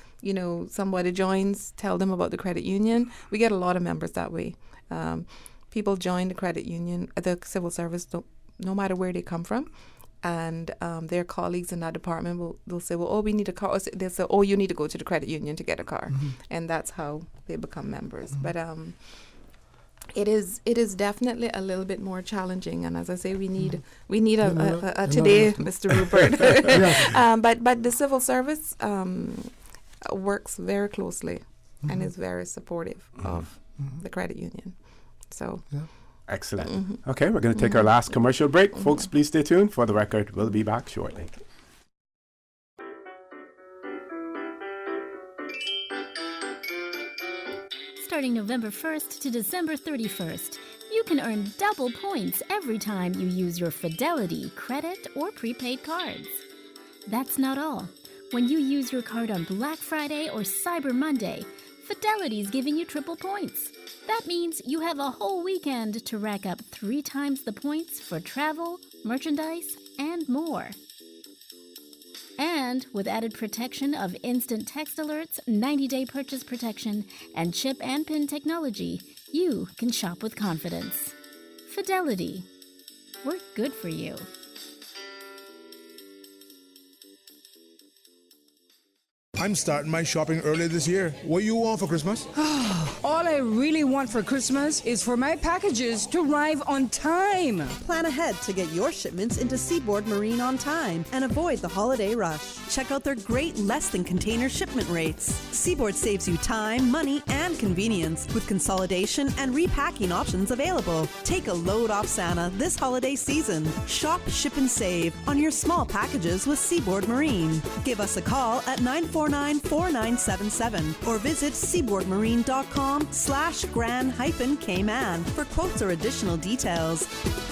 somebody joins, tell them about the credit union. We get a lot of members that way. People join the credit union, the civil service, no matter where they come from. And their colleagues in that department will say, well, we need a car. They'll say, you need to go to the credit union to get a car. And that's how they become members. But it is definitely a little bit more challenging. And as I say, we need a today Mr. Rupert. But the civil service works very closely and is very supportive of the credit union. So. Yeah. Excellent. Okay, we're going to take our last commercial break. Folks, please stay tuned. For the record, we'll be back shortly. Starting November 1st to December 31st, you can earn double points every time you use your Fidelity credit or prepaid cards. That's not all. When you use your card on Black Friday or Cyber Monday, Fidelity's giving you triple points. That means you have a whole weekend to rack up 3 times the points for travel, merchandise, and more. And with added protection of instant text alerts, 90-day purchase protection, and chip and PIN technology, you can shop with confidence. Fidelity. We're good for you. I'm starting my shopping early this year. What you want for Christmas? All I really want for Christmas is for my packages to arrive on time. Plan ahead to get your shipments into Seaboard Marine on time and avoid the holiday rush. Check out their great less-than-container shipment rates. Seaboard saves you time, money, and convenience with consolidation and repacking options available. Take a load off Santa this holiday season. Shop, ship, and save on your small packages with Seaboard Marine. Give us a call at 949-4977 or visit seaboardmarine.com/grand-cayman for quotes or additional details.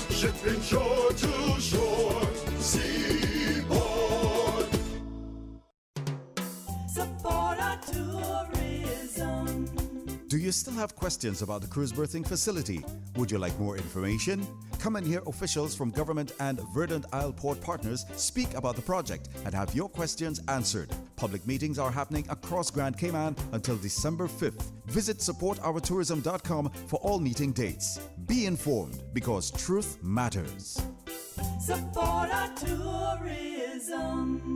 Shipping shore to shore, Seaboard. Support our tourism. Do you still have questions about the cruise berthing facility? Would you like more information? Come and hear officials from government and Verdant Isle Port partners speak about the project and have your questions answered. Public meetings are happening across Grand Cayman until December 5th. Visit supportourtourism.com for all meeting dates. Be informed because truth matters. Support our tourism.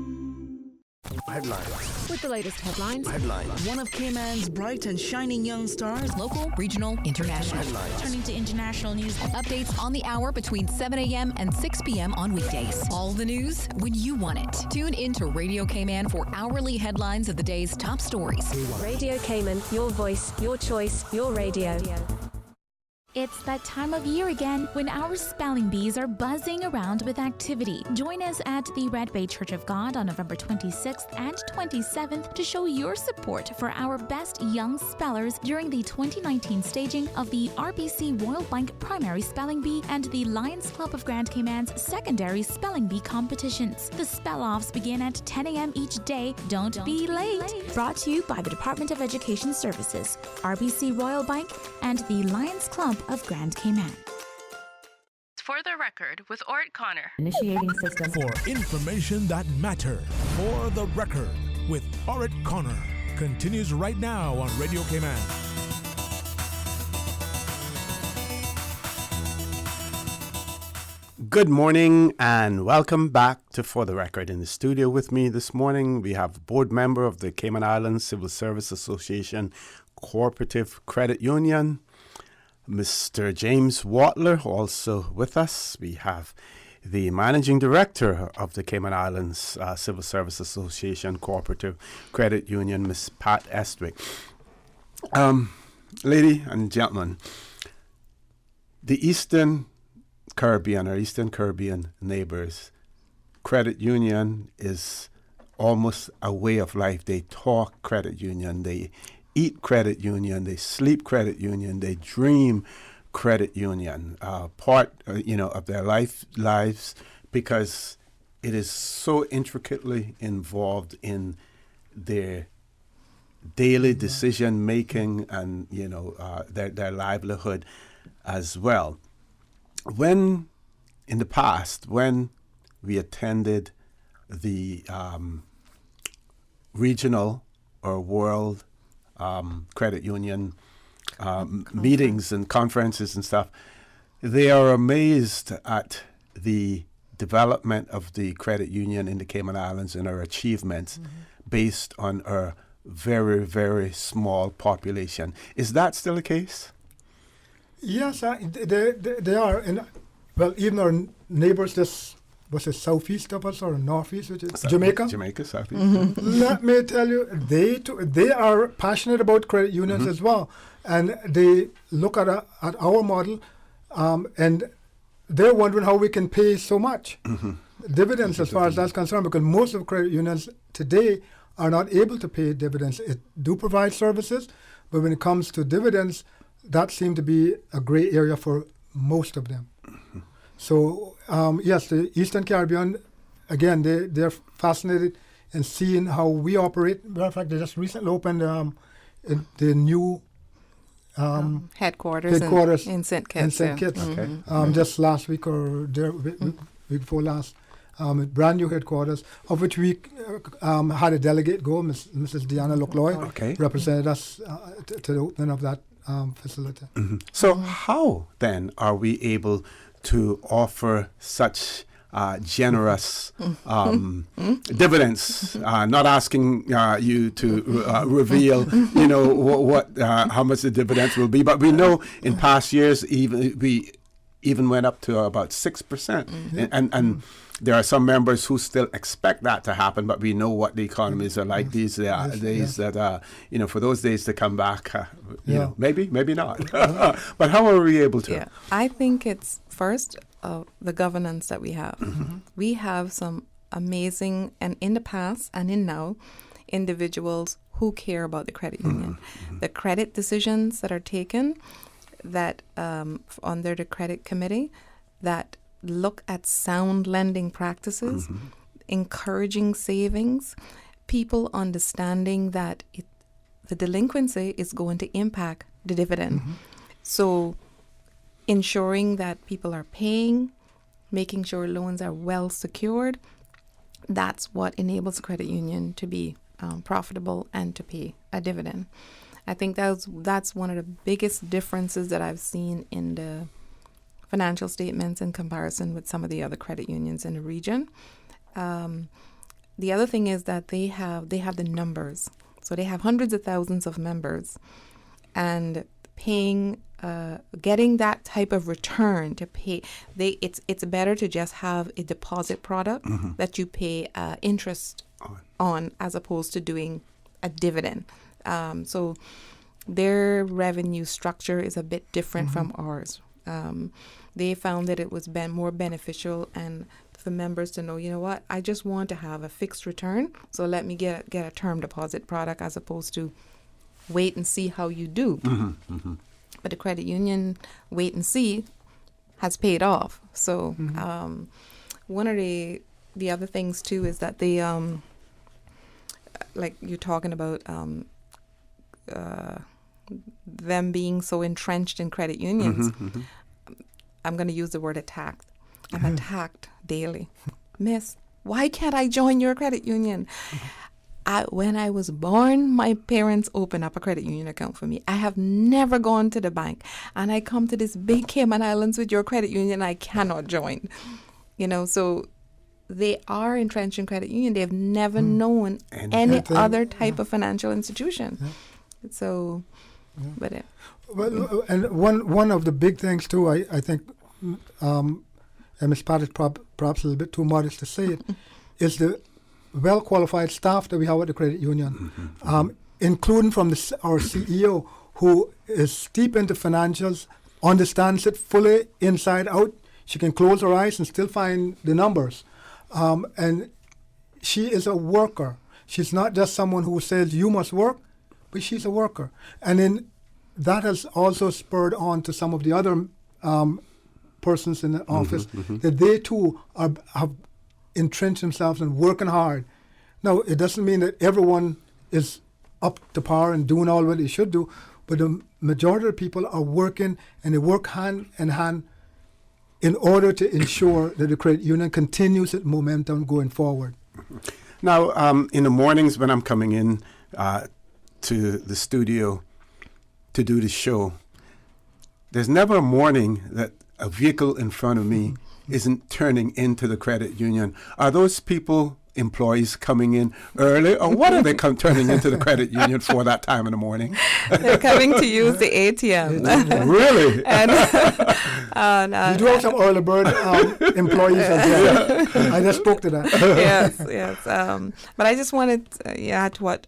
Headlines. With the latest headlines. Headlines. One of Cayman's bright and shining young stars. Local, regional, international. Headlines. Turning to international news. Updates on the hour between 7 a.m. and 6 p.m. on weekdays. All the news when you want it. Tune in to Radio Cayman for hourly headlines of the day's top stories. Radio Cayman, your voice, your choice, your radio. It's that time of year again when our spelling bees are buzzing around with activity. Join us at the Red Bay Church of God on November 26th and 27th to show your support for our best young spellers during the 2019 staging of the RBC Royal Bank Primary Spelling Bee and the Lions Club of Grand Cayman's Secondary Spelling Bee competitions. The spell-offs begin at 10 a.m. each day. Don't be late. Brought to you by the Department of Education Services, RBC Royal Bank, and the Lions Club of Grand Cayman. For the record, with Orrett Connor. Initiating system. For information that matter. For the record, with Orrett Connor. Continues right now on Radio Cayman. Good morning and welcome back to For the Record. In the studio with me this morning, we have board member of the Cayman Islands Civil Service Association Cooperative Credit Union, Mr. James Watler, also with us. We have the Managing Director of the Cayman Islands Civil Service Association Cooperative Credit Union, Ms. Pat Estwick. Lady and gentlemen, the Eastern Caribbean or Eastern Caribbean neighbors, credit union is almost a way of life. They talk credit union, they eat credit union, they sleep credit union, they dream credit union, part of their lives, because it is so intricately involved in their daily decision making and their livelihood as well. When in the past, when we attended the regional or world credit union meetings and conferences and stuff, they are amazed at the development of the credit union in the Cayman Islands and our achievements based on our very, very small population. Is that still the case? Yes, they are. Even our neighbors, this was it southeast of us or northeast, which is Jamaica? Jamaica, southeast. Let me tell you, they are passionate about credit unions as well. And they look at our model and they're wondering how we can pay so much dividends as far as that's concerned, because most of credit unions today are not able to pay dividends. It do provide services, but when it comes to dividends, that seemed to be a gray area for most of them. So, yes, the Eastern Caribbean, again, they're fascinated in seeing how we operate. Matter of fact, they just recently opened the new headquarters in St. Kitts. Just last week or week before last. Brand new headquarters, of which we had a delegate go, Mrs. Deanna Locloy, represented us to the opening of that facility. So how then are we able to offer such generous dividends? Not asking you to reveal, how much the dividends will be, but we know in past years we even went up to about 6%, and there are some members who still expect that to happen, but we know what the economies are like these days. That for those days to come back, maybe not. But how are we able to? Yeah, I think it's first the governance that we have. We have some amazing, and in the past and in now, individuals who care about the credit union. The credit decisions that are taken, that under the credit committee, that look at sound lending practices, encouraging savings, people understanding that the delinquency is going to impact the dividend. So ensuring that people are paying, making sure loans are well secured, that's what enables a credit union to be profitable and to pay a dividend. I think that's one of the biggest differences that I've seen in the financial statements in comparison with some of the other credit unions in the region. The other thing is that they have the numbers. So they have hundreds of thousands of members, and paying, getting that type of return to pay, it's better to just have a deposit product that you pay interest on as opposed to doing a dividend. So their revenue structure is a bit different from ours. They found that it was more beneficial and for members to know, you know what, I just want to have a fixed return, so let me get a term deposit product as opposed to wait and see how you do. But the credit union wait and see has paid off. So one of the other things too is that they like you're talking about them being so entrenched in credit unions. I'm going to use the word attacked. I'm attacked daily. Miss, why can't I join your credit union? When I was born, my parents opened up a credit union account for me. I have never gone to the bank. And I come to this big Cayman Islands with your credit union, I cannot join. You know, so they are entrenched in credit union. They've never known any other type of financial institution. So, but it. Well, and one of the big things too, I think, and Ms. Pat is perhaps a little bit too modest to say it, is the well-qualified staff that we have at the credit union, including from our CEO, who is steep into financials, understands it fully inside out. She can close her eyes and still find the numbers. And she is a worker. She's not just someone who says you must work, but she's a worker. And then that has also spurred on to some of the other persons in the office that they too have entrenched themselves and working hard. Now, it doesn't mean that everyone is up to par and doing all what they should do, but the majority of people are working, and they work hand in hand in order to ensure that the credit union continues its momentum going forward. Now, in the mornings when I'm coming in to the studio to do the show, there's never a morning that a vehicle in front of me isn't turning into the credit union. Are those people, employees, coming in early, or what are they turning into the credit union for that time in the morning? They're coming to use the ATM. Really? And, we do have some early bird employees as well. I just spoke to that. Yes. But I just wanted to add to what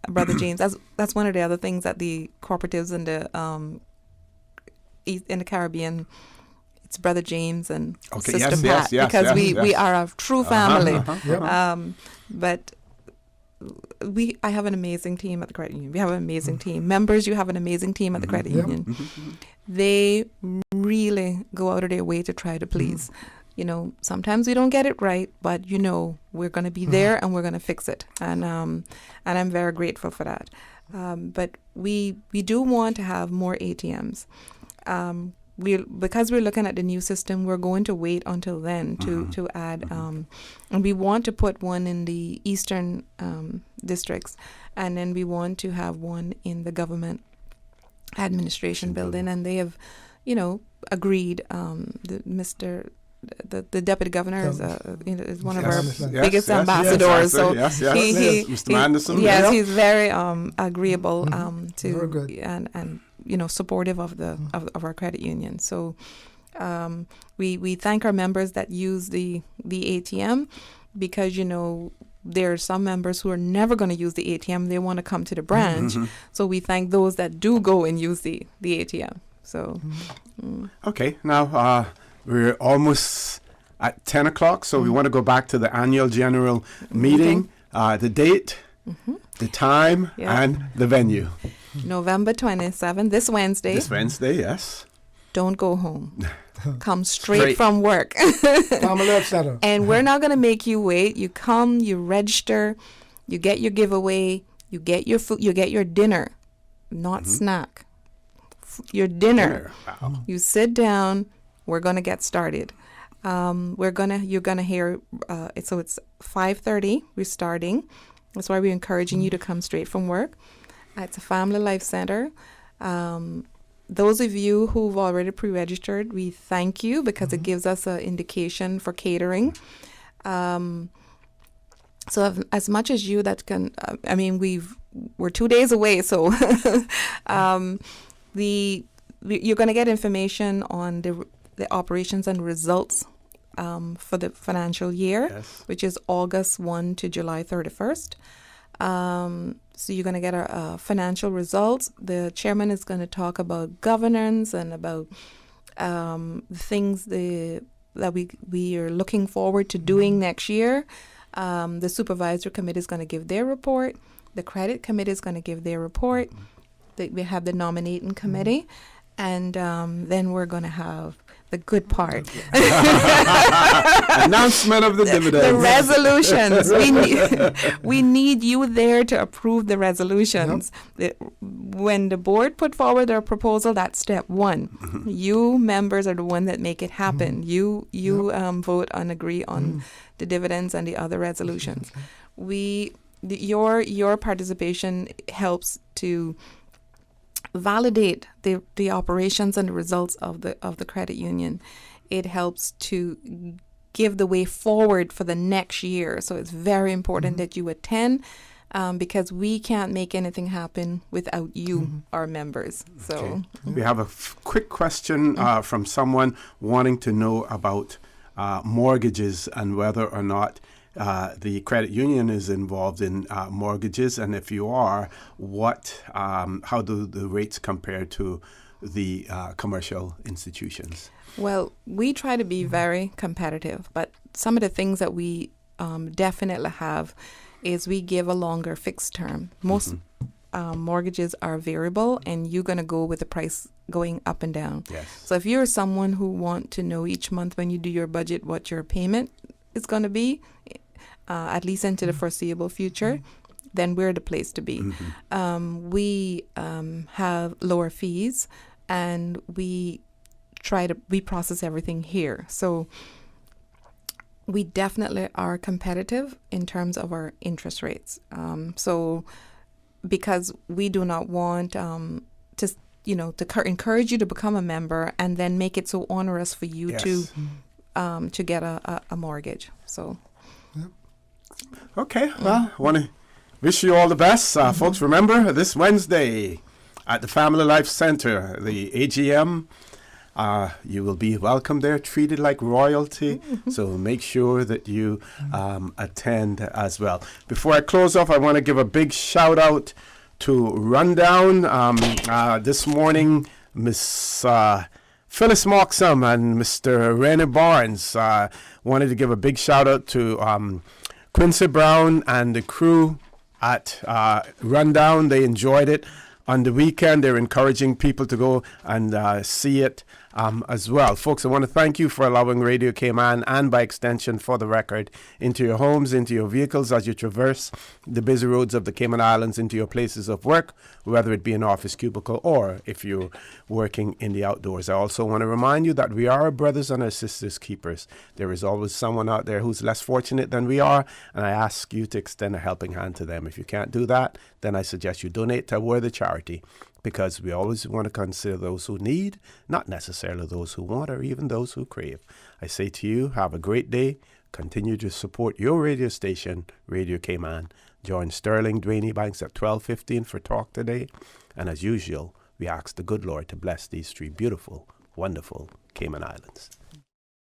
Brother James. That's one of the other things that the cooperatives in the Caribbean. It's Brother James and Sister Pat, because we are a true family. But I have an amazing team at the credit union. We have an amazing team. Members, you have an amazing team at the credit union. They really go out of their way to try to please. You know, sometimes we don't get it right, but you know we're going to be there and we're going to fix it. And I'm very grateful for that. But we do want to have more ATMs. Because we're looking at the new system, we're going to wait until then to add, and we want to put one in the eastern districts, and then we want to have one in the government administration building, and they have, agreed. The deputy governor is one of our biggest ambassadors. Mr. Manderson. He's very agreeable to and supportive of our credit union. So we thank our members that use the ATM, because there are some members who are never going to use the ATM. They want to come to the branch. So we thank those that do go and use the ATM. So okay, now we're almost at 10 o'clock, so we want to go back to the annual general meeting, the date, the time, and the venue. November 27th, this Wednesday. This Wednesday, yes. Don't go home. Come straight from work. Center. And we're not going to make you wait. You come, you register, you get your giveaway, you get your food, you get your dinner, not snack. Your dinner. Wow. You sit down. We're going to get started. You're going to hear, so it's 5:30, we're starting. That's why we're encouraging you to come straight from work. It's a Family Life Center. Those of you who've already pre-registered, we thank you, because it gives us an indication for catering. So as much as you that can, we're 2 days away, so you're going to get information on the operations and results for the financial year, which is August 1 to July 31st. So you're going to get our financial results. The chairman is going to talk about governance and about the things that we are looking forward to doing next year. The supervisory committee is going to give their report. The credit committee is going to give their report. We have the nominating committee. And then we're going to have the good part. Announcement of the dividends. The resolutions. We need you there to approve the resolutions. When the board put forward their proposal, that's step one. You members are the one that make it happen. You vote and agree on the dividends and the other resolutions. Your participation helps to validate the operations and the results of the credit union. It helps to give the way forward for the next year. So it's very important that you attend because we can't make anything happen without you, our members. So okay. We have a quick question from someone wanting to know about mortgages and whether or not the credit union is involved in mortgages, and if you are, how do the rates compare to the commercial institutions? Well, we try to be very competitive, but some of the things that we definitely have is we give a longer fixed term. Most mortgages are variable, and you're going to go with the price going up and down. Yes. So if you're someone who want to know each month when you do your budget what your payment is going to be, at least into the foreseeable future, then we're the place to be. We have lower fees, and we process everything here. So we definitely are competitive in terms of our interest rates. So because we do not want to encourage you to become a member and then make it so onerous for you to get a mortgage. So. Okay, well, I want to wish you all the best. Folks, remember, this Wednesday at the Family Life Center, the AGM, you will be welcome there, treated like royalty. So make sure that you attend as well. Before I close off, I want to give a big shout out to Rundown. This morning, Miss Phyllis Moxham and Mr. Rennie Barnes wanted to give a big shout out to Quincy Brown and the crew at Rundown. They enjoyed it. On the weekend, they're encouraging people to go and see it as well. Folks, I want to thank you for allowing Radio Cayman and by extension For the Record into your homes, into your vehicles as you traverse the busy roads of the Cayman Islands, into your places of work, whether it be an office cubicle or if you're working in the outdoors. I also want to remind you that we are our brothers and our sisters keepers. There is always someone out there who's less fortunate than we are, and I ask you to extend a helping hand to them. If you can't do that, then I suggest you donate to a worthy charity, because we always want to consider those who need, not necessarily those who want or even those who crave. I say to you, have a great day. Continue to support your radio station, Radio Cayman. Join Sterling Dwayne Banks at 12:15 for Talk Today. And as usual, we ask the good Lord to bless these three beautiful, wonderful Cayman Islands.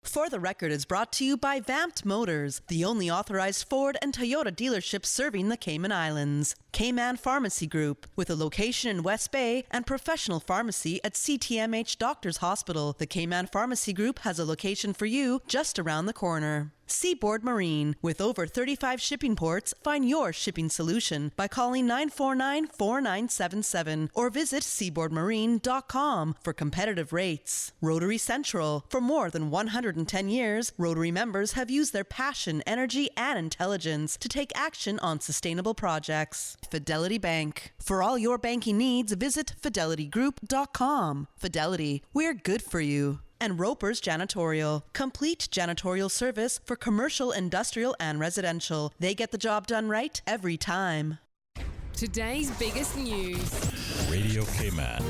For the Record is brought to you by Vamped Motors, the only authorized Ford and Toyota dealership serving the Cayman Islands. Cayman Pharmacy Group, with a location in West Bay and professional pharmacy at CTMH Doctors Hospital. The Cayman Pharmacy Group has a location for you just around the corner. Seaboard Marine, with over 35 shipping ports, find your shipping solution by calling 949-4977 or visit seaboardmarine.com for competitive rates. Rotary Central, for more than 110 years, Rotary members have used their passion, energy, and intelligence to take action on sustainable projects. Fidelity Bank, for all your banking needs, visit fidelitygroup.com. Fidelity, we're good for you. And Roper's Janitorial, complete janitorial service for commercial, industrial, and residential. They get the job done right every time. Today's biggest news. Radio Cayman.